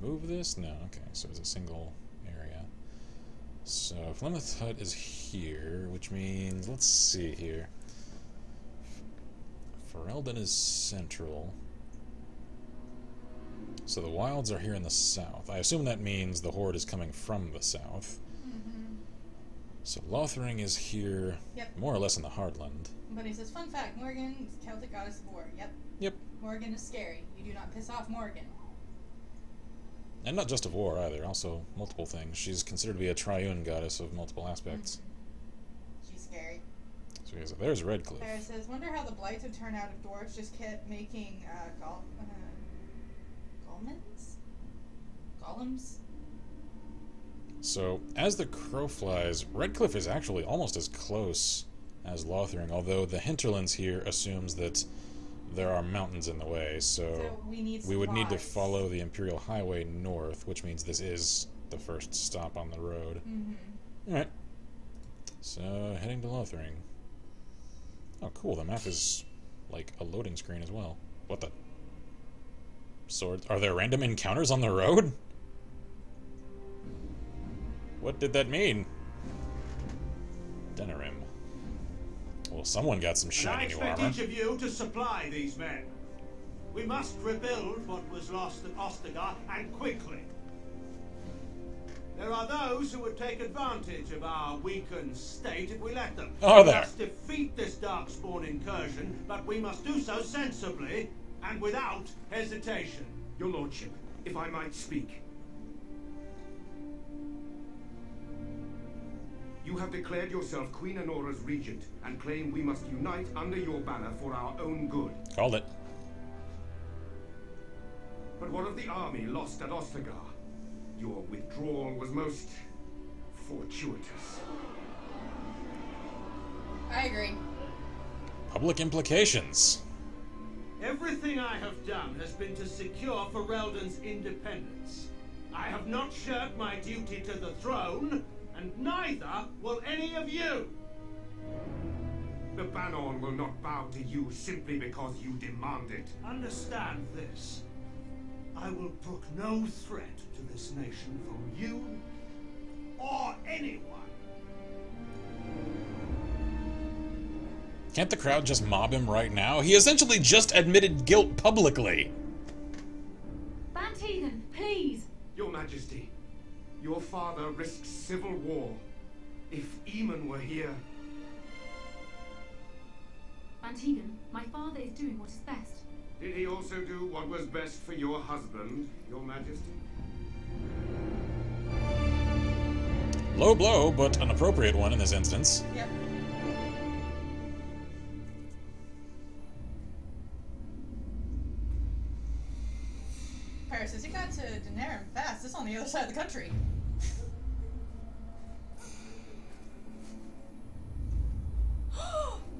move this? No, okay, so it's a single area. So Plymouth Hut is here, which means, let's see here. Ferelden is central. So the wilds are here in the south. I assume that means the horde is coming from the south. So Lothering is here, more or less in the Heartland. But he says, fun fact, Morgan is Celtic goddess of war. Yep. Morgan is scary. You do not piss off Morgan. And not just of war either, also multiple things. She's considered to be a triune goddess of multiple aspects. She's scary. So there's Redcliffe. There it says, wonder how the Blights would turn out if dwarves just kept making golems? So, as the crow flies, Redcliffe is actually almost as close as Lothering, although the hinterlands here assumes that there are mountains in the way, so we would need to follow the Imperial Highway north, which means this is the first stop on the road. Alright. So, heading to Lothering. Oh, cool, the map is like a loading screen as well. What the? Swords? Are there random encounters on the road? What did that mean? Denerim. Well, someone got some shiny new armor. I expect each of you to supply these men. We must rebuild what was lost at Ostagar, and quickly. There are those who would take advantage of our weakened state if we let them. Are We there? must defeat this Darkspawn incursion, but we must do so sensibly and without hesitation. Your Lordship, if I might speak. You have declared yourself Queen Honora's regent and claim we must unite under your banner for our own good. Called it. But what of the army lost at Ostagar? Your withdrawal was most fortuitous. I agree. Public implications. Everything I have done has been to secure Ferelden's independence. I have not shirked my duty to the throne, and neither will any of you. The Banon will not bow to you simply because you demand it. Understand this. I will brook no threat to this nation from you or anyone. Can't the crowd just mob him right now? He essentially just admitted guilt publicly. Van Tegan, please. Your Majesty, your father risks civil war. If Eamon were here... Van Tegan, my father is doing what is best. Did he also do what was best for your husband, Your Majesty? Low blow, but an appropriate one in this instance. Yep. Paris says, you got to Denerim fast. This is on the other side of the country.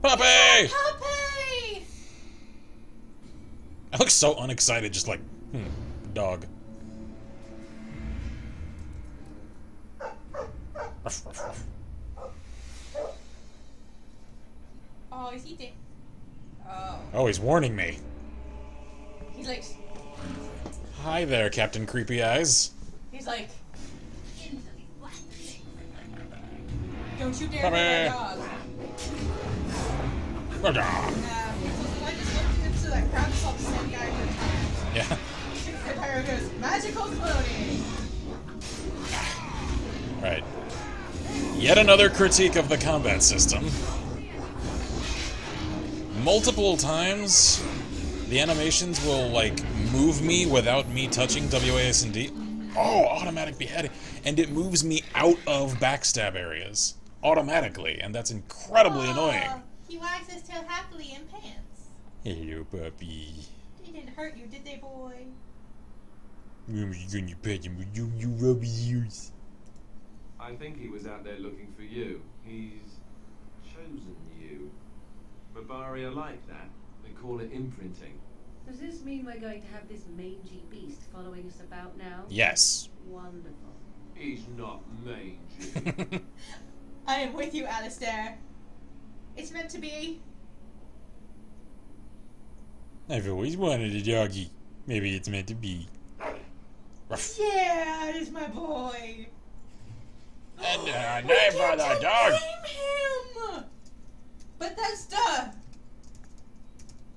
Puppy! Puppy! I look so unexcited, just like, dog. Oh, is he dead? Oh. Oh, he's warning me. He's like... Hi there, Captain Creepy Eyes. He's like... Don't you dare Puppy. hit my dog. Dog. So I just looked into that crowd and saw the same guy 3 times. Yeah. The pyro goes, magical cloning! Right. Yet another critique of the combat system. Multiple times, the animations will, like, move me without me touching WASD. Oh, automatic beheading. And it moves me out of backstab areas. automatically, and that's incredibly annoying. He wags his tail happily in pants. Hello, puppy. They didn't hurt you, did they, boy? Gonna pet him with you rubber ears. I think he was out there looking for you. He's chosen you. Bavaria like that. They call it imprinting. Does this mean we're going to have this mangy beast following us about now? Yes. Wonderful. He's not mangy. I am with you, Alistair. It's meant to be. I've always wanted a doggy. Maybe it's meant to be. Ruff. Yeah, it is my boy. And name for the dog. Name him. Bethesda.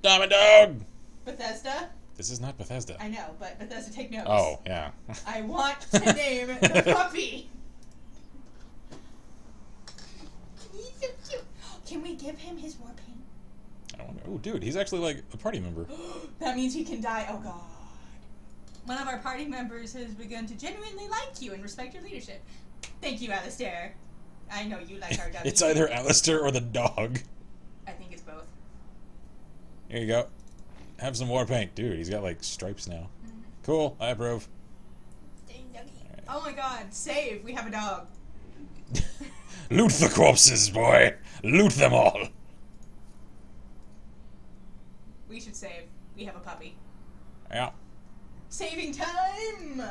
Damn it, dog. Bethesda. This is not Bethesda. I know, but Bethesda, take notes. Oh, yeah. I want to name the puppy. He's so cute. Can we give him his war paint? I don't know. Oh, dude, he's actually like a party member. That means he can die. Oh, God. One of our party members has begun to genuinely like you and respect your leadership. Thank you, Alistair. I know you like our W. It's either Alistair or the dog. I think it's both. Here you go. Have some war paint. Dude, he's got like stripes now. Mm-hmm. Cool. I approve. Right. Oh my God. Save. We have a dog. Loot the corpses, boy. Loot them all. We should save. We have a puppy. Yeah. Saving time!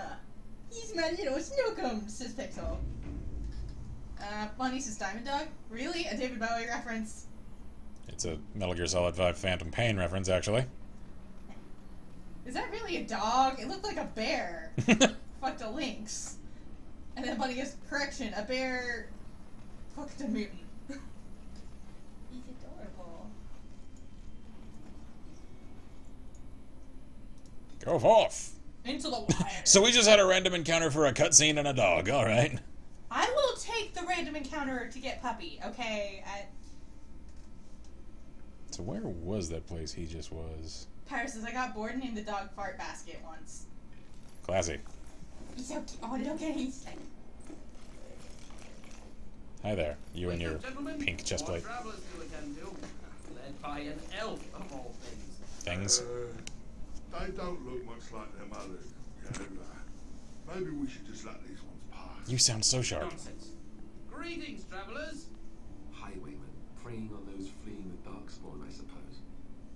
He's my little snookum, says Pixel. Bonnie says Diamond Dog? Really? A David Bowie reference? It's a Metal Gear Solid 5 Phantom Pain reference, actually. Is that really a dog? It looked like a bear. Fucked a lynx. And then Bunny goes, correction, a bear fucked a mutant. He's adorable. Go forth. Into the wire. So we just had a random encounter for a cutscene and a dog, alright. I will take the random encounter to get puppy, okay? So where was that place he just was? Pyra says, I got Warden in the dog fart basket once. Classy. He's so cute. Oh, look at him. Hi there, you and your pink chest plate. Led by an elf of all things. Things. They don't look much like their mothers, you know. Maybe we should just let these ones pass. You sound so sharp. Nonsense. Greetings, travelers. Highwaymen, preying on those fleeing the darkspawn, I suppose.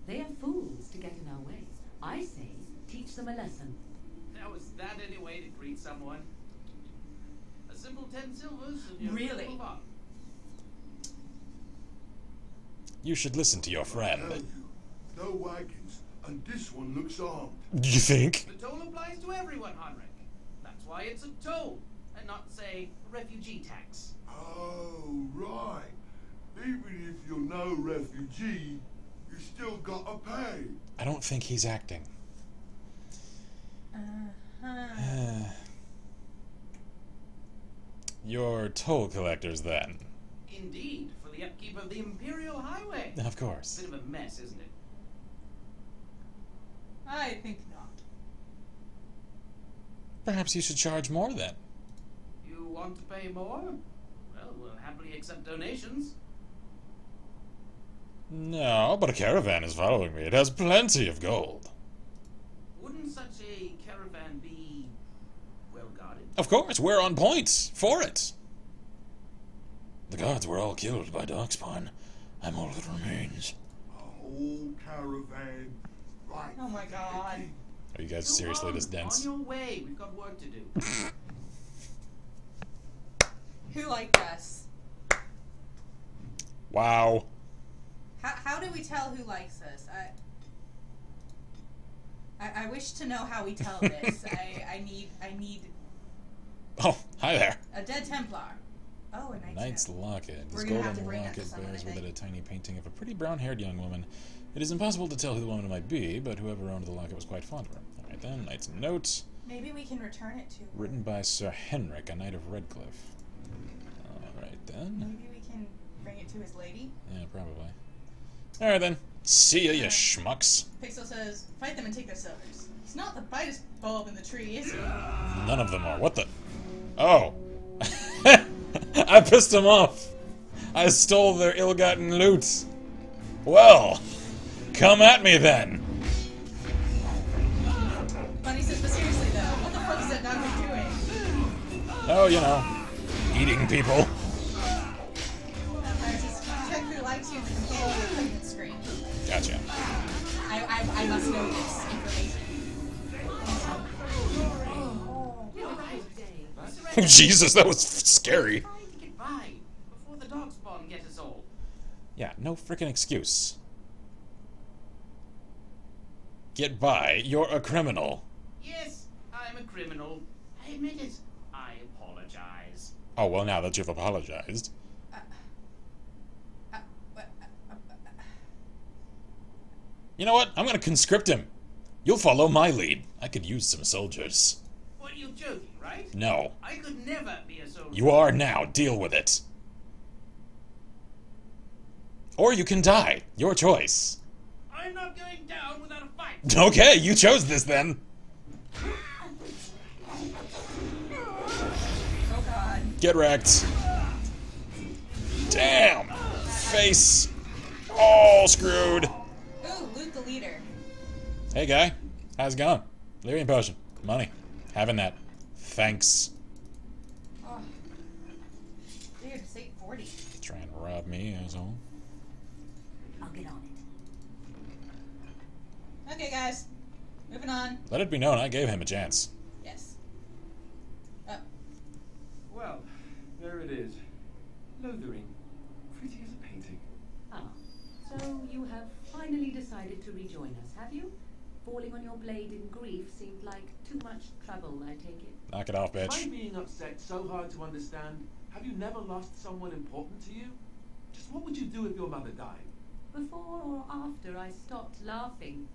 They are fools to get in our way. I say, teach them a lesson. Now is that any way to greet someone? A simple 10 silvers and you're Really? move on. You should listen to your friend. No wagons, and this one looks armed. Do you think? The toll applies to everyone, Heinrich. That's why it's a toll, and not, say, a refugee tax. Oh, right. Even if you're no refugee, you still gotta pay. I don't think he's acting. You're toll collectors, then? Indeed, for the upkeep of the Imperial Highway. Of course. Bit of a mess, isn't it? I think not. Perhaps you should charge more, then. You want to pay more? Well, we'll happily accept donations. No, but a caravan is following me. It has plenty of gold. Wouldn't such a caravan be well guarded? Of course, we're on point for it. The guards were all killed by Darkspawn. I'm all that remains. A whole caravan, right? Oh my God. Are you guys seriously this dense? On your way. We've got work to do. Who liked us? Wow. How do we tell who likes us? I wish to know how we tell this. I need Oh, hi there. a dead Templar. Oh, a Knight's locket. We're This gonna have to golden bring that to locket someone, bears I with it a think. tiny painting of a pretty brown-haired young woman. It is impossible to tell who the woman might be, but whoever owned the locket was quite fond of her. Alright then, Knight's note. Maybe we can return it to her. Written by Sir Henrik, a knight of Redcliffe. Alright then. Maybe we can bring it to his lady. Yeah, probably. Alright then. See ya, you schmucks. Pixel says, fight them and take their silvers. He's not the brightest bulb in the tree, is he? None of them are. What the? Oh. I pissed him off. I stole their ill-gotten loot. Well, come at me then. Bunny says, but seriously though, what the fuck is that dog doing? Oh, you know, eating people. Ch.2 likes you in the companion equipment screen. Gotcha. I must know this information. Oh, Jesus, that was scary. Trying to get by before the dog spawn get us all. Yeah, no freaking excuse. Get by. You're a criminal. Yes, I'm a criminal. I admit it. I apologize. Oh, well, now that you've apologized. You know what? I'm gonna conscript him. You'll follow my lead. I could use some soldiers. What, you're joking, right? No. I could never be a soldier. You are now. Deal with it. Or you can die. Your choice. I'm not going down without a fight. Okay, you chose this then. Oh god. Get wrecked. Damn. Face. All screwed. Ooh, loot the leader. Hey, guy. How's it going? Lyrium potion. Money. Having that. Thanks. Oh. Dude, say 40. Trying to rob me, asshole. I'll get on it. Okay, guys. Moving on. Let it be known I gave him a chance. Yes. Oh. Well, there it is. Lothering. Pretty as a painting. Ah, so you have finally decided to rejoin us, have you? Falling on your blade in grief seemed like too much trouble, I take it. Knock it off, Am I bitch. being upset so hard to understand? Have you never lost someone important to you? Just what would you do if your mother died? Before or after I stopped laughing.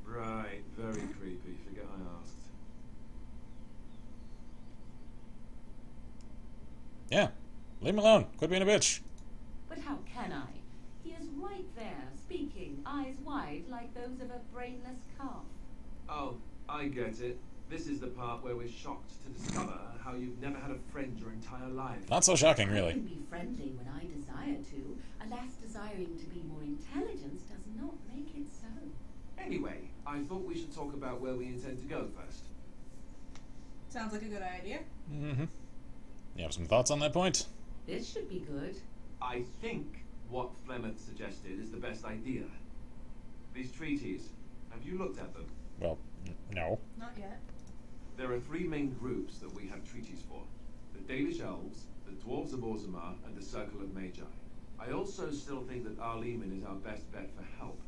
Right, very creepy. Forget I asked. Yeah. Leave him alone. Quit being a bitch. But how can I? He is right there, speaking, eyes wide, like those of a brainless calf. Oh, I get it. This is the part where we're shocked to discover how you've never had a friend your entire life. Not so shocking, I really. can be friendly when I desire to. Alas, desiring to be more intelligent does not make it so. Anyway, I thought we should talk about where we intend to go first. Sounds like a good idea. Mm-hmm. You have some thoughts on that point? This should be good. I think what Flemeth suggested is the best idea. These treaties, have you looked at them? Well, no. Not yet. There are three main groups that we have treaties for. The Dalish Elves, the Dwarves of Orzammar, and the Circle of Magi. I also still think that Arleman is our best bet for help.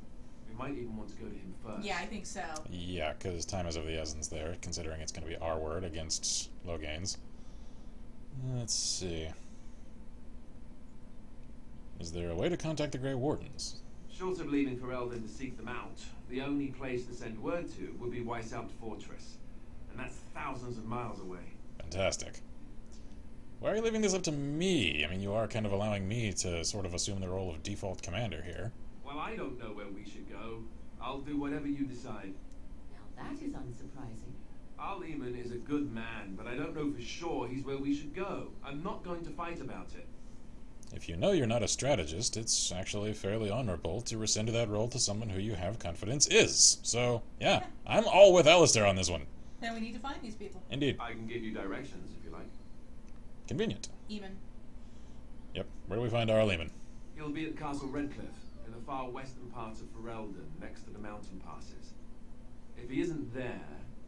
We might even want to go to him first. Yeah, I think so. Yeah, because time is of the essence there, considering it's going to be our word against Logain's. Let's see. Is there a way to contact the Grey Wardens? Short of leaving for Eldon to seek them out, the only place to send word to would be Weishaupt Fortress. And that's thousands of miles away. Fantastic. Why are you leaving this up to me? I mean, you are kind of allowing me to sort of assume the role of default commander here. Well, I don't know where we should go. I'll do whatever you decide. Now that is unsurprising. Arleman is a good man, but I don't know for sure he's where we should go. I'm not going to fight about it. If you know you're not a strategist, it's actually fairly honorable to rescind that role to someone who you have confidence is. So, yeah, I'm all with Alistair on this one. Then we need to find these people. Indeed. I can give you directions if you like. Convenient. Even. Yep. Where do we find Arleman? He'll be at Castle Redcliffe, in the far western part of Ferelden, next to the mountain passes. If he isn't there,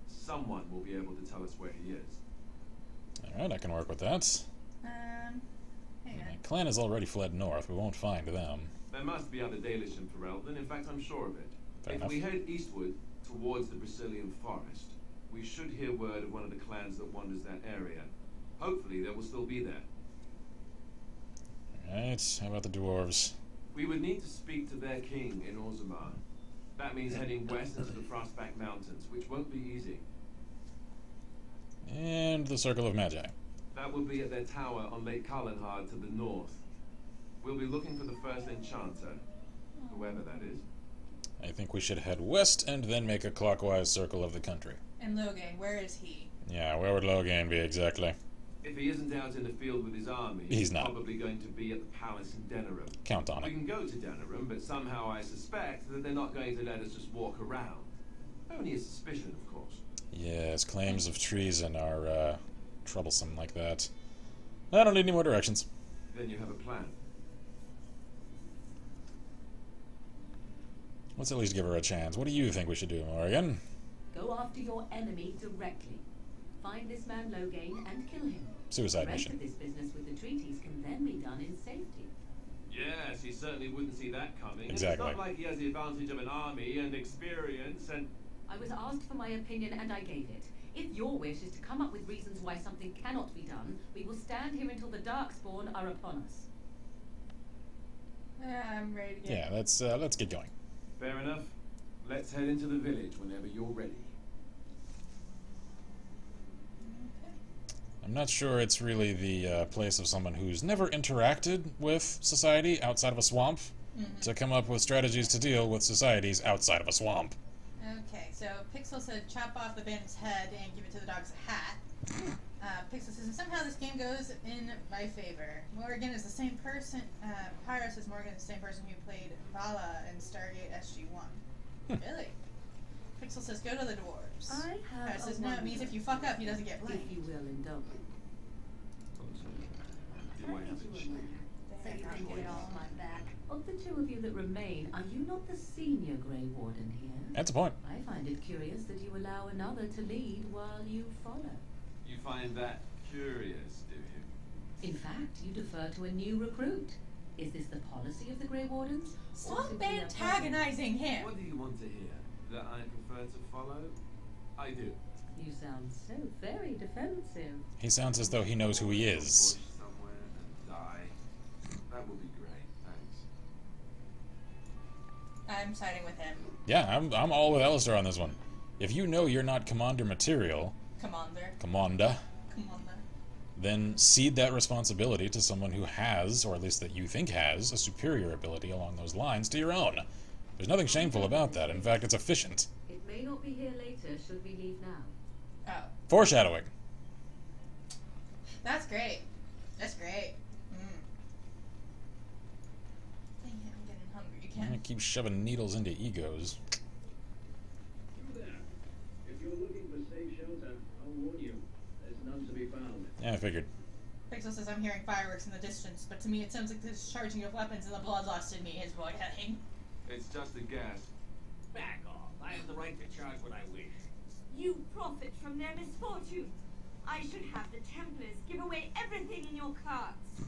someone will be able to tell us where he is. Alright, I can work with that. Hang on. My clan has already fled north. We won't find them. There must be other Dalish in Ferelden. In fact, I'm sure of it. Fair If enough. we head eastward towards the Brazilian forest, we should hear word of one of the clans that wanders that area. Hopefully, they will still be there. Alright, how about the dwarves? We would need to speak to their king in Orzammar. That means heading west into the Frostback Mountains, which won't be easy. And the Circle of Magi. That will be at their tower on Lake Carlenhard to the north. We'll be looking for the first enchanter, whoever that is. I think we should head west and then make a clockwise circle of the country. And Logain, where is he? Yeah, where would Logain be exactly? If he isn't out in the field with his army, He's not. probably going to be at the palace in Denerim. Count on We it. can go to Denerim, but somehow I suspect that they're not going to let us just walk around. Only a suspicion, of course. Yes, claims of treason are troublesome like that. I don't need any more directions. Then you have a plan. Let's at least give her a chance. What do you think we should do, Morgan? Go after your enemy directly. Find this man Loghain and kill him. Suicide The rest mission. of this business with the treaties can then be done in safety. Yes, he certainly wouldn't see that coming. And Exactly. it's not like he has the advantage of an army and experience and... I was asked for my opinion and I gave it. If your wish is to come up with reasons why something cannot be done, we will stand here until the Darkspawn are upon us. I'm ready to get... Yeah, let's get going. Fair enough. Let's head into the village whenever you're ready. I'm not sure it's really the place of someone who's never interacted with society outside of a swamp to come up with strategies to deal with societies outside of a swamp. Okay, so Pixel said chop off the bandit's head and give it to the dog's hat. Pixel says, and somehow this game goes in my favor. Morgan is the same person, Pyro says Morgan is the same person who played Vala in Stargate SG-1. Really? Pixel says, go to the dwarves. I have Pyro says, no, it means if you fuck up, he doesn't get blamed. If you will indulge. Do I have a So you can get it off my back. Of the two of you that remain, are you not the senior Grey Warden here? That's a point. I find it curious that you allow another to lead while you follow. You find that curious, do you? In fact, you defer to a new recruit. Is this the policy of the Grey Wardens? or Stop simply a antagonizing him! What do you want to hear? That I prefer to follow? I do. You sound so very defensive. He sounds as though he knows who he is. Bush somewhere and die. That would be great, thanks. I'm siding with him. Yeah, I'm all with Alistair on this one. If you know you're not commander material, Commander. then cede that responsibility to someone who has, or at least that you think has, a superior ability along those lines to your own. There's nothing shameful about that. In fact, it's efficient. It may not be here later should we leave now. Oh. Foreshadowing. That's great. That's great. Dang it, I'm getting hungry I'm gonna again. keep shoving needles into egos. You there. If you're looking for safe shelter, I'll warn you. There's none to be found. Yeah, I figured. Pixel says I'm hearing fireworks in the distance, but to me it sounds like the discharging of weapons and the bloodlust in me is boiling. It's just a guess. Back off. I have the right to charge what I wish. You profit from their misfortune. I should have the Templars give away everything in your carts.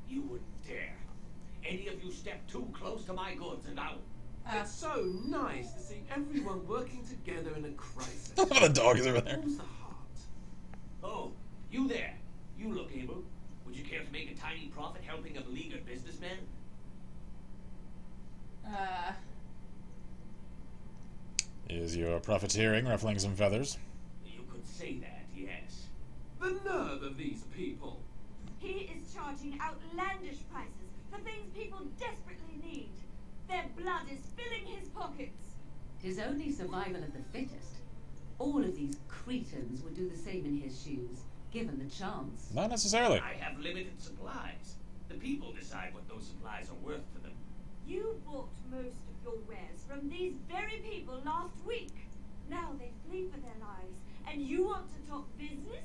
You wouldn't dare. Any of you step too close to my goods and I'll... It's so nice to see everyone working together in a crisis. The dog is over there. Warms the heart. Oh, you there. You look able. Would you care to make a tiny profit helping a beleaguered businessman? Is your profiteering ruffling some feathers? You could say that, yes. The nerve of these people. He is charging outlandish prices for things people desperately need. Their blood is filling his pockets. 'Tis only survival of the fittest. All of these cretins would do the same in his shoes, given the chance. Not necessarily. I have limited supplies. The people decide what those supplies are worth to them. You bought most of your wares from these very people last week. Now they flee for their lives, and you want to talk business?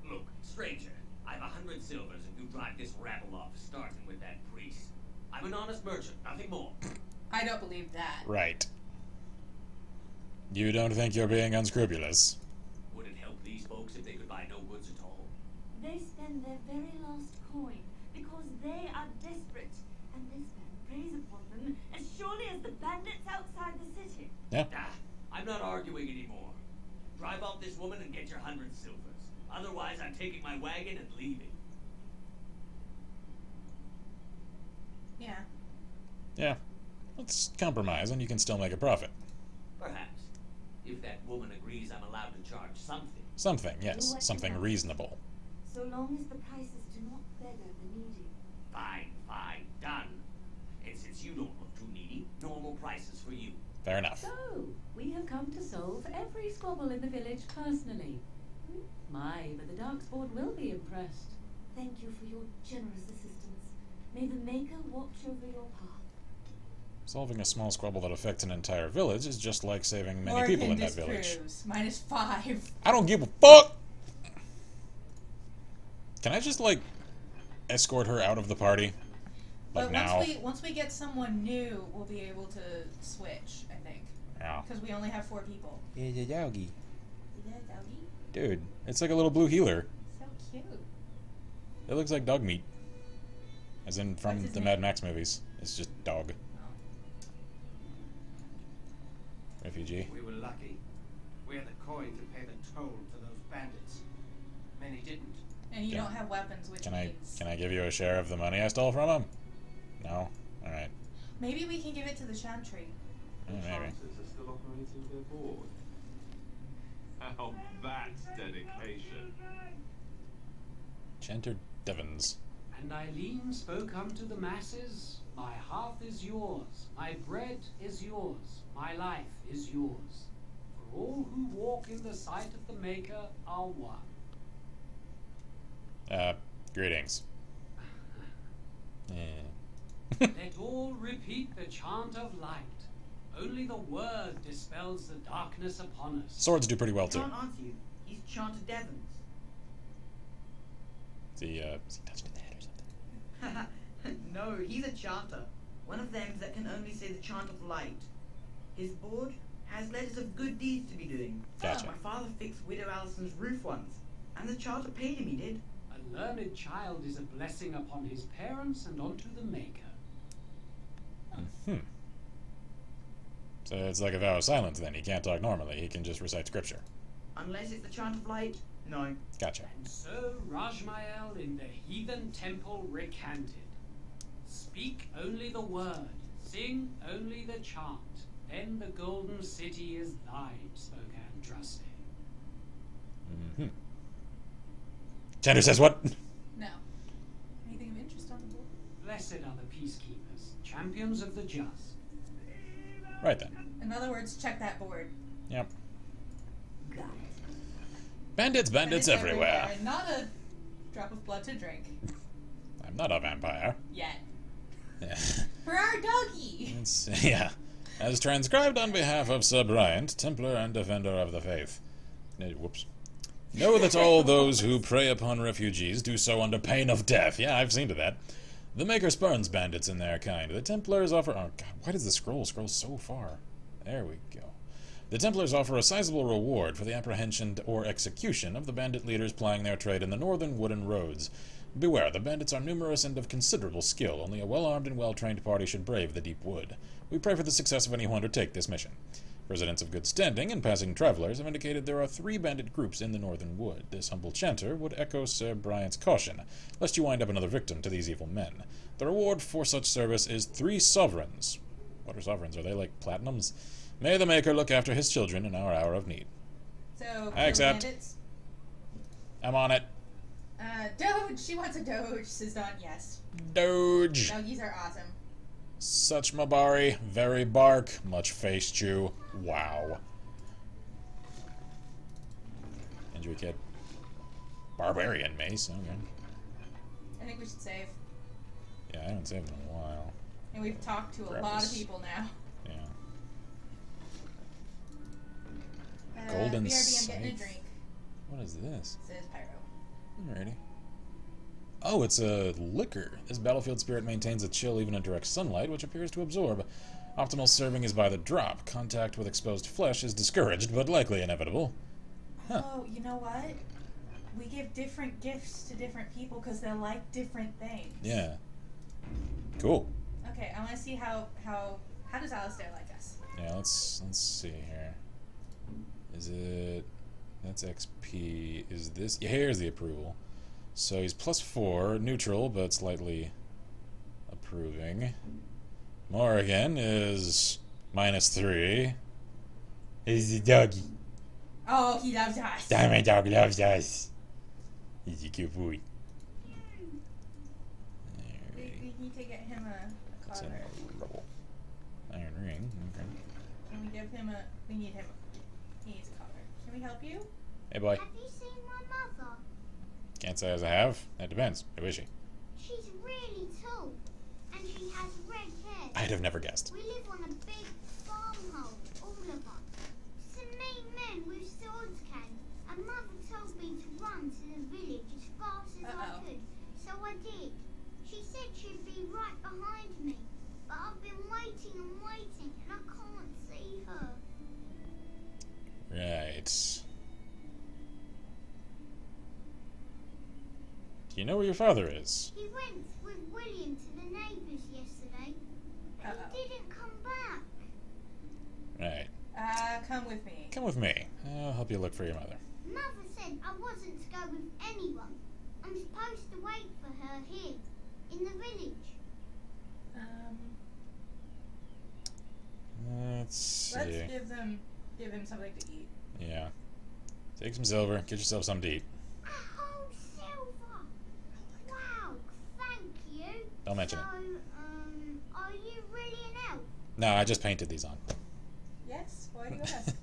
Look, stranger, I've 100 silvers if you drive this rabble off, starting with that priest. I'm an honest merchant, nothing more. I don't believe that. Right. You don't think you're being unscrupulous? Would it help these folks if they could buy no goods at all? They spend their very last coin because they are desperate, and this man preys upon them as surely as the bandits outside the city. Yeah. I'm not arguing anymore. Drive off this woman and get your 100 silvers. Otherwise, I'm taking my wagon and leaving. Yeah. Yeah. Let's compromise and you can still make a profit. Perhaps. If that woman agrees I'm allowed to charge something. Something, yes. Something reasonable. So long as the prices do not beggar the needy. Fine, fine, done. And since you don't look too needy, normal prices for you. Fair enough. So, we have come to solve every squabble in the village personally. My, but the Darkspawn will be impressed. Thank you for your generous assistance. May the Maker watch over your path. Solving a small squabble that affects an entire village is just like saving many people in that village. -5. I don't give a fuck! Can I just, like, escort her out of the party? Like but now? Once we get someone new, we'll be able to switch, I think. Yeah. Because we only have 4 people. Here's a doggy. Is that a doggy? Dude, it's like a little blue healer. So cute. It looks like dog meat. As in from What's his the name? Mad Max movies. It's just dog. Refugee. We were lucky. We had the coin to pay the toll to those bandits. Many didn't. And you don't have weapons, which Can means... I give you a share of the money I stole from him? No? Alright. Maybe we can give it to the Chantry. Maybe. Chances are still operating their board. How that's dedication. Chanter Devons. And Eileen spoke unto the masses, my hearth is yours, my bread is yours, my life is yours. For all who walk in the sight of the Maker are one. Greetings. Let all repeat the chant of light. Only the word dispels the darkness upon us. Swords do pretty well too. Can't answer you. He's Ch.2 Devons. Is he touched in the head or something? No, he's a chanter. One of them that can only say the chant of light. His board has letters of good deeds to be doing. Gotcha. My father fixed Widow Allison's roof once, and the charter paid him, he did. A learned child is a blessing upon his parents and onto the Maker. So it's like a vow of silence then. He can't talk normally. He can just recite scripture. Unless it's the chant of light, no. Gotcha. And so Rajmael in the heathen temple recanted. Speak only the word, sing only the chant, then the golden city is thine, spoke Andraste. Chanter says what? No. Anything of interest on the board? Blessed are the peacekeepers, champions of the just. Right then. In other words, check that board. Yep. Got it. Bandits everywhere. Not a drop of blood to drink. I'm not a vampire. Yet. Yeah. For our doggy! Yeah. As transcribed on behalf of Sir Bryant, Templar and Defender of the Faith. Whoops. Know that all those who prey upon refugees do so under pain of death. Yeah, I've seen to that. The Maker spurns bandits in their kind. The Templars offer... Oh, God, why does the scroll so far? There we go. The Templars offer a sizable reward for the apprehension or execution of the bandit leaders plying their trade in the northern wooden roads. Beware, the bandits are numerous and of considerable skill. Only a well-armed and well-trained party should brave the deep wood. We pray for the success of any who undertake this mission. Residents of good standing and passing travelers have indicated there are 3 bandit groups in the northern wood. This humble chanter would echo Sir Bryant's caution, lest you wind up another victim to these evil men. The reward for such service is 3 sovereigns. What are sovereigns? Are they like platinums? May the Maker look after his children in our hour of need. So, I accept. Bandits. I'm on it. Doge. She wants a Doge. Sizdon, yes. Doge. Doggies are awesome. Such Mabari, very bark, much face chew. Wow. Injury kit. Barbarian mace, okay. I think we should save. Yeah, I haven't saved in a while. And we've talked to a lot of people now. Yeah. BRB, Golden I'm scythe. getting a drink. What is this? It says pyro. Alrighty. Oh, it's a liquor. This battlefield spirit maintains a chill even in direct sunlight, which appears to absorb. Optimal serving is by the drop. Contact with exposed flesh is discouraged, but likely inevitable. Huh. Oh, you know what? We give different gifts to different people because they like different things. Yeah. Cool. Okay, I want to see how does Alistair like us? Yeah, let's see here. Is it... That's XP. Is this... Yeah, here's the approval. So he's +4, neutral, but slightly approving. Morrigan is -3. He's a doggy. Oh, he loves us. My dog loves us. He's a cute boy. We need to get him a collar. Iron ring. Okay. Can we give him a... We need him... He needs a collar. Can we help you? Hey, boy. Have you seen my mother? Can't say as I have. That depends. Who is she? She's really tall, and she has red hair. I'd have never guessed. We live on a big farmhouse, all of us. Some mean men with swords came, and Mother told me to run to the village as fast as I could, so I did. She said she'd be right behind me, but I've been waiting and waiting, and I can't see her. Right. Do you know where your father is? He went with William to the neighbours yesterday, but he didn't come back. Right. Come with me. Come with me. I'll help you look for your mother. Mother said I wasn't to go with anyone. I'm supposed to wait for her here, in the village. Let's see. Let's give him something to eat. Yeah. Take some silver. Get yourself something to eat. A whole silver. Wow, thank you. Don't mention it. Are you really an elf? No, I just painted these on. Yes? Why do you ask?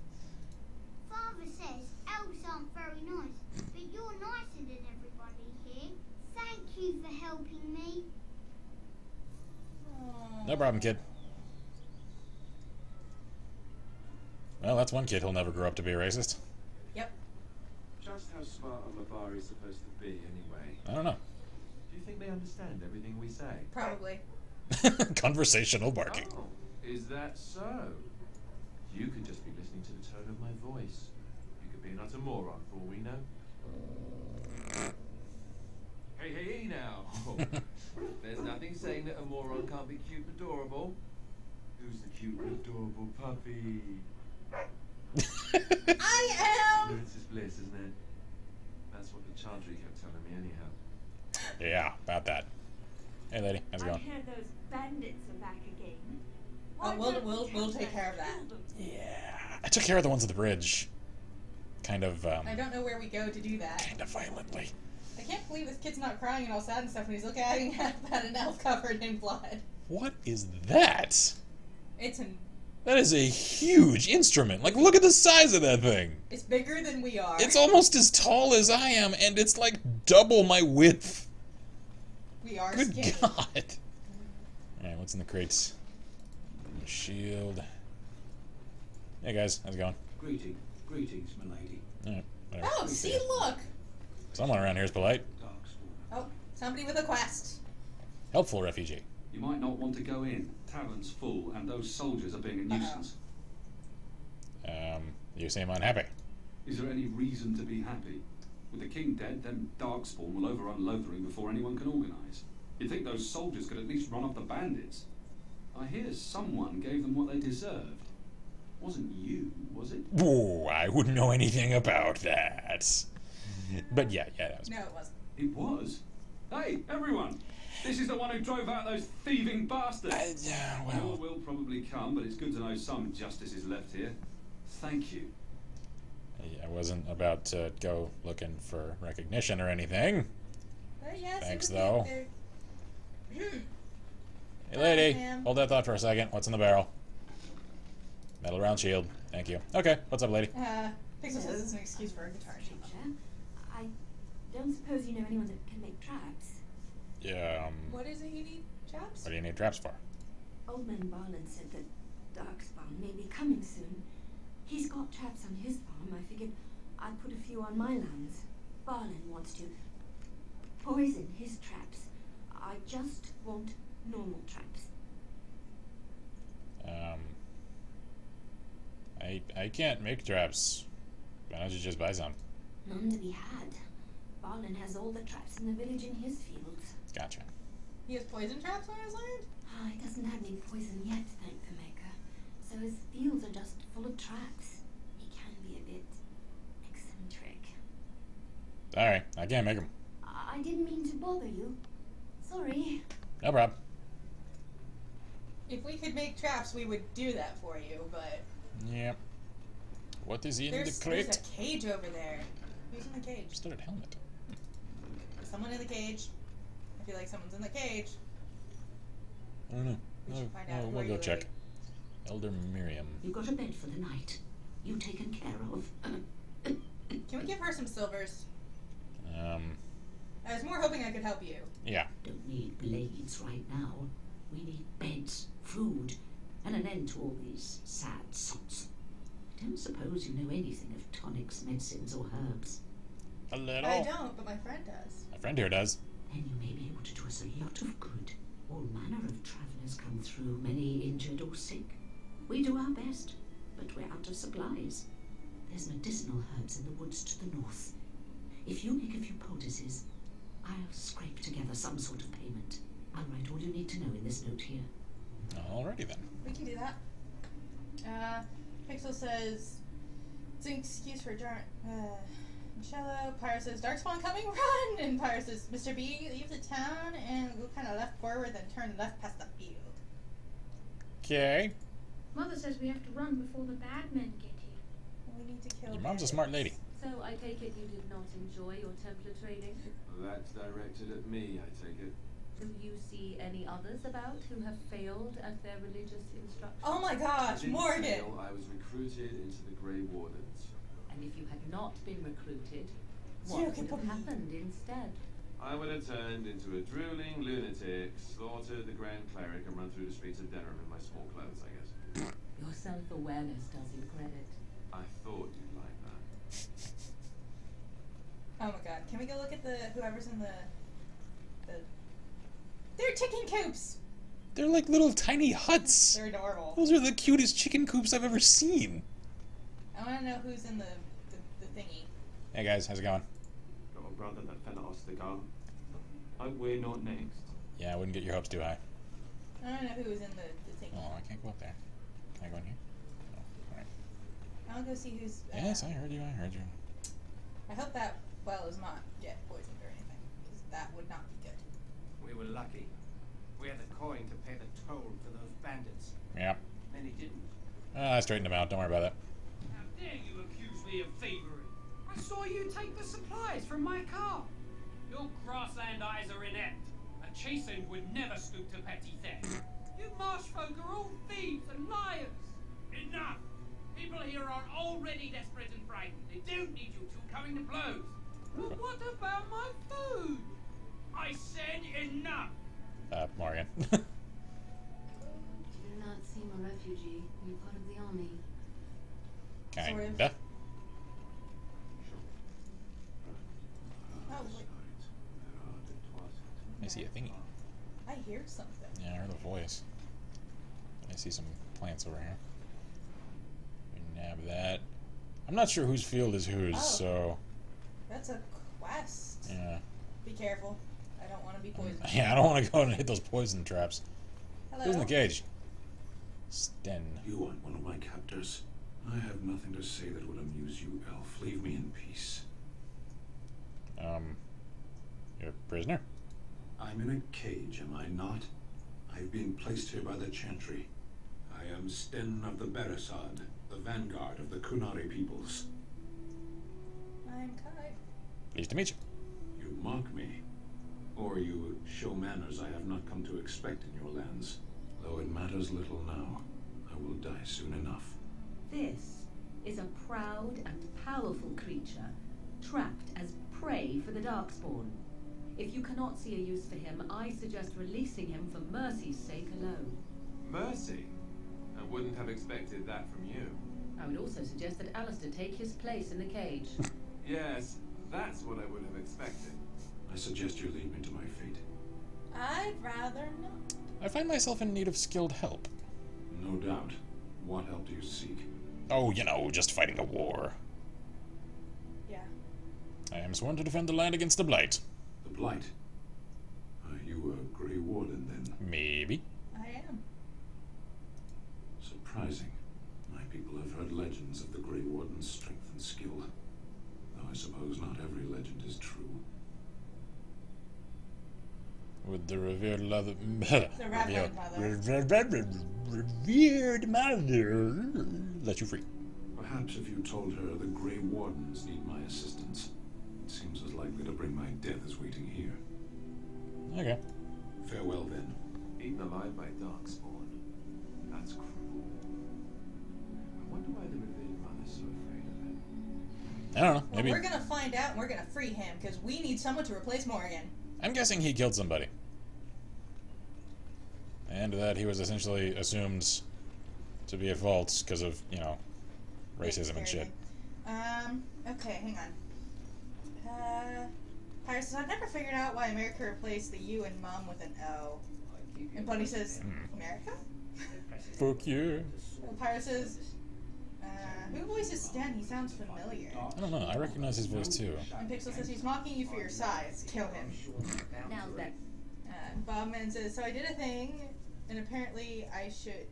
Father says elves aren't very nice, but you're nicer than everybody here. Thank you for helping me. No problem, kid. Well, that's one kid who'll never grow up to be a racist. Yep. Just how smart a Mabari is supposed to be, anyway? I don't know. Do you think they understand everything we say? Probably. Conversational barking. Oh, is that so? You could just be listening to the tone of my voice. You could be an utter moron for all we know. Hey now! There's nothing saying that a moron can't be cute and adorable. Who's the cute and adorable puppy? I am! Ignorance is bliss, isn't it? That's what the Ch.2 kept telling me anyhow. Yeah, about that. Hey, lady, how's it I going? hear those bandits are back again. We'll take care of that. Yeah, I took care of the ones at the bridge. Kind of, I don't know where we go to do that. kind of violently. I can't believe this kid's not crying and all sad and stuff when he's looking at an elf covered in blood. What is that? It's That is a huge instrument. Like, look at the size of that thing. It's bigger than we are. It's almost as tall as I am, and it's like double my width. We are Good skinny. God. Alright, what's in the crates? Shield. Hey guys, how's it going? Greetings, milady. Alright, whatever. Oh, see, look! Someone around here is polite. Oh, somebody with a quest. Helpful refugee. You might not want to go in. Tavern's full, and those soldiers are being a nuisance. You seem unhappy. Is there any reason to be happy? With the king dead, then Darkspawn will overrun Lothering before anyone can organise. You'd think those soldiers could at least run off the bandits. I hear someone gave them what they deserved. Wasn't you, was it? Oh, I wouldn't know anything about that. But yeah, that was. No, it wasn't. It was? Hey, everyone! This is the one who drove out those thieving bastards! More will probably come, but it's good to know some justice is left here. Thank you. I wasn't about to go looking for recognition or anything. Yes, thanks, though. Hey, lady, ma'am. hold that thought for a second. What's in the barrel? Metal round shield. Thank you. Okay, what's up, lady? Pixel says it's an excuse for a guitar teacher. I don't suppose you know anyone that can make traps. Yeah, What is it you need, chaps? what do you need traps for? Old man Barlin said that Darkspawn may be coming soon. He's got traps on his farm. I figured I'd put a few on my lands. Barlin wants to poison his traps. I just want normal traps. I can't make traps. Why don't you just buy some? None to be had. Barlin has all the traps in the village in his fields. Gotcha. He has poison traps on his land? He doesn't have any poison yet, thank the maker. So his fields are just full of traps. He can be a bit eccentric. Alright, I can't make them. I didn't mean to bother you. Sorry. No problem. If we could make traps, we would do that for you, but... Yep. What is in There's the crate? a cage over there. Who's in the cage? Studded helmet. Is someone in the cage? I feel like someone's in the cage. I don't know. We should find out who We'll are go you, check. lady? Elder Miriam. You got a bed for the night. You taken care of. Can we give her some silvers? I was more hoping I could help you. Yeah. Don't need blades right now. We need beds, food, and an end to all these sad sots. I don't suppose you know anything of tonics, medicines, or herbs. A little. I don't, but my friend does. My friend here does. Then you may be able to do us a lot of good. All manner of travellers come through, many injured or sick. We do our best, but we're out of supplies. There's medicinal herbs in the woods to the north. If you make a few poultices, I'll scrape together some sort of payment. I'll write all you need to know in this note here. Alrighty then. We can do that. Pixel says, it's an excuse for Michello. Pyro says, Darkspawn coming, run! And Pyro says, Mr. B, leave the town and go kind of left forward, then turn left past the field. Okay. Mother says we have to run before the bad men get here. We need to kill Your mom's a smart lady. So I take it you did not enjoy your Templar training? That's directed at me, I take it. Do you see any others about who have failed at their religious instruction? Oh my gosh, Morgan! Fail, I was recruited into the Grey Wardens. And if you had not been recruited, what would have happened instead? I would have turned into a drooling lunatic, slaughtered the Grand Cleric, and run through the streets of Denham in my small clothes, I guess. Your self-awareness does you credit. I thought you'd like that. Oh my god, can we go look at whoever's in the they're chicken coops! They're like little tiny huts. They're adorable. Those are the cutest chicken coops I've ever seen. I want to know who's in the thingy. Hey guys, how's it going? Got a brother that fell at Ostergar. Hope we're not next. Yeah, I wouldn't get your hopes too high. I don't know who was in the thingy. Oh, I can't go up there. Can I go in here? No. Alright. I'll go see who's... Yes, I heard you, I heard you. I hope that well is not jet poisoned or anything, because that would not be good. We were lucky. We had the coin to pay the toll to those bandits. Yep. Many didn't. I straightened them out, don't worry about that. How dare you accuse me of thievery? I saw you take the supplies from my car. Your grassland eyes are inept. A chastened would never stoop to petty theft. You marsh folk are all thieves and liars. Enough! People here are already desperate and frightened. They don't need you two coming to blows. But what about my food? I said enough! Morgan. You do not seem a refugee. You're part of the army. Kinda. Oh, wait. I see a thingy. I hear something. Yeah, I heard a voice. I see some plants over here. We nab that. I'm not sure whose field is whose, so... That's a quest. Yeah. Be careful. I don't want to be poisoned. Yeah, I don't want to go and hit those poison traps. Hello? Who's in the cage? Sten. You want one of my captors? I have nothing to say that would amuse you, elf. Leave me in peace. You're a prisoner? I'm in a cage, am I not? I've been placed here by the Chantry. I am Sten of the Beresad, the vanguard of the Kunari peoples. I'm Kai. Pleased to meet you. You mock me. Or you show manners I have not come to expect in your lands. Though it matters little now, I will die soon enough. This is a proud and powerful creature, trapped as prey for the Darkspawn. If you cannot see a use for him, I suggest releasing him for mercy's sake alone. Mercy? I wouldn't have expected that from you. I would also suggest that Alistair take his place in the cage. Yes, that's what I would have expected. I suggest you lead me to my fate. I'd rather not. I find myself in need of skilled help. No doubt. What help do you seek? Oh, you know, just fighting a war. Yeah. I am sworn to defend the land against the Blight. The Blight? Are you a Grey Warden, then? Maybe. I am. Surprising. My people have heard legends of the Grey Warden's strength and skill. Though I suppose not every legend is true. With the revered mother... revered mother let you free. Perhaps if you told her the Grey Wardens need my assistance, it seems as likely to bring my death as waiting here. Okay. Farewell, then. Eaten alive by Darkspawn. That's cruel. I wonder why the revered mother's so afraid of it. I don't know. Well, Maybe we're gonna find out and we're gonna free him because we need someone to replace Morgan. I'm guessing he killed somebody. And that he was essentially assumed to be at fault because of, you know, racism and shit. Okay, hang on. Pirates says, I've never figured out why America replaced the U and Mom with an O. And Bunny says, America? Fuck you. Pirate says, who voices Stan? He sounds familiar. I don't know. I recognize his voice too. And Pixel says, he's mocking you for your size. Kill him. Now that. Bobman says, so I did a thing, and apparently I should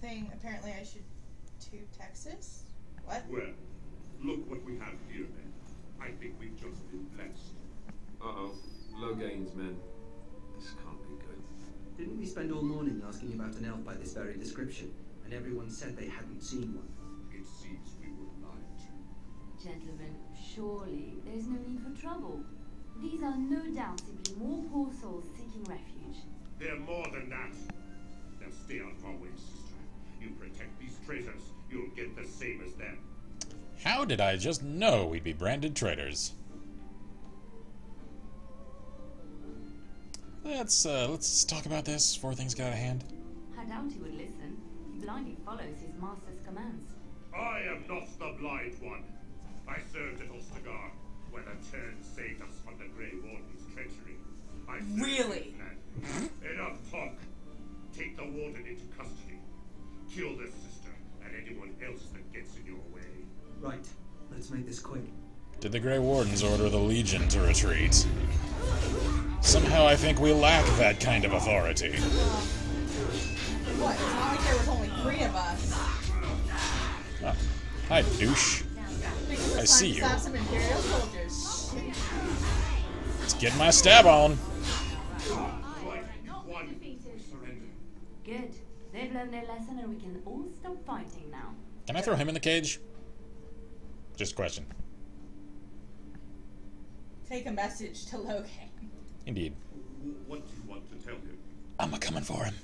to Texas? What? Well, look what we have here then. I think we've just been blessed. Uh-oh. Low gains, men. This can't be good. Didn't we spend all morning asking about an elf by this very description, and everyone said they hadn't seen one? It seems we were lied to. Gentlemen, surely there's no need for trouble. These are no doubt simply more poor souls seeking refuge. They're more than that. Now stay out of our way, sister. You protect these traitors, you'll get the same as them. How did I just know we'd be branded traitors? Let's talk about this before things get out of hand. I doubt he would listen. He blindly follows his master's commands. I am not the blind one. I served at Ostagar, where the turn saved us from the Grey Warden's treachery. I served Really? Enough talk. Take the Warden into custody. Kill their sister and anyone else that gets in your way. Right. Let's make this quick. Did the Grey Wardens order the Legion to retreat? Somehow I think we lack that kind of authority. What? It's not like there was only 3 of us. Ah, hi, douche. I see you. Stop some Imperial soldiers. Let's get my stab on. Good. They've learned their lesson and we can all stop fighting now. Can I throw him in the cage? Just a question. Take a message to Logan. Indeed. What do you want to tell him? I'm a-coming for him.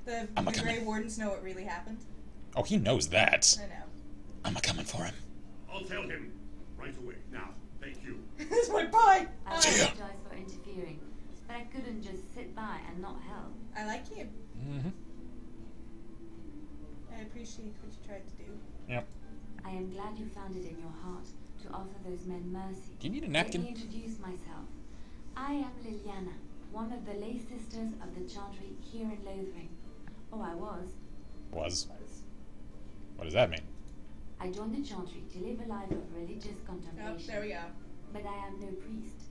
The Grey Wardens know what really happened. Oh, he knows that. I know. I'm a-coming for him. I'll tell him right away. Now, thank you. This is my bye. I apologize for interfering, but I couldn't just sit by and not help. I like you. Mm-hmm. I appreciate what you tried to do. Yep. I am glad you found it in your heart to offer those men mercy. Do you need a napkin? Let me introduce myself. I am Liliana, one of the lay sisters of the Chantry here in Lothering. Oh, I was. Was? What does that mean? I joined the Chantry to live a life of religious contemplation. Oh, there we go. But I am no priest,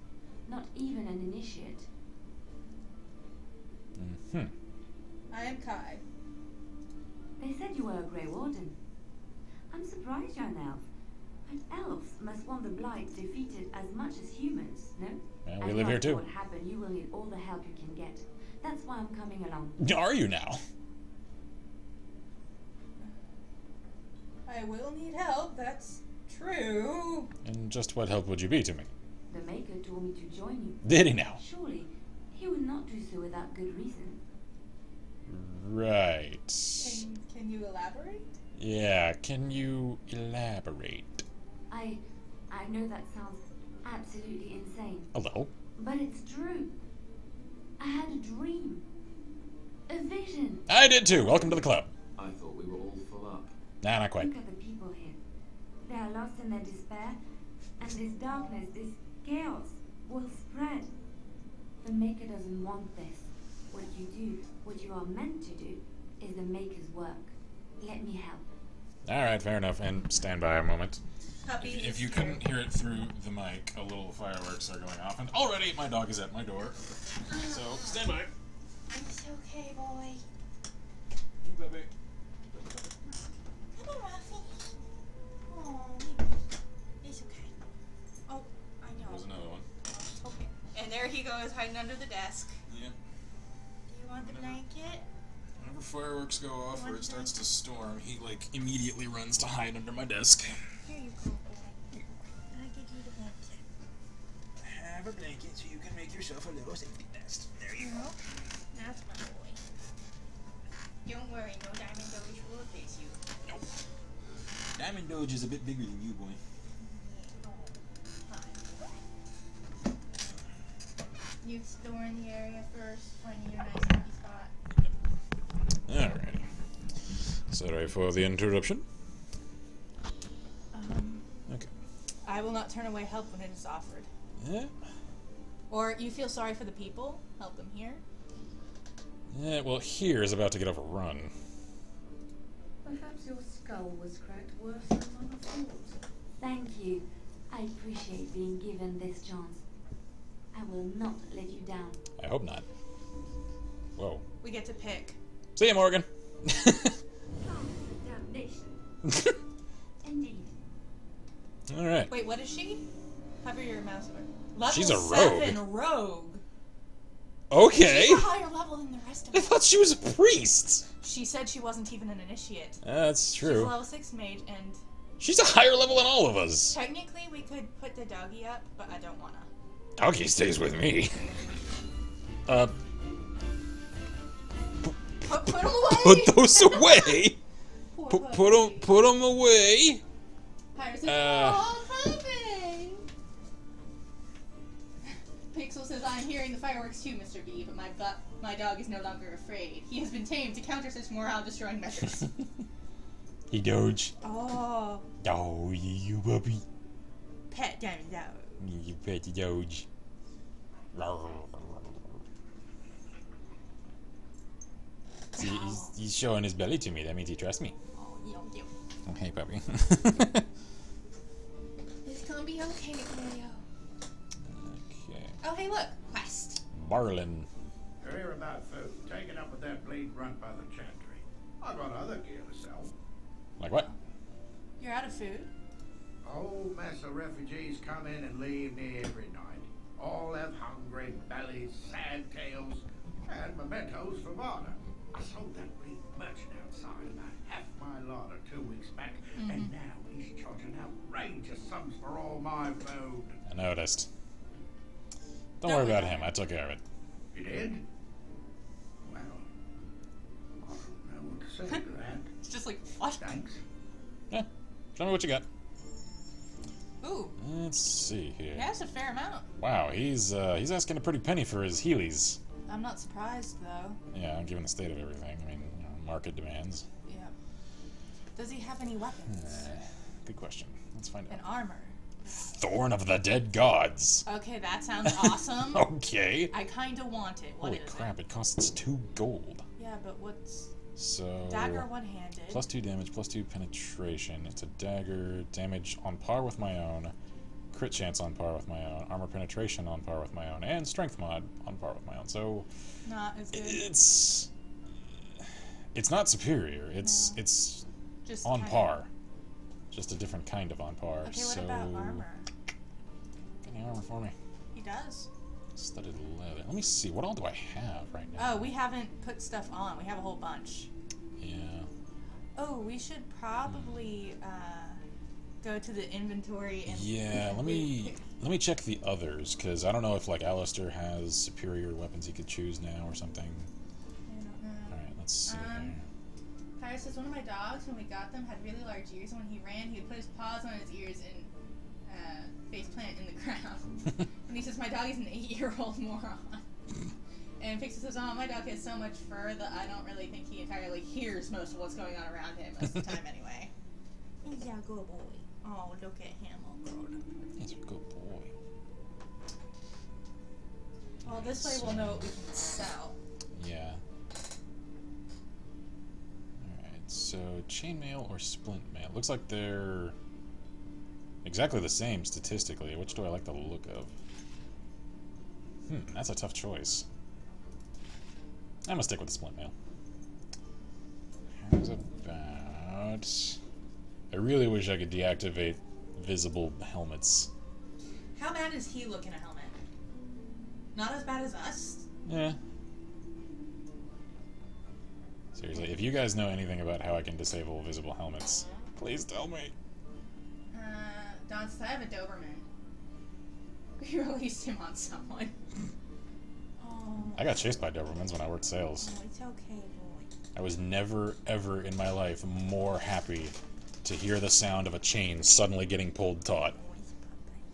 not even an initiate. Mm-hmm. I am Kai. They said you were a Grey Warden. I'm surprised you're an elf. But elves must want the Blight defeated as much as humans, no? Yeah, we live here too. What happened? You will need all the help you can get. That's why I'm coming along. Are you now? I will need help, that's true. And just what help would you be to me? The Maker told me to join you. Did he now? Surely, he would not do so without good reason. Right. Can you elaborate? Yeah, can you elaborate? I know that sounds absolutely insane. A little. But it's true. I had a dream. A vision. I did too. Welcome to the club. I thought we were all full up. Nah, not quite. Look at the people here. They are lost in their despair, and this darkness, this chaos, will spread. The Maker doesn't want this. What you do, what you are meant to do, is the Maker's work. Let me help. Alright, fair enough. And stand by a moment. Puppy If you couldn't hear it through the mic, a little fireworks are going off. And already my dog is at my door. So, stand by. It's okay, boy. Baby. Come on, Ruffy. Oh, it's okay. Oh, I know. There's another one. Okay. And there he goes, hiding under the desk. Yep. Do you want the blanket? Whenever fireworks go off or it starts to storm, he, like, immediately runs to hide under my desk. Here you go, boy. I'll give you the blanket. Have a blanket so you can make yourself a little safety nest. There you go. That's my boy. Don't worry, no Diamond Doge will face you. Nope. Diamond Doge is a bit bigger than you, boy. You exploring the area first, finding your nice happy spot. Alrighty. Sorry for the interruption. Okay. I will not turn away help when it is offered. Yeah. Or you feel sorry for the people, help them here. Yeah, well, here is about to get overrun. Perhaps your skull was cracked worse than Mother thought. Thank you. I appreciate being given this chance. I will not let you down. I hope not. Whoa. We get to pick. See you, Morgan. Damnation. Indeed. Alright. Wait, what is she? Hover your mouse over. Level She's a 7 rogue. Okay. She's a higher level than the rest of I us. thought she was a priest. She said she wasn't even an initiate. That's She's true. a level 6 mage, and She's a higher level than all of us. technically we could put the doggy up, but I don't wanna. Doggy stays with me. Put them away. Put those away. Put them away. Pixel says, I'm hearing the fireworks too, Mr. B, but my dog is no longer afraid. He has been tamed to counter such morale-destroying measures. He Doge. Oh. Oh, you puppy. Pet diamond dog. You petty Doge. See, he's showing his belly to me. That means he trusts me. Oh, you. Oh, hey, puppy. It's gonna be okay, Mario. Okay. Oh, hey, look. Quest. Marlin. You're here about food. Taking up with that bleed run by the chantry. I've got other gear to sell. Like what? You're out of food? A whole mess of refugees come in and leave me every night. All have hungry bellies, sad tales, and mementos for Warden. I sold that bleed merchant outside about half my larder 2 weeks back, and now he's charging outrageous sums for all my food. I noticed. Don't worry about him. I took care of it. You did? Well, I don't know what to say to that. It's just like, what? Thanks. Yeah. Show me what you got. Ooh. Let's see here. Yeah, that's a fair amount. Wow, he's asking a pretty penny for his Heelys. I'm not surprised, though. Yeah, given the state of everything. I mean, you know, market demands. Yeah. Does he have any weapons? Good question. Let's find out. And armor? Thorn of the Dead Gods. Okay, that sounds awesome. Okay. I kinda want it. What Holy is crap, it costs 2 gold. Yeah, but what's... So... Dagger one-handed. Plus 2 damage, plus 2 penetration. It's a dagger. Damage on par with my own. Crit chance on par with my own. Armor penetration on par with my own. And strength mod on par with my own. So... Not as good. It's not superior. It's just on kinda... par. Just a different kind of on par. Okay, what about armor? Get any armor for me. He does. Studded leather. Let me see. What all do I have right now? Oh, we haven't put stuff on. We have a whole bunch. Yeah. Oh, we should probably go to the inventory and... Yeah, let me check the others, because I don't know if, like, Alistair has superior weapons he could choose now or something. I don't know. Alright, let's see here. Tyler says one of my dogs, when we got them, had really large ears, and when he ran, he would put his paws on his ears and face plant in the ground. And he says, my dog is an 8-year-old moron. And Pixie says, oh, my dog has so much fur that I don't really think he entirely hears most of what's going on around him most of the time anyway. He's a good boy. Oh, look at him, oh god. He's a good boy. Well, this way we'll know what we can sell. Yeah. Alright, so chainmail or splint mail? Looks like they're exactly the same statistically. Which do I like the look of? That's a tough choice. I'm gonna stick with the splint mail. How's about... I really wish I could deactivate visible helmets. How bad is he looking a helmet? Not as bad as us? Yeah. Seriously, if you guys know anything about how I can disable visible helmets, please tell me. Don says, I have a Doberman. We released him on someone. Oh. I got chased by Dobermans when I worked sales. Oh, it's okay, boy. I was never, ever in my life more happy to hear the sound of a chain suddenly getting pulled taut.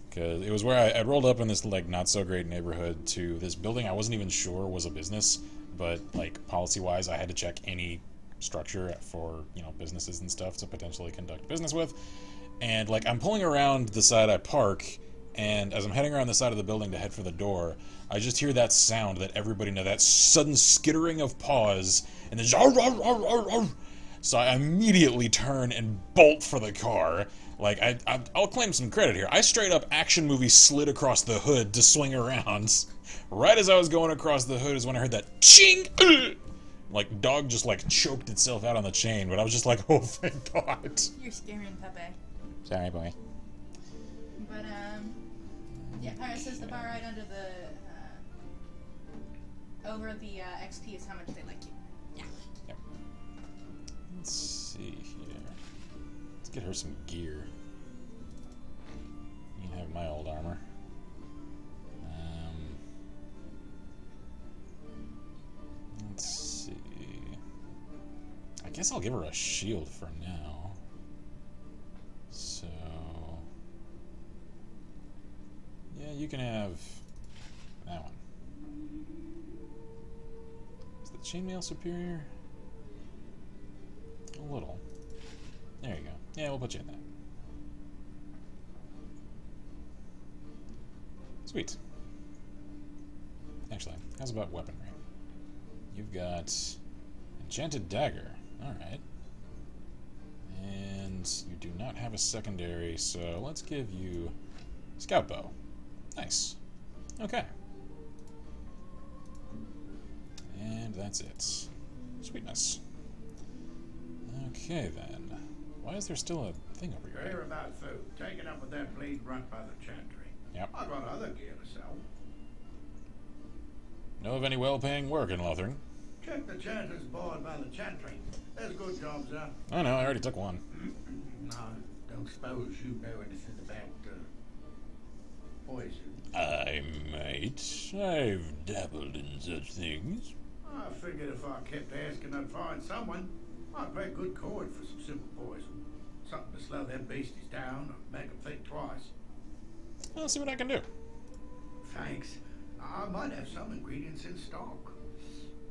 Because it was where I rolled up in this, like, not-so-great neighborhood to this building I wasn't even sure was a business, but, like, policy-wise, I had to check any structure for, you know, businesses and stuff to potentially conduct business with. And, like, I'm pulling around the side I park, and as I'm heading around the side of the building to head for the door, I just hear that sound that everybody knows, that sudden skittering of paws, and then just, "Arr, arr, arr, arr, arr." So I immediately turn and bolt for the car. Like, I'll claim some credit here. I straight up action movie slid across the hood to swing around. Right as I was going across the hood is when I heard that ching! Like, dog just, like, choked itself out on the chain, but I was just like, oh, thank God. You're scaring Pepe. Sorry, boy. But, yeah, Pyra says the bar right under the, over the, XP is how much they like you. Yeah. Yep. Let's see here. Let's get her some gear. You can have my old armor. Let's see. I guess I'll give her a shield for now. So... yeah, you can have that one. Is the chainmail superior? A little. There you go. Yeah, we'll put you in that. Sweet. Actually, how's about weaponry? You've got enchanted dagger. Alright. And you do not have a secondary, so let's give you scout bow. Nice. Okay. And that's it. Sweetness. Okay, then. Why is there still a thing over here? Hear about food. Take it up with that bleed run by the chantry. Yep. I've got other gear to sell. Know of any well-paying work in Lothering? Check the chanter's board by the chantry. There's good jobs there. I know, I already took one. No, don't suppose you know anything about poison. I might. I've dabbled in such things. I figured if I kept asking, I'd find someone. I'd pay good coin for some simple poison. Something to slow them beasties down or make them think twice. I'll see what I can do. Thanks. I might have some ingredients in stock.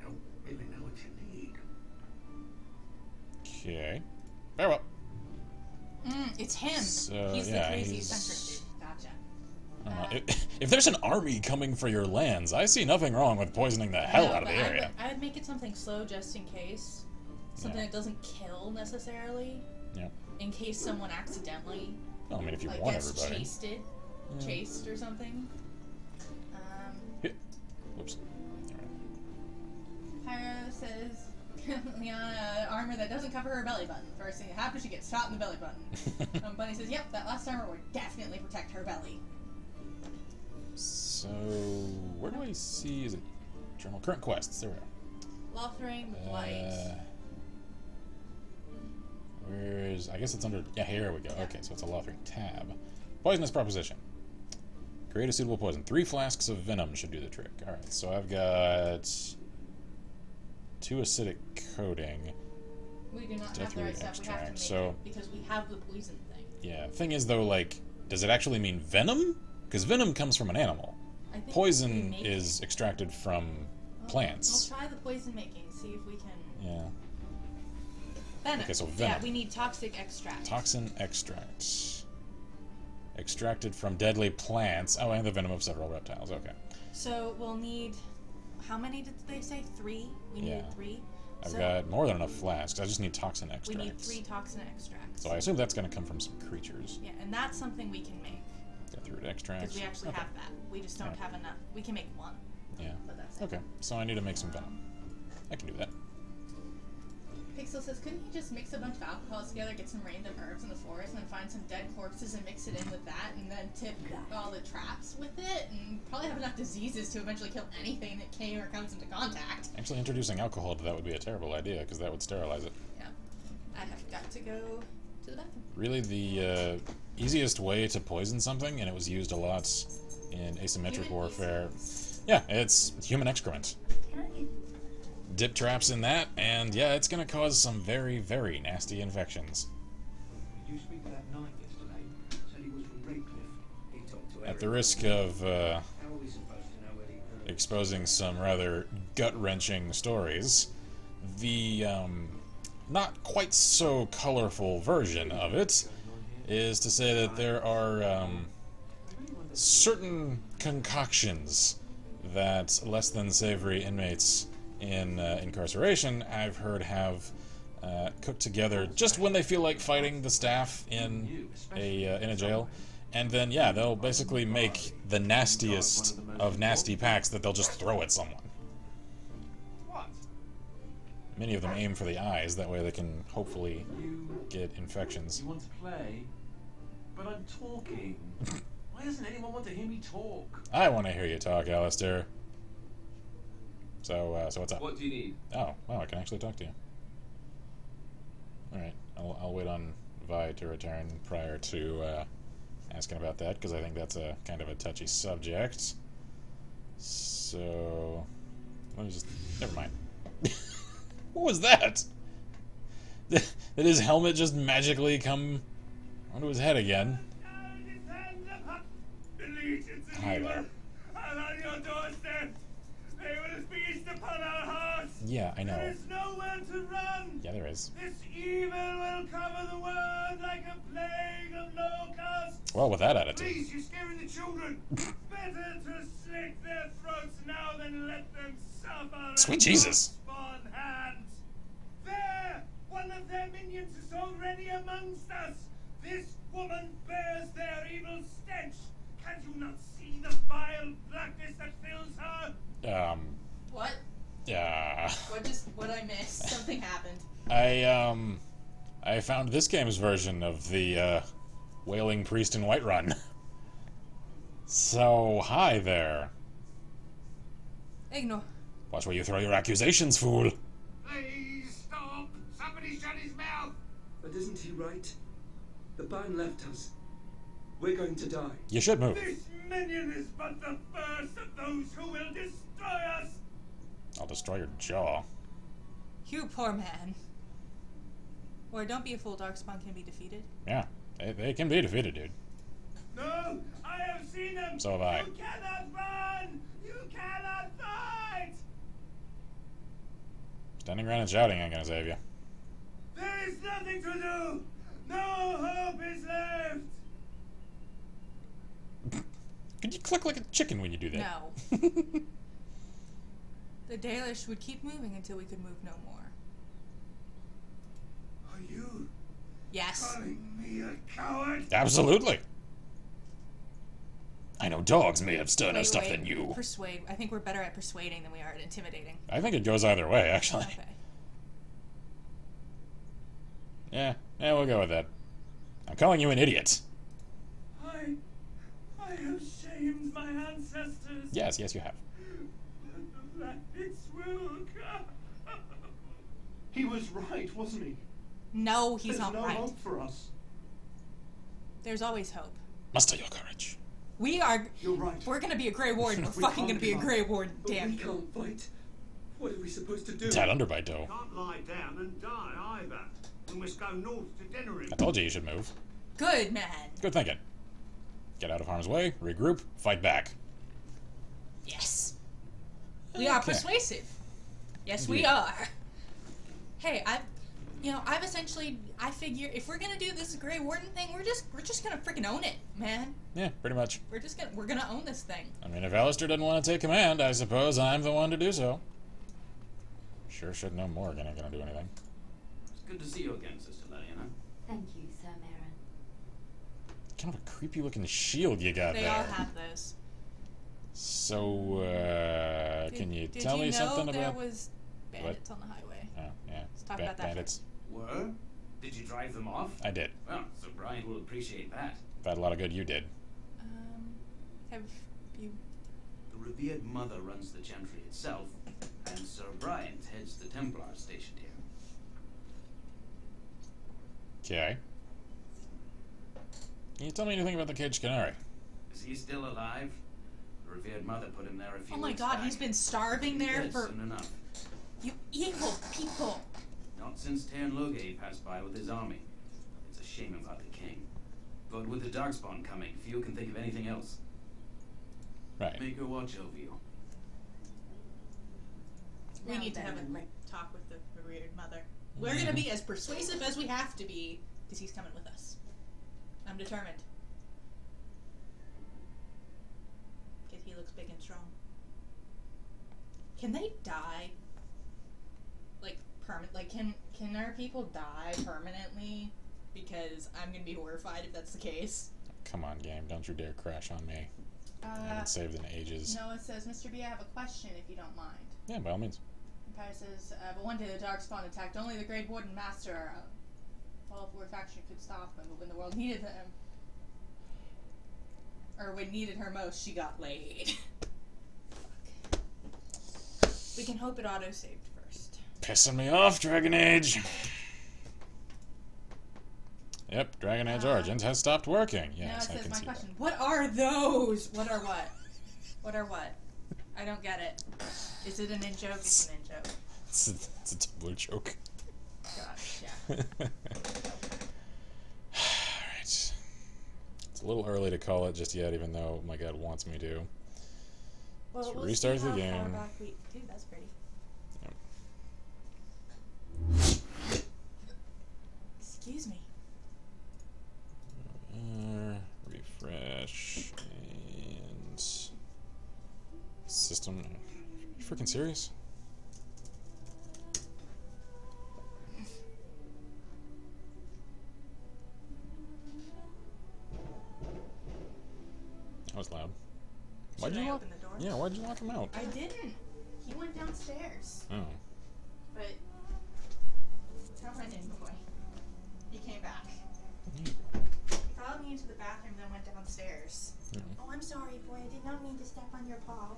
Don't really know what you need. Okay. Very well. It's him. So, he's yeah, the crazy he's... eccentric dude. Gotcha. If there's an army coming for your lands, I see nothing wrong with poisoning the hell out of the area. I would make it something slow just in case. Something that doesn't kill necessarily. Yeah. In case someone accidentally Well, I mean, if you like, want gets everybody. chased or something. Whoops. Pyra says, Liana, armor that doesn't cover her belly button. First thing that happens, she gets shot in the belly button. Bunny says, yep, that last armor would definitely protect her belly. So, where do I see, is it journal? Current quests, there we are. Lothering Blight. Where's, I guess it's under, yeah, here we go. Yeah. Okay, so it's a Lothering tab. Poisonous proposition. Create a suitable poison. 3 flasks of venom should do the trick. Alright, so I've got 2 acidic coating. We do not death have the right root stuff. extract. We have to make so, it because we have the poison thing. Yeah, thing is though, like, does it actually mean venom? Because venom comes from an animal. I think Poison is extracted from plants. We'll try the poison making, see if we can... Yeah. Venom. Okay, so venom. Yeah, we need toxic extract. Toxin extract. Extracted from deadly plants. Oh, and the venom of several reptiles. Okay. So we'll need... How many did they say? 3? We need 3? I've got more than enough flasks. I just need toxin extracts. We need 3 toxin extracts. So I assume that's going to come from some creatures. Yeah, and that's something we can make. Death root extracts. Because we actually have that. We just don't have enough. We can make 1. Yeah. But that's it. Okay, so I need to make some venom. I can do that. Pixel says, couldn't you just mix a bunch of alcohols together, get some random herbs in the forest, and then find some dead corpses and mix it in with that, and then tip all the traps with it, and probably have enough diseases to eventually kill anything that came or comes into contact? Actually, introducing alcohol to that would be a terrible idea, because that would sterilize it. Yeah. I have got to go to the bathroom. Really, the easiest way to poison something, and it was used a lot in asymmetric warfare. Yeah, it's human excrement. dip traps in that, and yeah, it's gonna cause some very, very nasty infections. Did you speak to that knight yesterday? Said he was from Redcliffe. He talked to At the risk of How are we supposed to know where he heard? exposing some rather gut-wrenching stories, the not quite so colorful version of it is to say that there are certain concoctions that less than savory inmates in incarceration, I've heard, have cooked together just when they feel like fighting the staff in a jail, and then yeah, they'll basically make the nastiest of nasty packs that they'll just throw at someone. Many of them aim for the eyes, that way they can hopefully get infections. You want to play? But I'm talking. Why doesn't anyone want to hear me talk? I want to hear you talk, Alistair. So what's up? What do you need? Oh, wow, I can actually talk to you. Alright, I'll wait on Vi to return prior to asking about that, because I think that's a kind of a touchy subject. So... let me just... never mind. What was that? Did his helmet just magically come onto his head again? Hi there. On your doorstep. They will feast upon our hearts. Yeah, I know. There is nowhere to run. Yeah, there is. This evil will cover the world like a plague of locusts. Well, with that attitude. Please, you're scaring the children. Better to slit their throats now than let them suffer. Sweet Jesus. Spawn hands. There, one of their minions is already amongst us. This woman bears their evil stench. Can you not see the vile blackness that fills her? What? Yeah. What I missed? Something happened. I found this game's version of the Wailing Priest in Whiterun. So, hi there. Ignore. Watch where you throw your accusations, fool. Please stop! Somebody shut his mouth! But isn't he right? The ban left us. We're going to die. You should move. This minion is but the first of those who will destroy us. I'll destroy your jaw. You poor man. Or don't be a fool, Darkspawn can be defeated. Yeah, they can be defeated, dude. No, I have seen them. So have I. You cannot run. You cannot fight. Standing around and shouting ain't gonna save you. There is nothing to do. No hope is left. Could you click like a chicken when you do that? No. The Dalish would keep moving until we could move no more. Are you calling me a coward? Absolutely. I know dogs may have sterner stuff Wait. than you. Persuade. I think we're better at persuading than we are at intimidating. I think it goes either way, actually. Okay. Yeah, we'll go with that. I'm calling you an idiot. I have shamed my ancestors. Yes, you have. But the bandits will come. He was right, wasn't he? No, he's There's not no right. hope for us. There's always hope. Muster your courage. We are. You're right. We're gonna be a Grey Warden. We're We fucking can't gonna be a give up. Grey Warden. But Damn we you. can't fight. What are we supposed to do? Tad underbite, though. Can't lie down and die either. We must go north to Dennery. I told you should move. Good man. Good thinking. Get out of harm's way, regroup, fight back. Yes. We are Okay. persuasive. Yes, we Indeed. are. Hey, I've essentially, I figure if we're gonna do this Grey Warden thing, we're just gonna freaking own it, man. Yeah, pretty much. We're gonna own this thing. I mean, if Alistair doesn't want to take command, I suppose I'm the one to do so. Sure should know Morgan ain't gonna do anything. It's good to see you again, Sister Leliana. Thank you, Sir Marin. Kind of a creepy looking shield you got They there. all have those. So, can you tell me something Did you know about... there was bandits on the highway? Oh, yeah. Let's talk about that bandits. Were? Did you drive them off? I did. Well, Sir Brian will appreciate that. I've had a lot of good you did. Have you? The revered mother runs the chantry itself, and Sir Brian heads the Templars stationed here. Okay. Can you tell me anything about the caged canary? Is he still alive? The revered mother put him there a few Oh my weeks God, back. he's been starving there Yes, for. soon enough. You evil people! Not since Tairn Loge passed by with his army. It's a shame about the king. But with the Darkspawn coming, few can think of anything else. Right. Make her watch over you. We need to have a talk with the revered mother. We're gonna be as persuasive as we have to be, because he's coming with us. I'm determined. Because he looks big and strong. Can they die? Like, like, can our people die permanently? Because I'm gonna be horrified if that's the case. Come on, game. Don't you dare crash on me. I haven't saved in ages. Noah says, Mr. B, I have a question if you don't mind. Yeah, by all means. Empire says, but one day the Darkspawn attacked only the Great Warden Master. All four faction could stop them, but when the world needed them, or when needed her most, she got laid. Fuck. We can hope it auto-saved first. Pissing me off, Dragon Age. Yep, Dragon Age Origins has stopped working. Yes, now I it can says see my question. that. What are those? What are what? What are what? I don't get it. Is it an in-joke? It's an in-joke. It's a Tumblr joke. Gosh, yeah. Alright. It's a little early to call it just yet, even though my god wants me to. Well, Let's we'll restart see the how game. far back we... Dude, that's pretty. Yep. Excuse me. Refresh and system. Are you freaking serious? That was loud. Why'd you lock? Open the door? Yeah, why'd you lock him out? I didn't. He went downstairs. Oh. But tell my name, boy. He came back. He followed me into the bathroom, then went downstairs. Oh, I'm sorry, boy. I did not mean to step on your paw.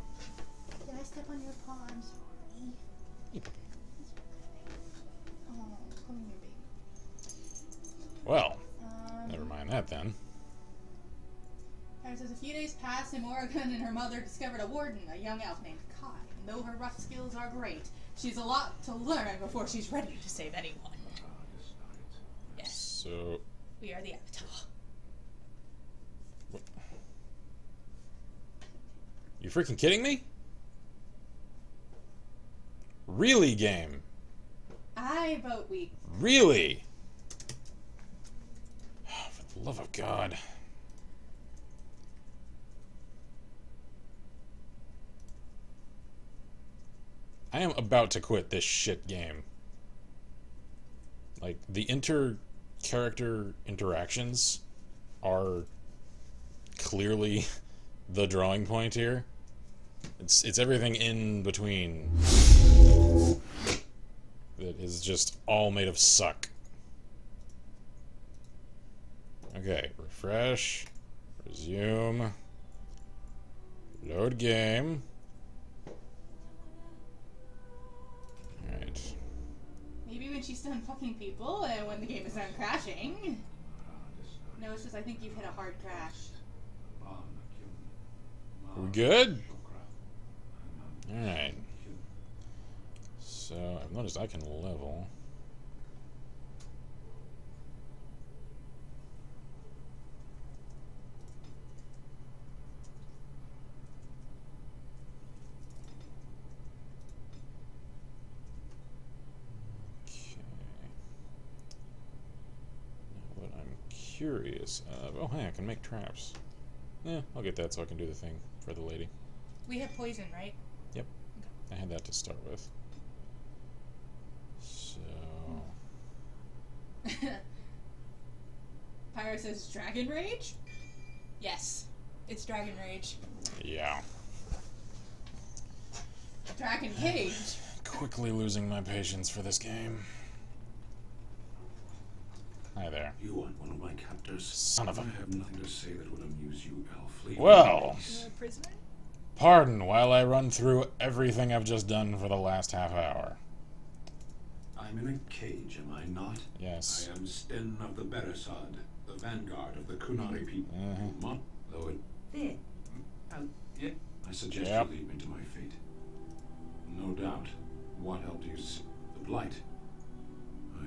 Did I step on your paw? I'm sorry. Oh, come here, baby. Well, never mind that then. It says a few days passed and Morrigan and her mother discovered a warden, a young elf named Kai. And though her rough skills are great, she's a lot to learn before she's ready to save anyone. Yes. So We are the Avatar. What? You freaking kidding me? Really, game? I vote we. Really? For the love of God. I am about to quit this shit game. Like, the inter-character interactions are clearly the drawing point here. It's everything in between that is just all made of suck. Okay, refresh, resume, load game. Alright. Maybe when she's done fucking people and when the game is done crashing. No, it's just I think you've hit a hard crash. We good? Alright. So, I've noticed I can level. What I'm curious of... Oh, hey, I can make traps. Yeah, I'll get that so I can do the thing for the lady. We have poison, right? Yep. I had that to start with. So... Pyro says Dragon Rage? Yes. It's Dragon Rage. Yeah. Dragon Cage. Quickly losing my patience for this game. Hi there. You want one of my captors? Son of a... I have nothing to say that would amuse you, Elf. Leave Well... You're a prisoner? Pardon while I run through everything I've just done for the last half hour. I'm in a cage, am I not? Yes. I am Sten of the Beresod, the vanguard of the Kunari people. Though it... There. Yeah. I suggest Yep. you leave me to my fate. No doubt, What help do you see? The Blight.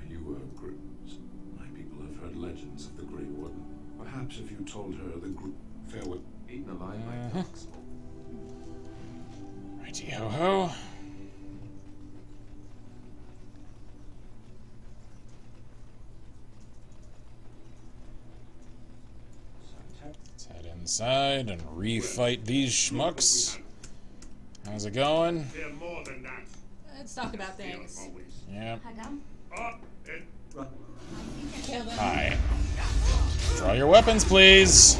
You were my people have heard legends of the Grey Warden. Perhaps if you told her the farewell. Eaten alive by dogs. Righty-ho-ho. Let's head inside and refight these schmucks. How's it going? Let's talk about things. Yeah. Kill them. Hi. Draw your weapons, please.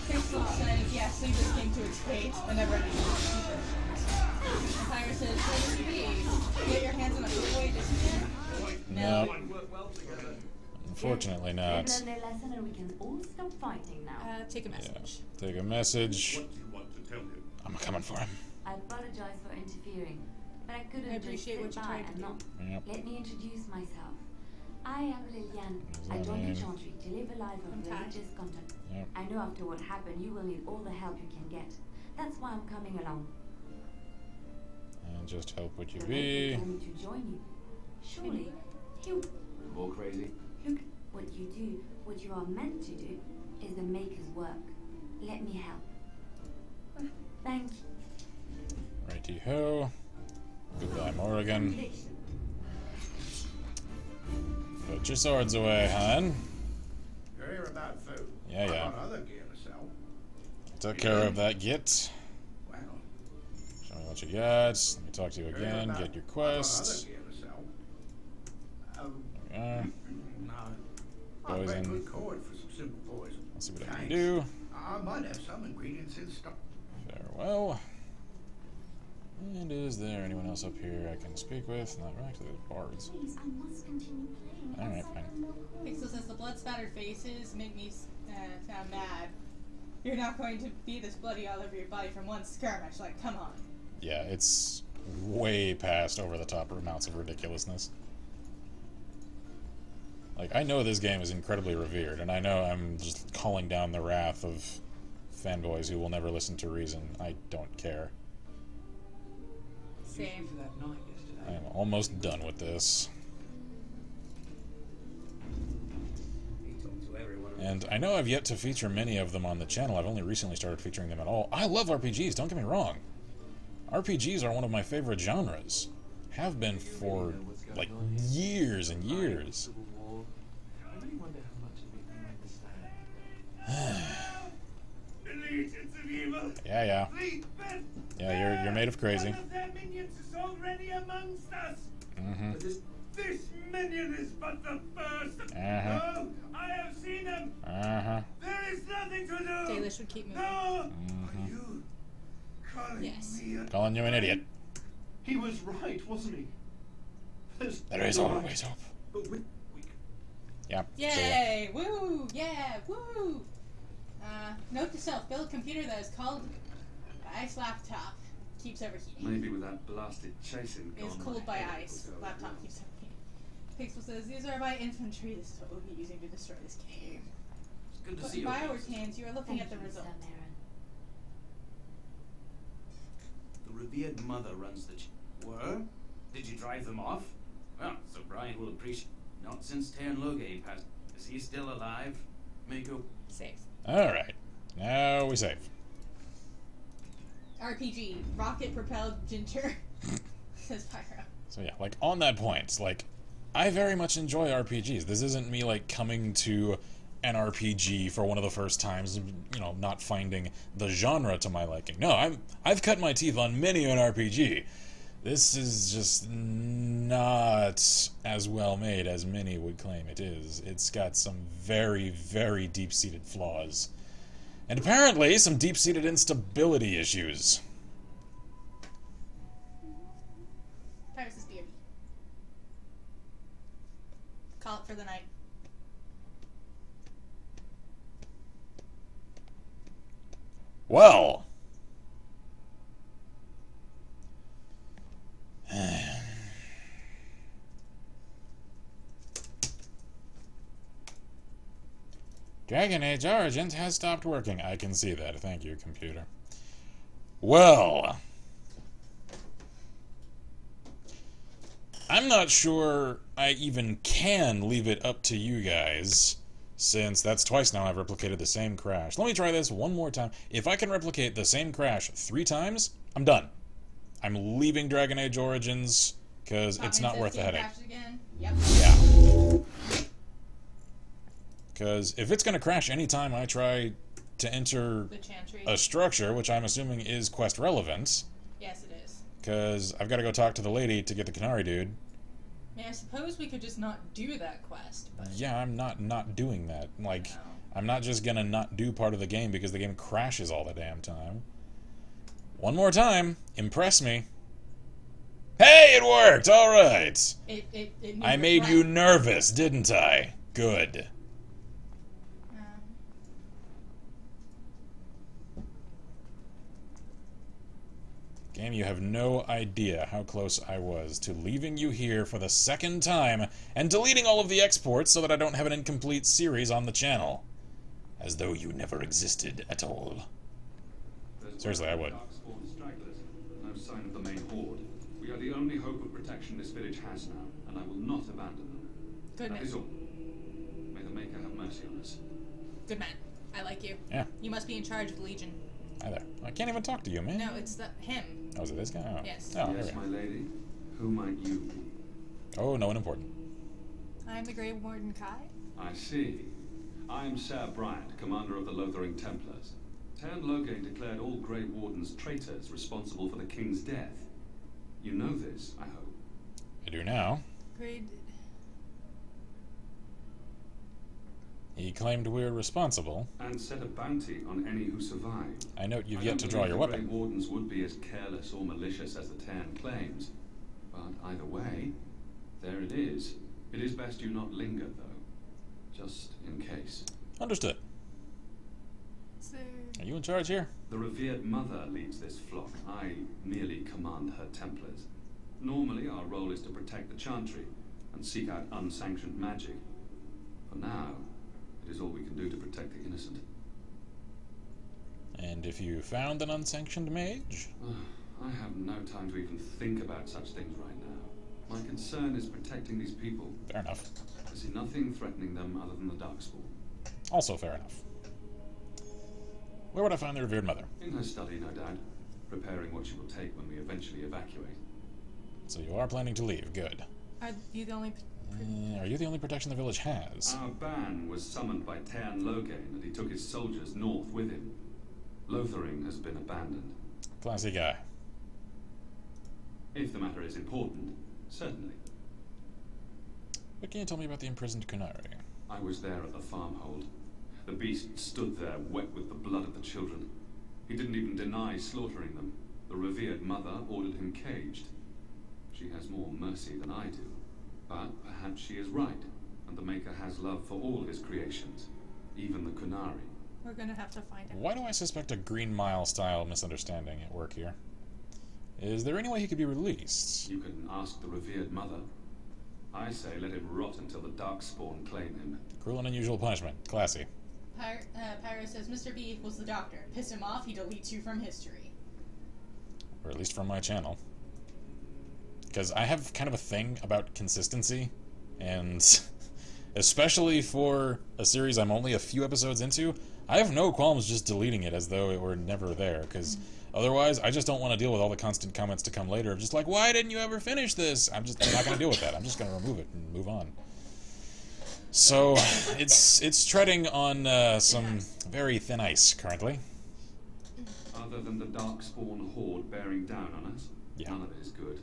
Crystal says, yeah, sleep just came to its fate. A never-ending secret. Empire says, where would you be? Get your hands on a boy, No. Unfortunately not. Learn their lesson and we can all stop fighting now. Take a message. Yeah. Take a message. What do you want to tell him? I'm coming for him. I apologize for interfering, but I couldn't I appreciate just sit what you're by trying to and do. not. Yep. Let me introduce myself. I am Liliane. I joined the Chantry to live a life of religious contact. Yep. I know after what happened, you will need all the help you can get. That's why I'm coming along. And just help what you The be. Lord told me to join you. Surely, you More crazy? look. What you do, what you are meant to do, is the Maker's work. Let me help. Thank you. Righty-ho. Goodbye, Morrigan. Put your swords away, hon. You're here about food. Yeah, yeah. I've got other gear to sell. Took care of that git. Well, Show me what you got. Let me talk to you again. Get your I've got quest. other gear to sell. Yeah. No. I'll make Poison. good cord for some simple poison. Let's see what I can Thanks. do. I might have some ingredients in stock. Farewell. And is there anyone else up here I can speak with? Not right, actually, there's bards. Please, I must continue playing. Alright, fine. Pixel says the blood-spattered faces make me sound mad. You're not going to be this bloody all over your body from one skirmish. Like, come on. Yeah, it's way past over-the-top amounts of ridiculousness. Like, I know this game is incredibly revered, and I know I'm just calling down the wrath of fanboys who will never listen to reason. I don't care. Same. I am almost done with this. And I know I've yet to feature many of them on the channel. I've only recently started featuring them at all. I love RPGs, don't get me wrong. RPGs are one of my favorite genres. Have been for, like, years and years. I really wonder how much of it you understand. Legions of evil. Yeah. Lead Ben. Yeah, you're made of crazy. One of their minions is already amongst us. Mm-hmm. This minion is but the first. Uh-huh. No, I have seen him. Uh-huh. There is nothing to do. Dalish would keep moving. No. Mm-hmm. Are you calling me a... Calling you an idiot. He was right, wasn't he? There is always hope. But Yeah. Yay! Woo! Yeah! Woo! Note to self: build a computer that is called ice laptop. Keeps overheating. Maybe with that blasted chasing Is gone, cooled my by head ice. will go Laptop wild. keeps overheating. Pixel says these are my infantry. This is what we'll be using to destroy this game. It's good to But see you. Bioware's hands, you are looking at the result. The revered mother runs the Were? Did you drive them off? Well, so Brian will appreciate. Not since Terran Logay passed. Is he still alive? Mako? Safe. Alright. Now we save. RPG. Rocket propelled Ginger. Says Pyro. So yeah, like, on that point, like, I very much enjoy RPGs. This isn't me, like, coming to an RPG for one of the first times, you know, not finding the genre to my liking. No, I've cut my teeth on many an RPG. This is just not as well made as many would claim it is. It's got some very, very deep-seated flaws. And apparently some deep-seated instability issues. Pyrus is BRB. Call it for the night. Well. Dragon Age Origins has stopped working. I can see that. Thank you, computer. Well. I'm not sure I even can leave it up to you guys, since that's twice now I've replicated the same crash. Let me try this one more time. If I can replicate the same crash 3 times, I'm done. I'm leaving Dragon Age Origins, because it's not worth the headache. Yep. Yeah. Because if it's going to crash anytime I try to enter a structure, which I'm assuming is quest relevant. Yes, it is. Because I've got to go talk to the lady to get the Canary dude. I mean, I suppose we could just not do that quest, but... Yeah, I'm not doing that. Like, no. I'm not just gonna not do part of the game because the game crashes all the damn time. One more time. Impress me. Hey, it worked! Alright! I made you nervous, didn't I? Good. Game, you have no idea how close I was to leaving you here for the 2nd time and deleting all of the exports so that I don't have an incomplete series on the channel. As though you never existed at all. Seriously, I would. No sign of the main horde. We are the only hope of protection this village has now, and I will not abandon them. Good man. That is all. May the Maker have mercy on us. Good man. I like you. Yeah. You must be in charge of the Legion. Hi there. I can't even talk to you, man. No, it's him. Oh, is it this guy? Oh. Yes. Oh, yes, my lady. Who might you be? Oh, no one important. I'm the Grey Warden Kai. I see. I am Sir Bryant, commander of the Lothering Templars. Tern Loghain declared all Grey Wardens traitors responsible for the king's death. You know this, I hope. I do now. Great. He claimed we were responsible. And set a bounty on any who survived. I note you've yet to draw your weapon. The Grey Wardens would be as careless or malicious as the Tern claims. But either way, there it is. It is best you not linger, though. Just in case. Understood. Are you in charge here? The revered mother leads this flock. I merely command her Templars. Normally, our role is to protect the Chantry and seek out unsanctioned magic. For now, it is all we can do to protect the innocent. And if you found an unsanctioned mage? I have no time to even think about such things right now. My concern is protecting these people. Fair enough. I see nothing threatening them other than the Darkspawn. Also fair enough. Where would I find the revered mother? In her study, no doubt. Preparing what she will take when we eventually evacuate. So you are planning to leave. Good. Are you the only... Are you the only protection the village has? Our ban was summoned by Tern Loghain, and he took his soldiers north with him. Lothering has been abandoned. Classy guy. If the matter is important, certainly. What can you tell me about the imprisoned Canary? I was there at the farmhold. The beast stood there, wet with the blood of the children. He didn't even deny slaughtering them. The revered mother ordered him caged. She has more mercy than I do. But perhaps she is right, and the Maker has love for all his creations, even the Kunari. We're gonna have to find him. Why do I suspect a Green Mile style misunderstanding at work here? Is there any way he could be released? You can ask the revered mother. I say let him rot until the Darkspawn claim him. Cruel and unusual punishment. Classy. Pyro says Mr. B equals the Doctor. Piss him off, he deletes you from history. Or at least from my channel. Because I have kind of a thing about consistency, and especially for a series I'm only a few episodes into, I have no qualms just deleting it as though it were never there, because otherwise I just don't want to deal with all the constant comments to come later of just like, why didn't you ever finish this? I'm not going to deal with that. I'm just going to remove it and move on. So it's treading on some very thin ice currently. Other than the Darkspawn horde bearing down on us, none of it is good.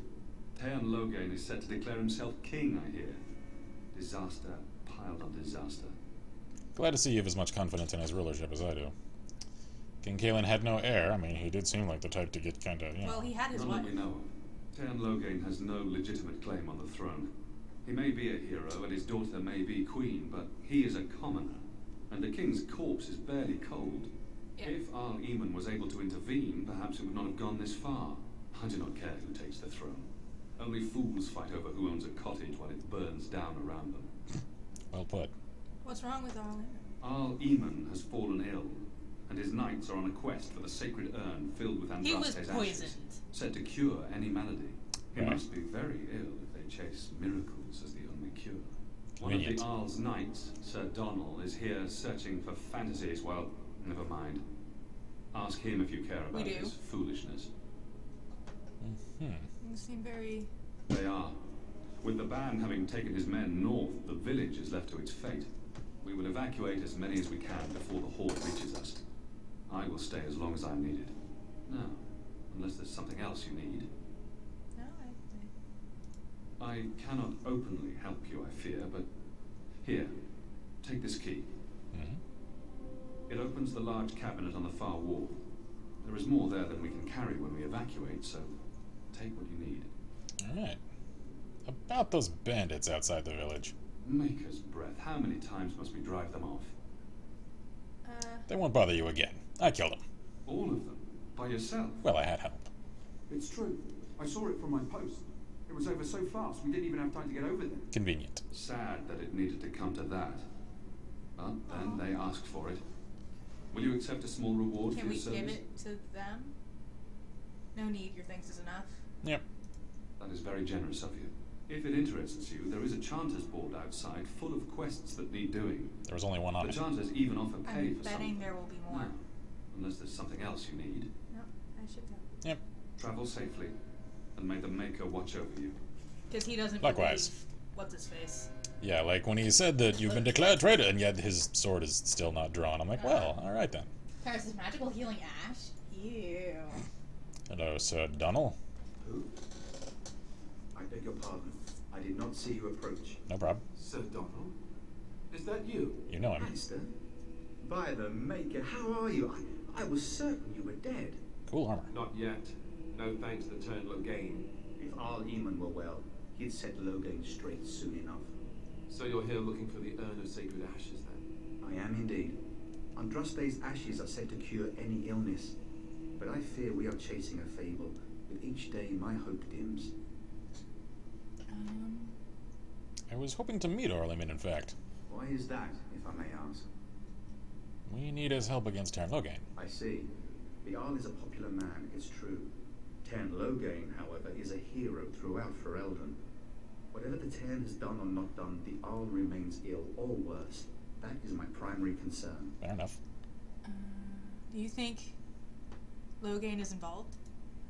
Tern Loghain is set to declare himself king, I hear. Disaster piled on disaster. Glad to see you have as much confidence in his rulership as I do. King Cailan had no heir. I mean, he did seem like the type to get kind of, you know. Well, he had his None wife. that we know of. Tern Loghain has no legitimate claim on the throne. He may be a hero, and his daughter may be queen, but he is a commoner, and the king's corpse is barely cold. Yeah. If Arl Eamon was able to intervene, perhaps it would not have gone this far. I do not care who takes the throne. Only fools fight over who owns a cottage while it burns down around them. Well put. What's wrong with Arl Eamon? Arl Eamon has fallen ill, and his knights are on a quest for the sacred urn filled with Andraste's ashes, said to cure any malady. He must be very ill if they chase miracles as the only cure. One of Convenient. the Arl's knights, Sir Donald, is here searching for fantasies. Well, never mind. Ask him if you care about do. his foolishness. Hmm. You seem very... They are. With the band having taken his men north, the village is left to its fate. We will evacuate as many as we can before the horde reaches us. I will stay as long as I'm needed. No, unless there's something else you need. No, I cannot openly help you, I fear, but here, take this key. It opens the large cabinet on the far wall. There is more there than we can carry when we evacuate, so take what you need. Alright. About those bandits outside the village. Maker's breath, how many times must we drive them off? They won't bother you again. I killed them. All of them? By yourself? Well, I had help. It's true. I saw it from my post. It was over so fast, we didn't even have time to get over there. Convenient. Sad that it needed to come to that. But then they asked for it. Will you accept a small reward Can for we your service? give it to them? No need, your thanks is enough. Yep. That is very generous of you. If it interests you, there is a Chanters board outside full of quests that need doing. There was only one on The it. Chanters even offer pay I'm for betting some. there will be more. No, unless there's something else you need. No, I should go. Yep. Travel safely, and may the Maker watch over you. Because he doesn't Likewise. believe what's his face. Yeah, like when he said that you've been declared traitor, and yet his sword is still not drawn. I'm like, well, alright then. Paris' magical healing ash? Ew. Hello, Sir Donald. Who? I beg your pardon. I did not see you approach. No problem. Sir Donald? Is that you? You know him. Alistair? By the Maker, how are you? I was certain you were dead. Cool armor. Not yet. No thanks to turn Logain. If Arl Eamon were well, he'd set Logain straight soon enough. So you're here looking for the urn of sacred ashes, then? I am indeed. Andraste's ashes are said to cure any illness, but I fear we are chasing a fable. With each day, my hope dims. I was hoping to meet Orleman, in fact. Why is that, if I may ask? We need his help against Tarn Logain. I see. The Arl is a popular man, it's true. Tarn Logain, however, is a hero throughout Ferelden. Whatever the Tarn has done or not done, the Arl remains ill, or worse. That is my primary concern. Fair enough. Do you think Logain is involved?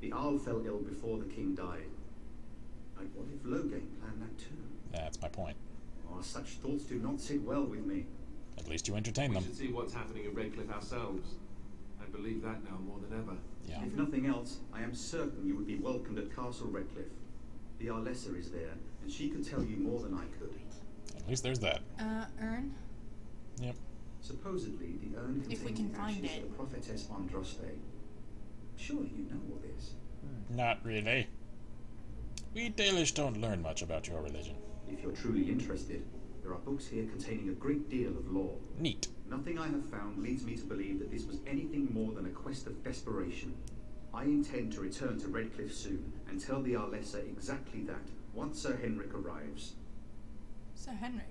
The Arl fell ill before the king died. Like, what if Logain planned that too? That's my point. Oh, such thoughts do not sit well with me. At least you entertain them. We should see what's happening in Redcliffe ourselves. I believe that now more than ever. Yeah. If nothing else, I am certain you would be welcomed at Castle Redcliffe. The Arlessa is there, and she could tell you more than I could. At least there's that. Urn? Yep. Supposedly, the urn If we contains can find ashes it. of Prophetess Andraste. Surely you know all this. Not really. We Dalish don't learn much about your religion. If you're truly interested, there are books here containing a great deal of lore. Neat. Nothing I have found leads me to believe that this was anything more than a quest of desperation. I intend to return to Redcliffe soon and tell the Arlessa exactly that once Sir Henrik arrives. Sir Henrik?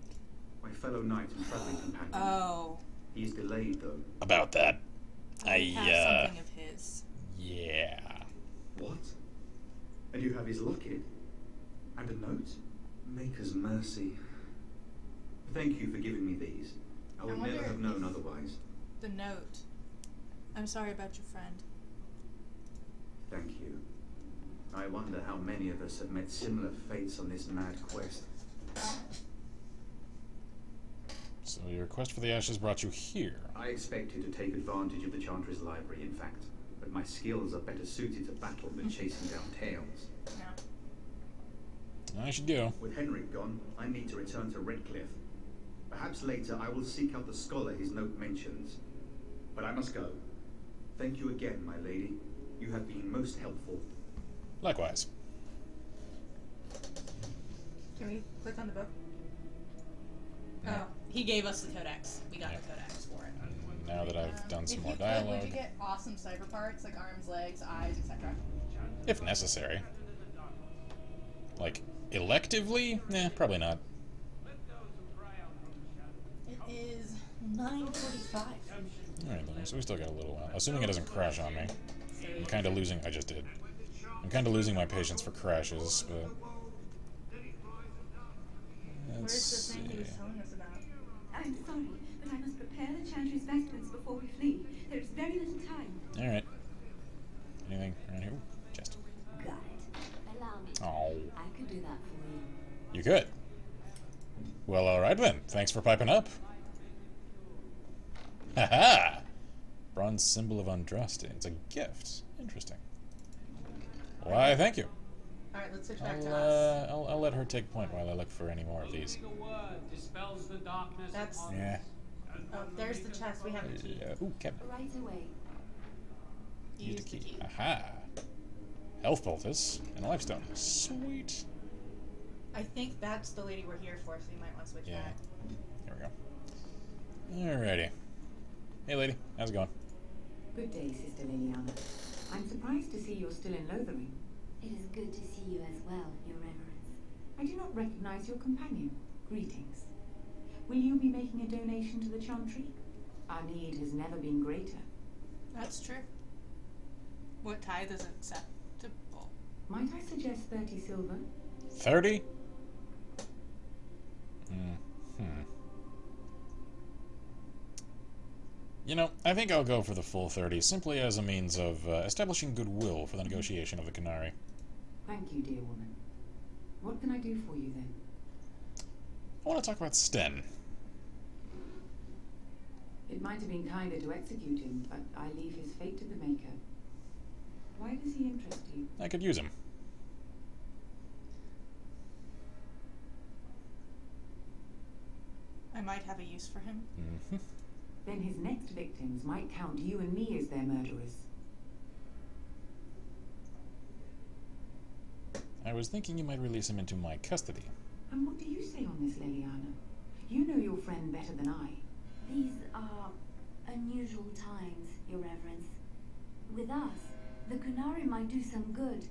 My fellow knight and travelling companion. Oh. He is delayed, though. About that. I have something of his. Yeah. What? And you have his locket? And a note? Maker's mercy. Thank you for giving me these. I would never have known otherwise. The note. I'm sorry about your friend. Thank you. I wonder how many of us have met similar fates on this mad quest. So your quest for the ashes brought you here. I expected to take advantage of the Chantry's library, in fact, but my skills are better suited to battle than chasing down tales. I should go. With Henrik gone, I need to return to Redcliffe. Perhaps later I will seek out the scholar his note mentions. But I must go. Thank you again, my lady. You have been most helpful. Likewise. Can we click on the book? Oh, he gave us the codex. We got the codex for it. Now that I've done some If more you could, dialogue. would you get awesome cyber parts like arms, legs, eyes, etc.? If necessary. Like, electively? Probably not. It is 9:45. Alright, so we still got a little while. Assuming it doesn't crash on me. I'm kind of losing... I just did. I'm kind of losing my patience for crashes, but... Where's the thing he was telling us about? I'm sorry, but I must prepare the Chantry's vestments before we flee. There is very little time. Alright. Anything around here? Ooh, chest. Got it. Allow me. Oh. I could do that for you. You could. Well, alright then. Thanks for piping up. Haha! Bronze symbol of Andraste. It's a gift. Interesting. Why, thank you. Alright, let's switch back to us. I'll let her take point while I look for any more of these. Dispels the darkness. That's... Yeah. Oh, there's the chest. We have the key. Ooh, cabinet. Right away. Use the key. Aha! Health poultice and a lifestone. Sweet. I think that's the lady we're here for, so you might want to switch back. Here we go. Alrighty. Hey lady, how's it going? Good day, Sister Liliana. I'm surprised to see you're still in Lothering. It is good to see you as well, Your Reverence. I do not recognize your companion. Greetings. Will you be making a donation to the Chantry? Our need has never been greater. That's true. What tithe is acceptable? Might I suggest 30 silver? 30? You know, I think I'll go for the full 30, simply as a means of establishing goodwill for the negotiation of the Canary. Thank you, dear woman. What can I do for you, then? I want to talk about Sten. It might have been kinder to execute him, but I leave his fate to the Maker. Why does he interest you? I could use him. I might have a use for him. Then his next victims might count you and me as their murderers. I was thinking you might release him into my custody. And what do you say on this, Liliana? You know your friend better than I. These are unusual times, Your Reverence. With us, the Kunari might do some good.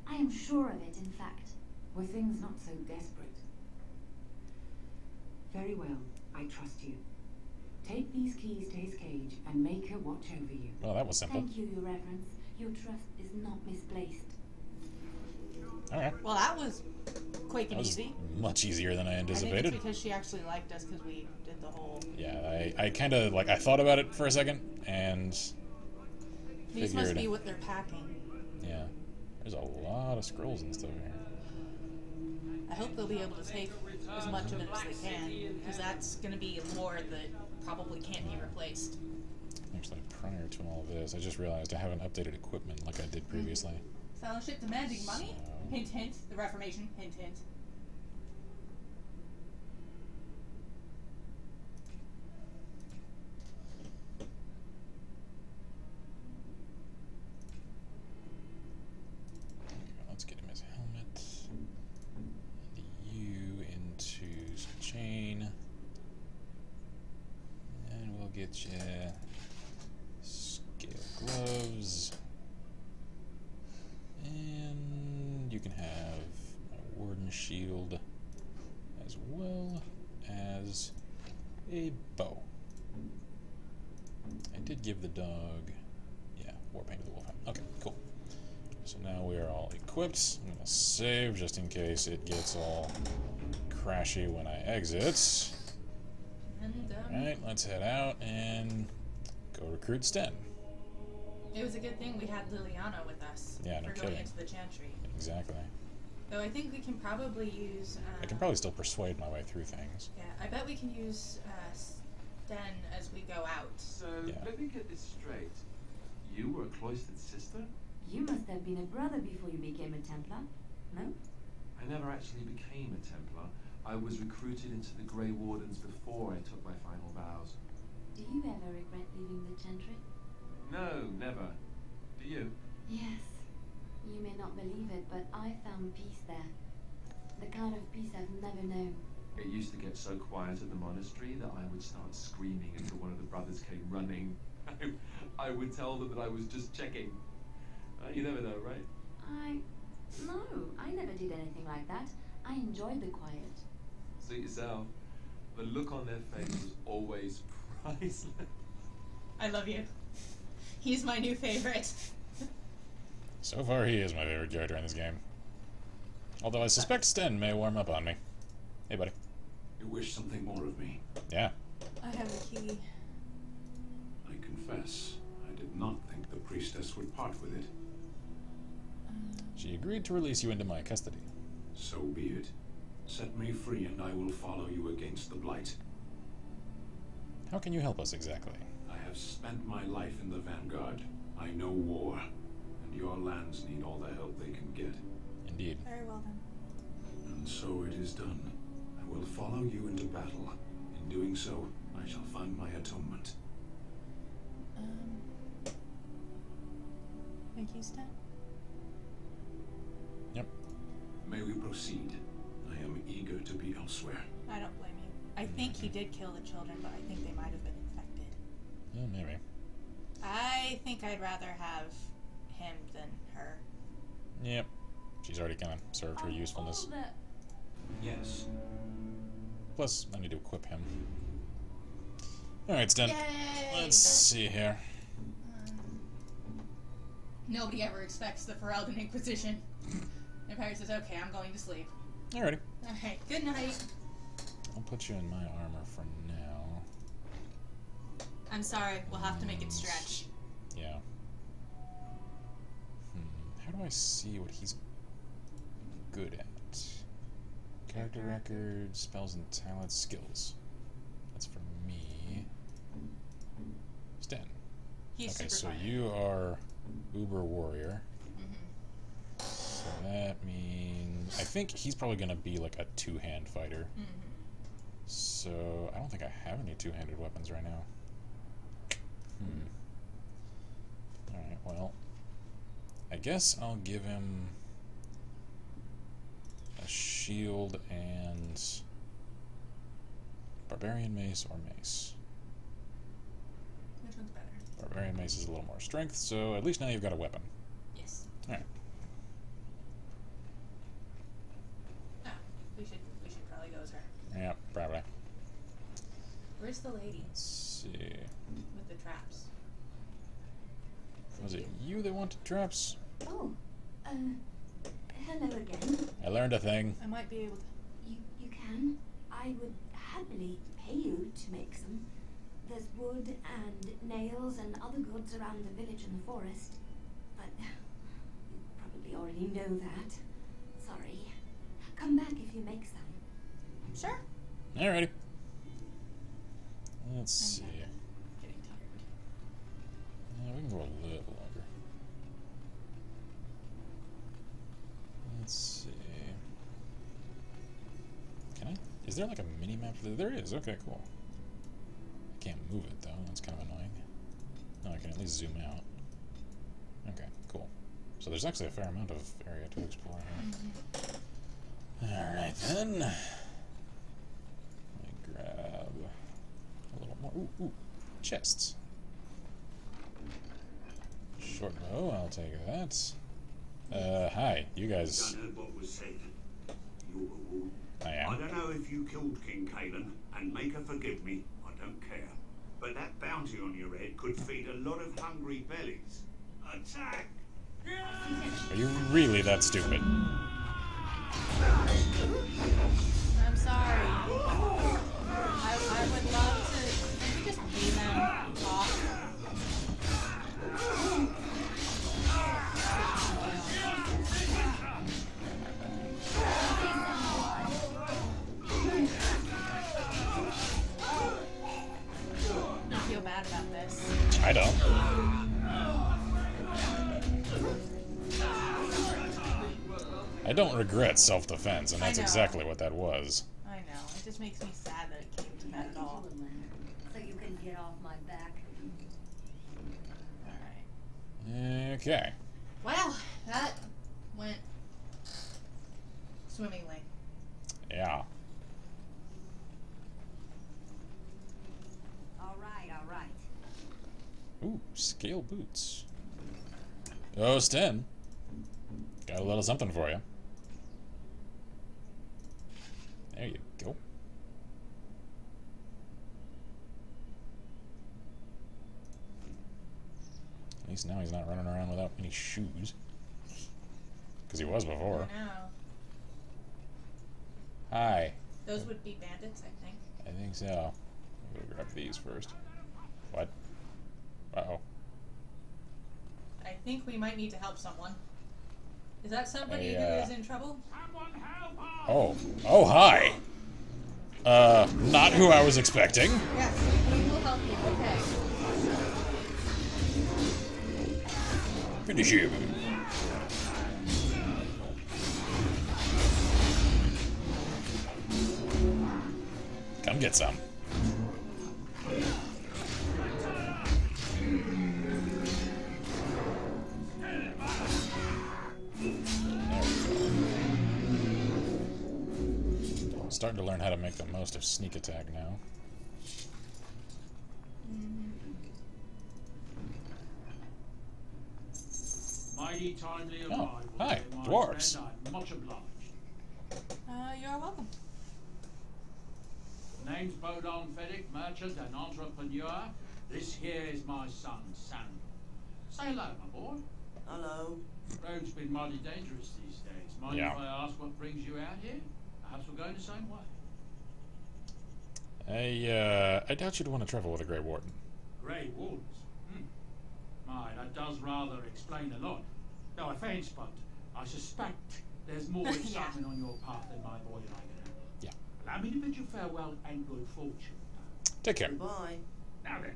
I am sure of it, in fact. Were things not so desperate? Very well, I trust you. Take these keys to his cage and make her watch over you. Well, that was simple. Thank you, Your Reverence. Your trust is not misplaced. Alright. Well, that was quick and That was easy. much easier than I I anticipated. think it's because she actually liked us because we did the whole... Yeah, I kind of, like, I thought about it for a second, and These must be what they're packing. Yeah. There's a lot of scrolls and stuff here. I hope they'll be able to take as much of it as they can, because that's going to be lore that probably can't be replaced. Actually, prior to all of this, I just realized I haven't updated equipment like I did previously. Fellowship demanding money? Hint, hint. The Reformation? Hint, hint. Let's get him his helmet. And you into some chain. And we'll get you scale gloves. And you can have my Warden shield as well as a bow. I did give the dog, yeah, Warpaint of the Wolf. Okay, cool. So now we are all equipped. I'm going to save just in case it gets all crashy when I exit. Alright, let's head out and go recruit Sten. It was a good thing we had Liliana with us Yeah, no for going kidding. into the Chantry. Exactly. Though I think we can probably use... I can probably still persuade my way through things. Yeah, I bet we can use Sten as we go out. So, let me get this straight. You were a cloistered sister? You must have been a brother before you became a Templar, no? I never actually became a Templar. I was recruited into the Grey Wardens before I took my final vows. Do you ever regret leaving the Chantry? No, never. Do you? Yes. You may not believe it, but I found peace there. The kind of peace I've never known. It used to get so quiet at the monastery that I would start screaming until one of the brothers came running. I would tell them that I was just checking. You never know, right? No, I never did anything like that. I enjoyed the quiet. Suit yourself. The look on their face was always priceless. I love you. He's my new favorite. So far, he is my favorite character in this game. Although I suspect Sten may warm up on me. Hey, buddy. You wish something more of me? Yeah. I have a key. I confess, I did not think the priestess would part with it. She agreed to release you into my custody. So be it. Set me free and I will follow you against the Blight. How can you help us exactly? I have spent my life in the vanguard. I know war, and your lands need all the help they can get. Indeed. Very well then. And so it is done. I will follow you into battle. In doing so, I shall find my atonement. Thank you, Stan. Yep. May we proceed? I am eager to be elsewhere. I don't blame you. I think he did kill the children, but I think they might have been infected. Yeah, maybe. I think I'd rather have him than her. Yep. She's already kind of served her usefulness. Yes. Plus, I need to equip him. Alright, Stan. Yay! Let's see here. Nobody ever expects the Ferelden Inquisition. Empire says, okay, I'm going to sleep. Alrighty. Alright, good night. I'll put you in my armor for now. I'm sorry, we'll have to make it stretch. Yeah. How do I see what he's good at? Character records, spells and talents, skills. That's for me. Stan. He's okay, super so fire. you are Uber Warrior. So that means... I think he's probably going to be like a two-hand fighter. So I don't think I have any two-handed weapons right now. Alright, well... I guess I'll give him a shield and barbarian mace or mace. Which one's better? Barbarian mace is a little more strength, so at least now you've got a weapon. Yes. Alright. Oh, we should probably go as her. Yeah, probably. Where's the lady? Let's see. With the traps. Was it you that wanted traps? Oh, hello again. I learned a thing. I might be able to. You can. I would happily pay you to make some. There's wood and nails and other goods around the village and the forest. But you probably already know that. Sorry. Come back if you make some. Sure. Alrighty. Let's see. Getting tired. Yeah, we can go a little longer. Let's see. Can I? Is there like a mini map? There is. Okay, cool. I can't move it though. That's kind of annoying. No, I can at least zoom out. Okay, cool. So there's actually a fair amount of area to explore here. Alright then. Let me grab a little more. Ooh, chests. Short bow, I'll take that. Hi, you guys. I heard what was said. You're a warden. I am. I don't know if you killed King Kalen, and make her forgive me, I don't care. But that bounty on your head could feed a lot of hungry bellies. Attack! Are you really that stupid? I'm sorry. I would love to. Can we just pay them off? I feel bad about this. I don't. I don't regret self-defense, and that's exactly what that was. I know. It just makes me sad that it came to that at all. So you can get off my back. Alright. Okay. Well, that went swimmingly. Yeah. All right. Ooh, scale boots. Oh, Sten. Got a little something for you. There you go. At least now he's not running around without any shoes. Because he was before. I know. Hi. Those would be bandits, I think. I think so. I'm gonna grab these first. What? Uh-oh. I think we might need to help someone. Is that somebody who is in trouble? Oh. Oh, hi! Not who I was expecting. Yes, we will help you. Okay. Finish him. Come get some. Starting to learn how to make the most of sneak attack now. Mighty timely Oh, arrival, hi, my dwarves. friend. I'm much obliged. You're welcome. Name's Bodon Feddick, merchant and entrepreneur. This here is my son, Sandal. Say hello, my boy. Hello. Road's been mighty dangerous these days. Mind Yeah. if I ask what brings you out here? Perhaps we're going the same way. I doubt you'd want to travel with a Grey Warden. Grey Wardens? My, that does rather explain a lot. No offense, but I suspect there's more excitement on your path than my boy and I can handle. Yeah. Allow me to bid you farewell and good fortune. Take care. Goodbye. Now then,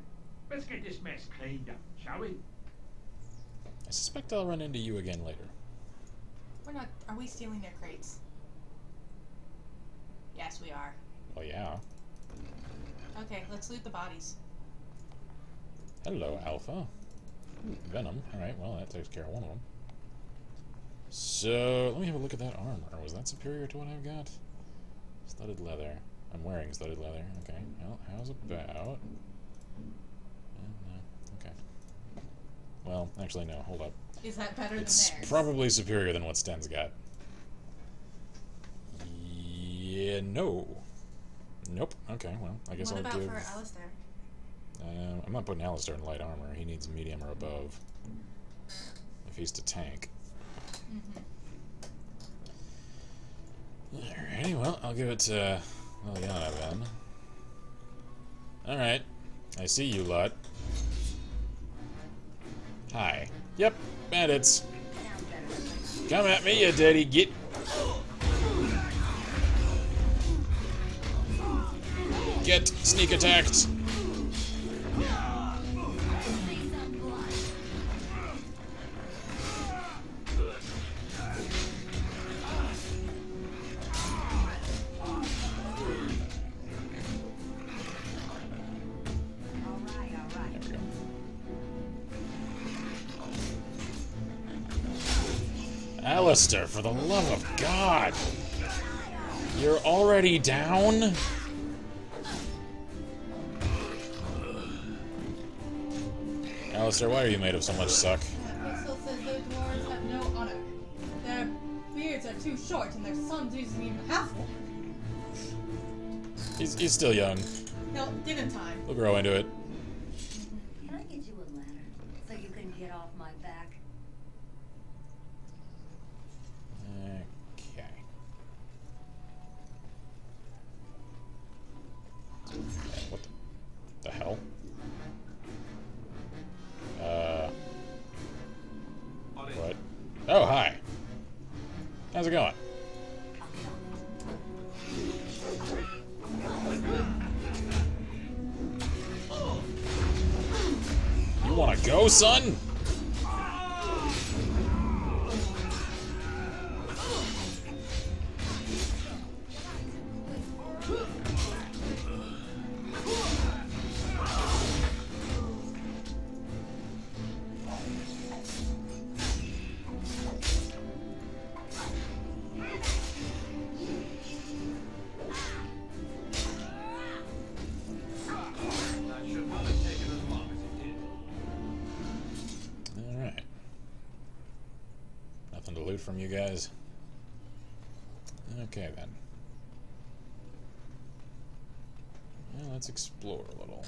let's get this mess cleaned up, shall we? I suspect I'll run into you again later. We're not. Are we stealing their crates? Yes, we are. Well, yeah. Okay, let's loot the bodies. Hello, Alpha. Ooh, Venom. Alright, well, that takes care of one of them. So, let me have a look at that armor. Was that superior to what I've got? Studded leather. I'm wearing studded leather. Okay, well, how's about... no. Okay. Well, actually, no, hold up. Is that better It's than theirs? probably superior than what Sten's got. Yeah, no. Nope. Okay, well, I guess What I'll about give... for Alistair? I'm not putting Alistair in light armor. He needs medium or above. If he's to tank. Alrighty, well, I'll give it to Liliana then. Alright. I see you lot. Hi. Yep, bandits. Come at me, you dirty git. Get sneak attacked. Alistair, for the love of God! You're already down? Alistair, why are you made of so much suck? Pixel says those dwarves have no honor. Their beards are too short and their sons isn't even half one. He's still young. He'll get in time. He'll grow into it. Can I get you a ladder so you can get off my back? Okay. What the hell? What? Oh, hi. How's it going? You wanna go, son? Alright. Nothing to loot from you guys. Okay then. Well, let's explore a little.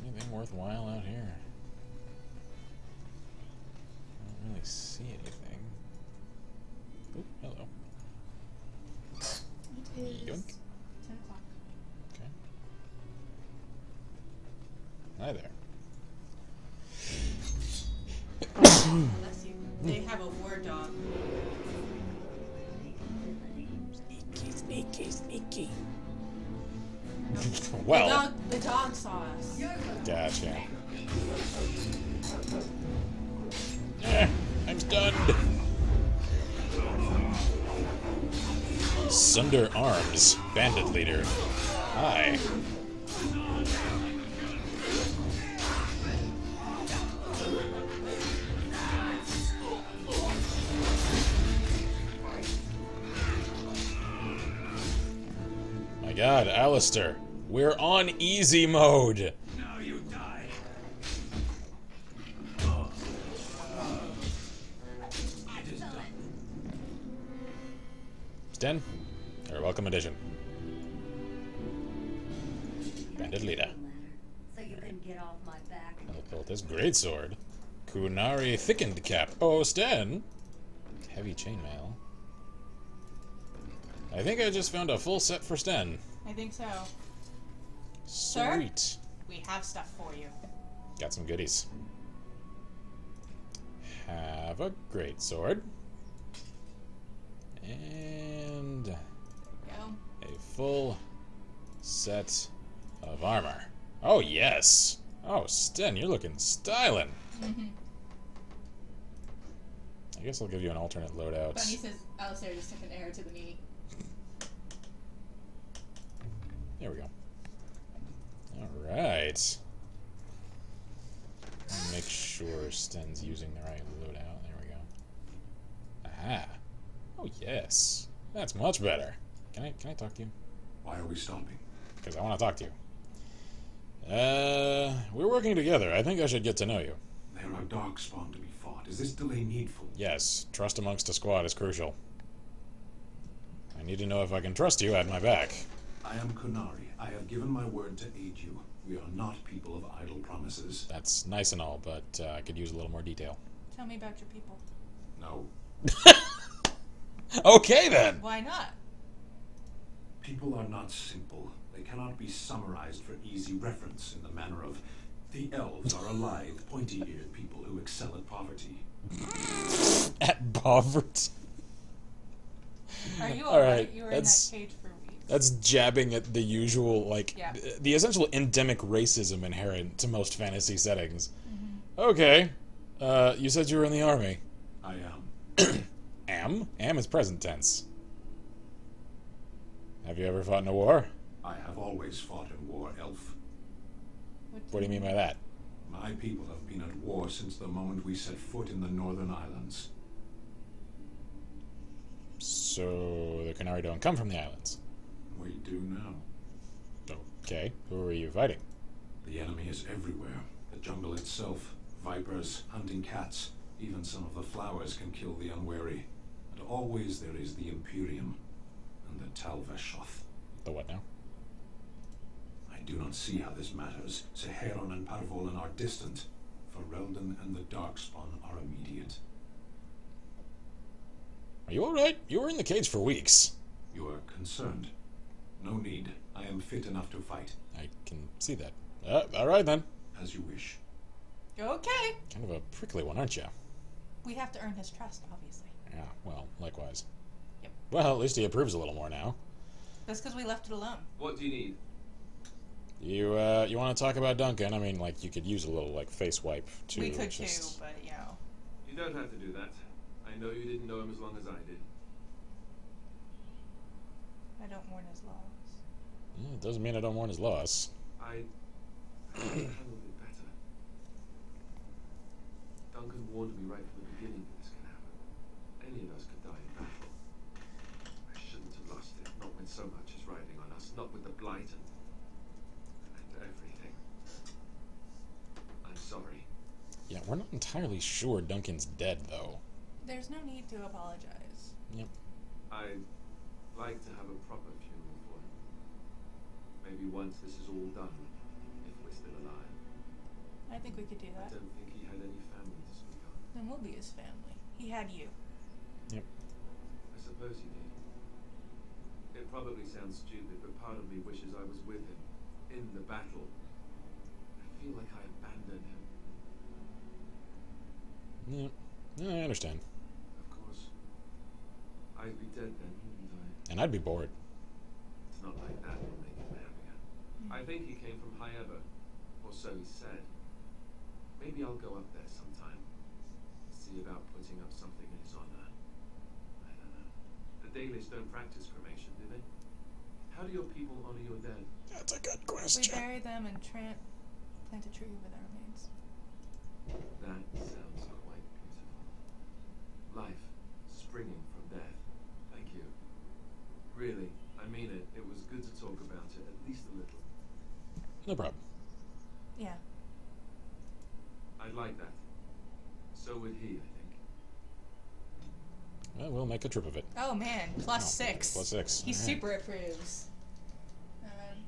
Anything worthwhile out here? I don't really see anything. Oop, hello. They have a war dog. Sneaky. Well. The dog saw us. Gotcha. I'm stunned. Sunder Arms, bandit leader. Hi. My God, Alistair, we're on easy mode. Now you die. It is done. Sten, or welcome addition. Bandit leader. So you can get off my back. I'll pull this greatsword. Kunari thickened cap. Oh, Sten. Heavy chainmail. I think I just found a full set for Sten. I think so. Sweet. Sir, we have stuff for you. Got some goodies. Have a greatsword. And Go. a full set of armor. Oh, yes. Oh, Sten, you're looking styling. I guess I'll give you an alternate loadout. Bunny says Alistair just took an arrow to the knee. There we go. Alright. Make sure Sten's using the right loadout. There we go. Aha. Oh, yes. That's much better. Can I talk to you? Why are we stopping? Because I want to talk to you. We're working together. I think I should get to know you. There are darkspawn to be fought. Is this delay needful? Yes. Trust amongst a squad is crucial. I need to know if I can trust you at my back. I am Kunari. I have given my word to aid you. We are not people of idle promises. That's nice and all, but I could use a little more detail. Tell me about your people. No. Okay, then. Why not? People are not simple. They cannot be summarized for easy reference in the manner of the elves are a lithe, pointy-eared people who excel at poverty. At poverty? Are you all right? You were in that cage for weeks. That's jabbing at the usual, like, Yeah. the essential endemic racism inherent to most fantasy settings. Okay. You said you were in the army. I am. Am? Am is present tense. Have you ever fought in a war? I have always fought in war, elf. What do you mean by that? My people have been at war since the moment we set foot in the Northern Islands. So the Canary don't come from the islands? We do now. Okay. Who are you fighting? The enemy is everywhere. The jungle itself, vipers, hunting cats, even some of the flowers can kill the unwary. And always there is the Imperium and the Talvashoth. The what now? I do not see how this matters. Seheron and Parvolan are distant. Ferelden and the Darkspawn are immediate. Are you alright? You were in the cage for weeks. You are concerned. No need. I am fit enough to fight. I can see that. Alright then. As you wish. Okay. Kind of a prickly one, aren't you? We have to earn his trust, obviously. Yeah, well, likewise. Yep. Well, at least he approves a little more now. That's because we left it alone. What do you need? You want to talk about Duncan? I mean, like, you could use a little, like, face wipe, too. We could just... too, but, you know. You don't have to do that. I know you didn't know him as long as I did. I don't mourn his loss. Yeah, it doesn't mean I don't mourn his loss. I could have handled it better. Duncan warned me right from the beginning that this can happen. Any of us could die in battle. I shouldn't have lost it, not when so much is riding on us, not with the blight and everything. I'm sorry. Yeah, we're not entirely sure Duncan's dead, though. There's no need to apologize. Yep. I'd like to have a proper funeral for him. Maybe once this is all done, if we're still alive. I think we could do that. I don't think he had any family to speak of. Then we'll be his family. He had you. Yep. I suppose he did. It probably sounds stupid, but part of me wishes I was with him, in the battle. I feel like I abandoned him. Yep. Yeah, I understand. Of course. I'd be dead then, wouldn't I? And I'd be bored. It's not like that will make him happier. I think he came from High Ever, or so he said. Maybe I'll go up there sometime. See about putting up something in his honor. I don't know. The Dalish don't practice cremation, do they? How do your people honor your dead? That's a good question. We bury them and plant a tree with their remains. That sounds quite beautiful. Life springing from death. Thank you. Really, I mean it. It was good to talk about it, at least a little. No problem. Yeah. I'd like that. So would he, I think. Well, we'll make a trip of it. Oh man, +6. +6. He All right. super approves.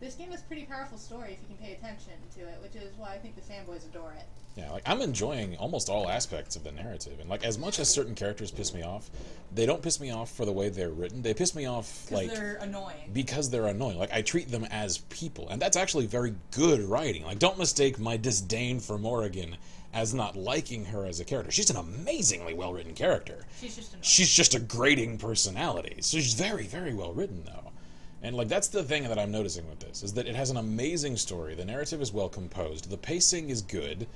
This game has a pretty powerful story if you can pay attention to it, which is why I think the fanboys adore it. Yeah, like I'm enjoying almost all aspects of the narrative, and like as much as certain characters piss me off, they don't piss me off for the way they're written. They piss me off like they're annoying. Because they're annoying. Like I treat them as people, and that's actually very good writing. Like don't mistake my disdain for Morrigan as not liking her as a character. She's an amazingly well-written character. She's just annoying. She's just a grating personality. So she's very, very well written though. And like that's the thing that I'm noticing with this, is that it has an amazing story, the narrative is well composed, the pacing is good,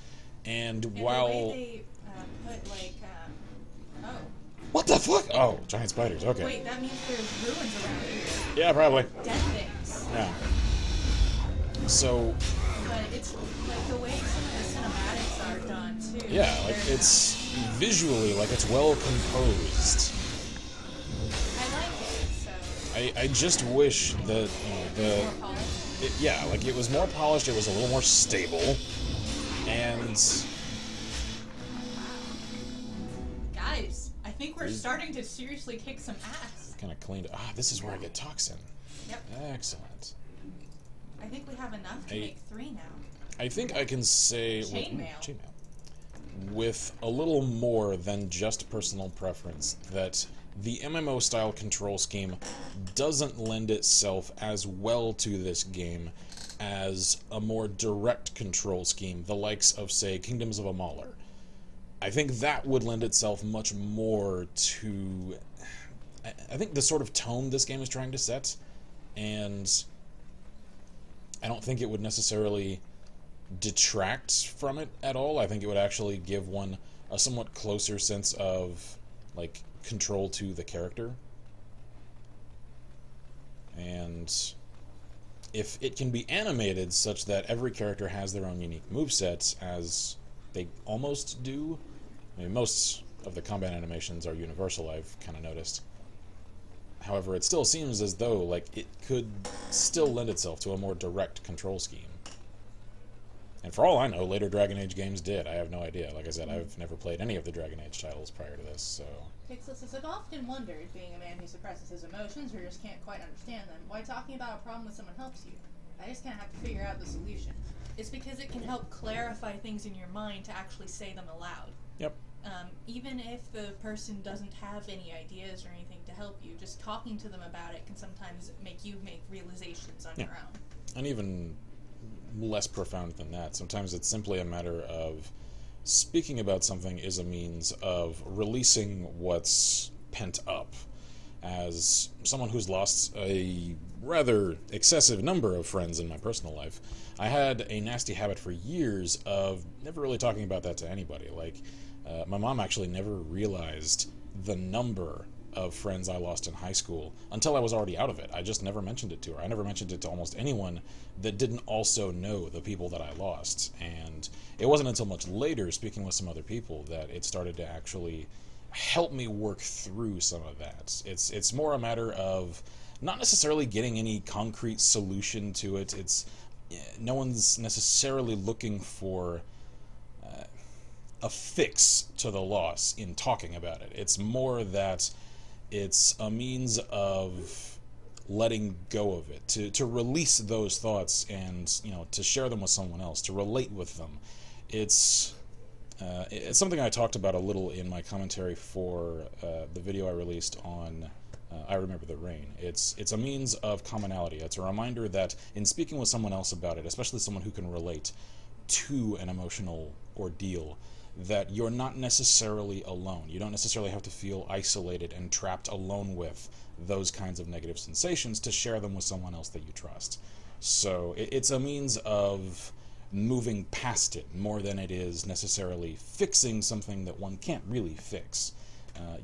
and while... the way they put like, oh. What the fuck? Oh, giant spiders, okay. Wait, that means there's ruins around here. Yeah, probably. Dead things. Yeah. So... But it's like the way some of the cinematics are done too. Yeah, like it's visually, like it's well composed. I just wish that yeah, like it was more polished, it was a little more stable, and guys, I think we're starting to seriously kick some ass. kind of cleaned. This is where I get toxin. Yep. Excellent. I think we have enough to make 3 now. I think I can say Chainmail. With a little more than just personal preference that the MMO-style control scheme doesn't lend itself as well to this game as a more direct control scheme, the likes of, say, Kingdoms of Amalur. I think that would lend itself much more to, I think, the sort of tone this game is trying to set, and I don't think it would necessarily detract from it at all. I think it would actually give one a somewhat closer sense of, like, control to the character. And if it can be animated such that every character has their own unique movesets, as they almost do, I mean, most of the combat animations are universal, I've kind of noticed. However, it still seems as though, like, it could still lend itself to a more direct control scheme. And for all I know, later Dragon Age games did. I have no idea. Like I said, I've never played any of the Dragon Age titles prior to this, so... Pixel says, I've often wondered, being a man who suppresses his emotions or just can't quite understand them, why talking about a problem with someone helps you. I just kind of have to figure out the solution. It's because it can help clarify things in your mind to actually say them aloud. Yep. Even if the person doesn't have any ideas or anything to help you, just talking to them about it can sometimes make you make realizations on your own. And even less profound than that. Sometimes it's simply a matter of speaking about something is a means of releasing what's pent up. As someone who's lost a rather excessive number of friends in my personal life, I had a nasty habit for years of never really talking about that to anybody. Like, my mom actually never realized the number of friends I lost in high school until I was already out of it. I just never mentioned it to her. I never mentioned it to almost anyone that didn't also know the people that I lost. And it wasn't until much later, speaking with some other people, that it started to actually help me work through some of that. It's more a matter of not necessarily getting any concrete solution to it. It's no one's necessarily looking for a fix to the loss in talking about it. It's more that it's a means of letting go of it, to release those thoughts and, you know, to share them with someone else, to relate with them. It's something I talked about a little in my commentary for the video I released on I Remember the Rain. It's a means of commonality. It's a reminder that in speaking with someone else about it, especially someone who can relate to an emotional ordeal, that you're not necessarily alone. You don't necessarily have to feel isolated and trapped alone with those kinds of negative sensations to share them with someone else that you trust. So it's a means of moving past it more than it is necessarily fixing something that one can't really fix.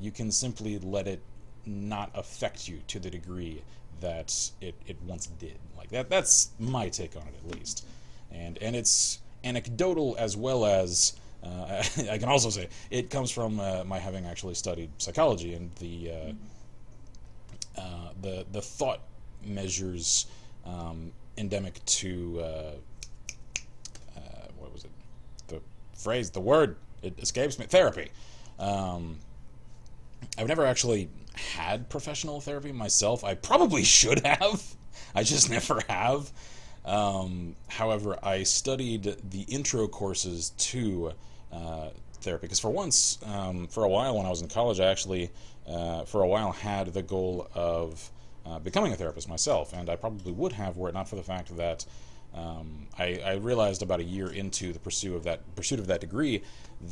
You can simply let it not affect you to the degree that it once did. Like that's my take on it, at least. And it's anecdotal as well as I can also say it comes from my having actually studied psychology and the thought measures endemic to what was it? The word, it escapes me. Therapy. I've never actually had professional therapy myself. I probably should have. I just never have. However, I studied the intro courses to therapy because for once, for a while when I was in college, I actually, for a while, had the goal of becoming a therapist myself, and I probably would have were it not for the fact that I realized about a year into the pursuit of that degree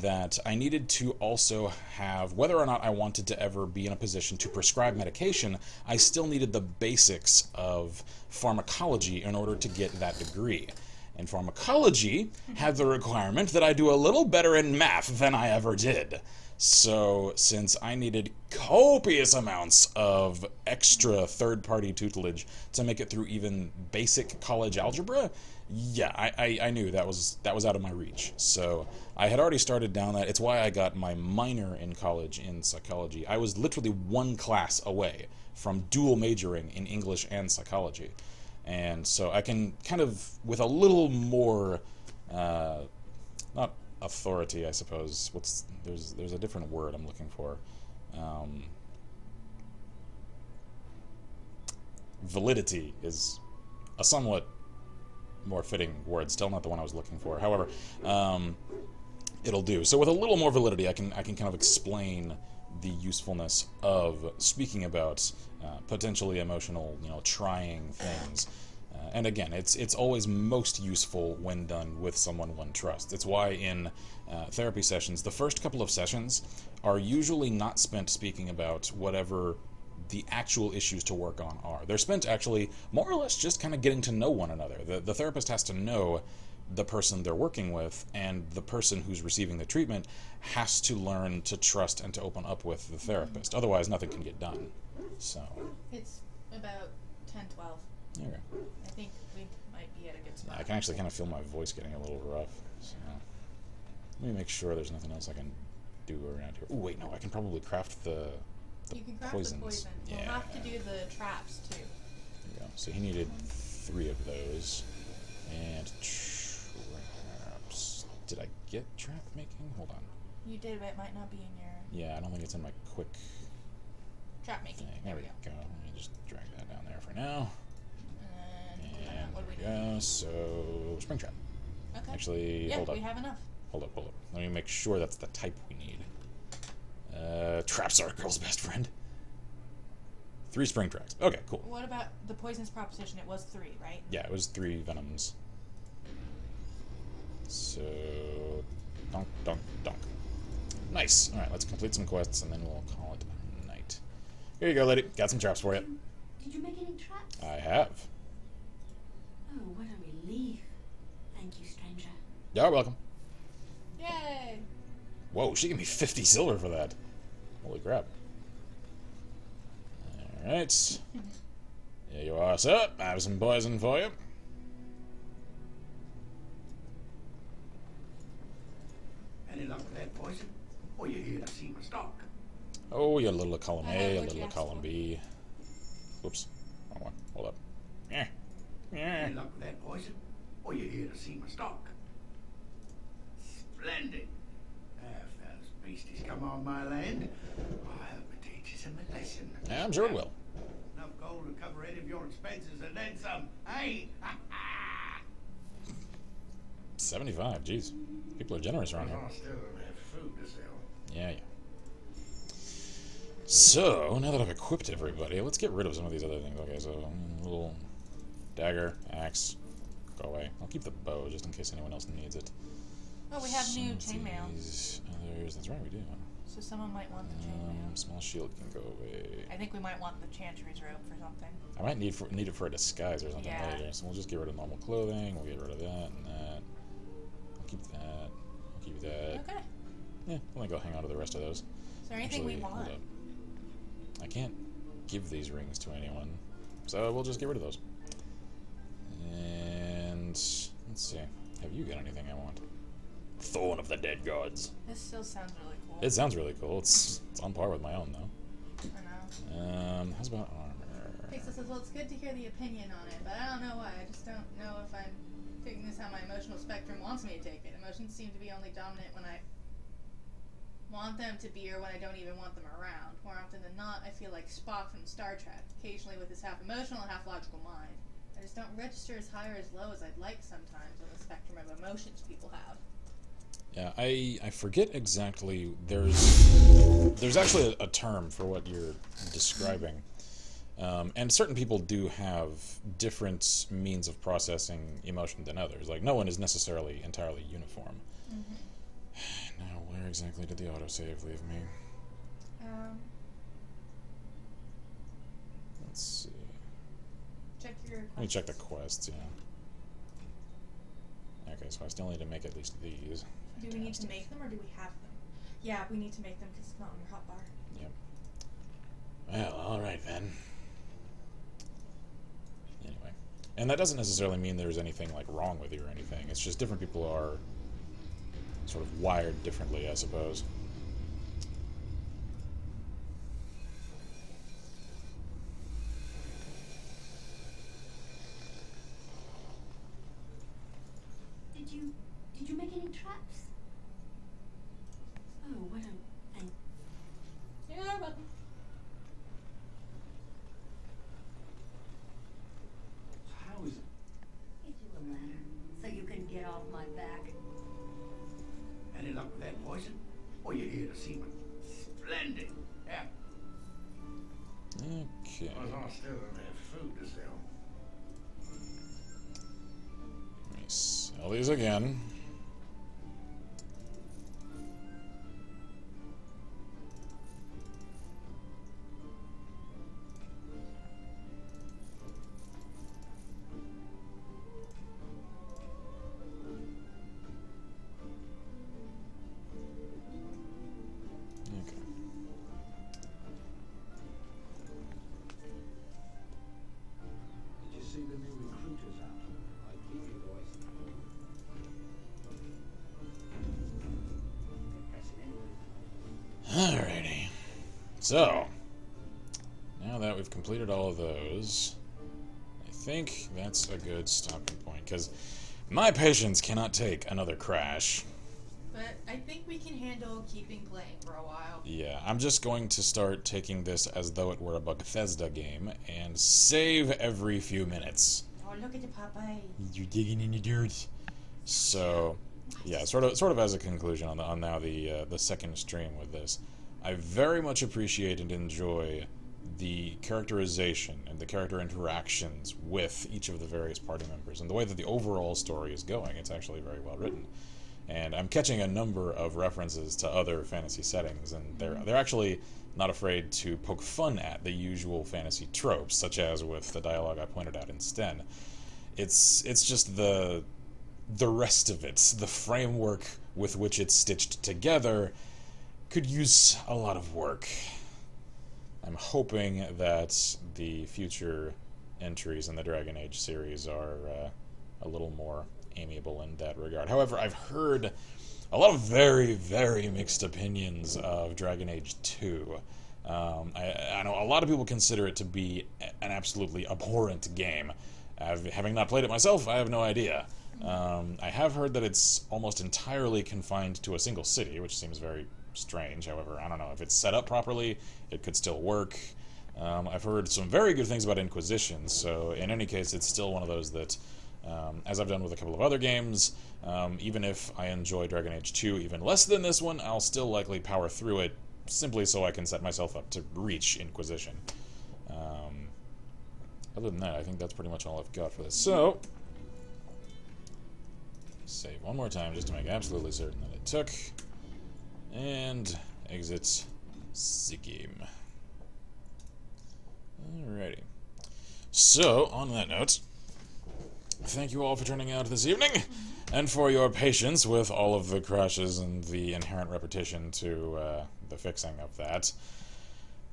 that I needed to also have, whether or not I wanted to ever be in a position to prescribe medication, I still needed the basics of pharmacology in order to get that degree. And pharmacology had the requirement that I do a little better in math than I ever did. So, since I needed copious amounts of extra third-party tutelage to make it through even basic college algebra, yeah, I knew that was out of my reach. So, I had already started down that. It's why I got my minor in college in psychology. I was literally one class away from dual majoring in English and psychology. And so I can kind of, with a little more, not authority, I suppose. There's a different word I'm looking for. Validity is a somewhat more fitting word, still not the one I was looking for. However, it'll do. So with a little more validity, I can kind of explain the usefulness of speaking about potentially emotional, trying things. And again, it's always most useful when done with someone one trusts. It's why in therapy sessions, the first couple of sessions are usually not spent speaking about whatever the actual issues to work on are. They're spent actually more or less just kind of getting to know one another. The therapist has to know the person they're working with, and the person who's receiving the treatment has to learn to trust and to open up with the therapist. Otherwise, nothing can get done. So it's about 10-12. Okay. I think we might be at a good spot. I can actually kind of feel my voice getting a little rough. So let me make sure there's nothing else I can do around here. Oh wait, no, I can probably craft the you can craft poisons. The poison. Yeah. We'll have to do the traps too. There you go. So he needed 3 of those. And traps. Did I get trap making? Hold on. You did, but it might not be in your... Yeah, I don't think it's in my quick... Trap making. Thing. There we go. Let me just drag that down there for now. And what do we go. So, spring trap. Okay. Actually, yeah, hold up. we have enough. Hold up. Let me make sure that's the type we need. Traps are a girl's best friend. 3 spring traps. Okay, cool. What about the poisonous proposition? It was 3, right? Yeah, it was 3 venoms. So, donk, donk, donk. Nice. Alright, let's complete some quests and then we'll call it a night. Here you go, lady. Got some traps for you. Did you make any traps? I have. Oh, what a relief. Thank you, stranger. You're welcome. Yay! Whoa, she gave me 50 silver for that. Holy crap. Alright. Here you are, sir. I have some poison for you. Any luck with that poison? Or you here to see my stock? Oh, you little column A, a little column B. Whoops. Wrong one. Hold up. Any luck with that poison? Or you here to see my stock? Splendid. If those beasties come on my land, I hope it teaches them a lesson. Yeah, I'm sure it will. Enough gold to cover any of your expenses and then some. Hey! 75, jeez. People are generous around here. I still have food to sell. Yeah. So, now that I've equipped everybody, let's get rid of some of these other things. Okay, so, little dagger, axe, go away. I'll keep the bow just in case anyone else needs it. Oh, we have new chainmail. Others, that's right, we do. So someone might want the chainmail. Small shield can go away. I think we might want the Chantry's robe for something. I might need it for a disguise or something later. So we'll just get rid of normal clothing. We'll get rid of that and that. I'll keep that. I'll keep that. Okay. Yeah, I think I'll hang on to the rest of those. Is there anything we want? Hold up. I can't give these rings to anyone, so we'll just get rid of those. And let's see. Have you got anything I want? Thorn of the Dead Gods. This still sounds really cool. It sounds really cool. It's on par with my own though. I know. How's about armor? Pixel says, well, it's good to hear the opinion on it, but I don't know why. I just don't know if I'm taking this how my emotional spectrum wants me to take it. Emotions seem to be only dominant when I want them to be or when I don't even want them around. More often than not, I feel like Spock from Star Trek, occasionally with his half emotional and half logical mind. I just don't register as high or as low as I'd like sometimes on the spectrum of emotions people have. Yeah, I forget exactly. There's actually a term for what you're describing, and certain people do have different means of processing emotion than others. Like no one is necessarily entirely uniform. Mm-hmm. Now, where exactly did the autosave leave me? Let's see. Check your quests. Let me check the quests. Yeah. Okay, so I still need to make at least these. Do we need to make them or do we have them? Yeah, we need to make them because it's not on your hotbar. Yep. Well, alright then. Anyway. And that doesn't necessarily mean there's anything like wrong with you or anything. It's just different people are sort of wired differently, I suppose. Did you make any traps? Oh, what a thing. Yeah, but How is it? Get you a ladder, so you can get off my back. Any luck with that poison? Or you here to see one? Splendid. Yeah. Okay. Well, I still don't have food to sell. Let me sell these again. The new recruiters out. I keep your voice. Alrighty. So, now that we've completed all of those, I think that's a good stopping point, because my patience cannot take another crash. But I think we can handle keeping playing for a while. Yeah, I'm just going to start taking this as though it were a Bethesda game and save every few minutes. Oh, look at the Popeye. You're digging in the dirt. So, yeah, sort of as a conclusion on now the second stream with this, I very much appreciate and enjoy the characterization and the character interactions with each of the various party members and the way that the overall story is going. It's actually very well written. And I'm catching a number of references to other fantasy settings, and they're actually not afraid to poke fun at the usual fantasy tropes, such as with the dialogue I pointed out in Sten. It's just the rest of it, the framework with which it's stitched together, could use a lot of work. I'm hoping that the future entries in the Dragon Age series are a little more amiable in that regard. However, I've heard a lot of very, very mixed opinions of Dragon Age 2. I know a lot of people consider it to be an absolutely abhorrent game. Having not played it myself, I have no idea. I have heard that it's almost entirely confined to a single city, which seems very strange. However, I don't know. If it's set up properly, it could still work. I've heard some very good things about Inquisition, so in any case, it's still one of those that as I've done with a couple of other games, even if I enjoy Dragon Age 2 even less than this one, I'll still likely power through it simply so I can set myself up to reach Inquisition. Other than that, I think that's pretty much all I've got for this. So, save one more time just to make absolutely certain that it took. And exit the game. Alrighty. So, on that note, thank you all for turning out this evening, and for your patience with all of the crashes and the inherent repetition to the fixing of that.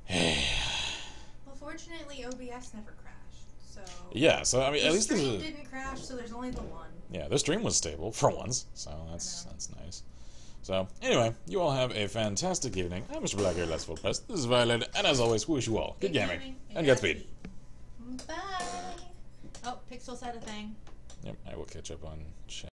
Well, fortunately, OBS never crashed, so... Yeah, so, I mean, at least the stream didn't crash, so there's only the one. Yeah, the stream was stable, for once, so that's nice. So, anyway, you all have a fantastic evening. I'm Mr. Black here, Let's Full Press. This is Violet, and as always, we wish you all good gaming, and Godspeed. Bye! Oh, Pixel said a thing. Yep, I will catch up on chat.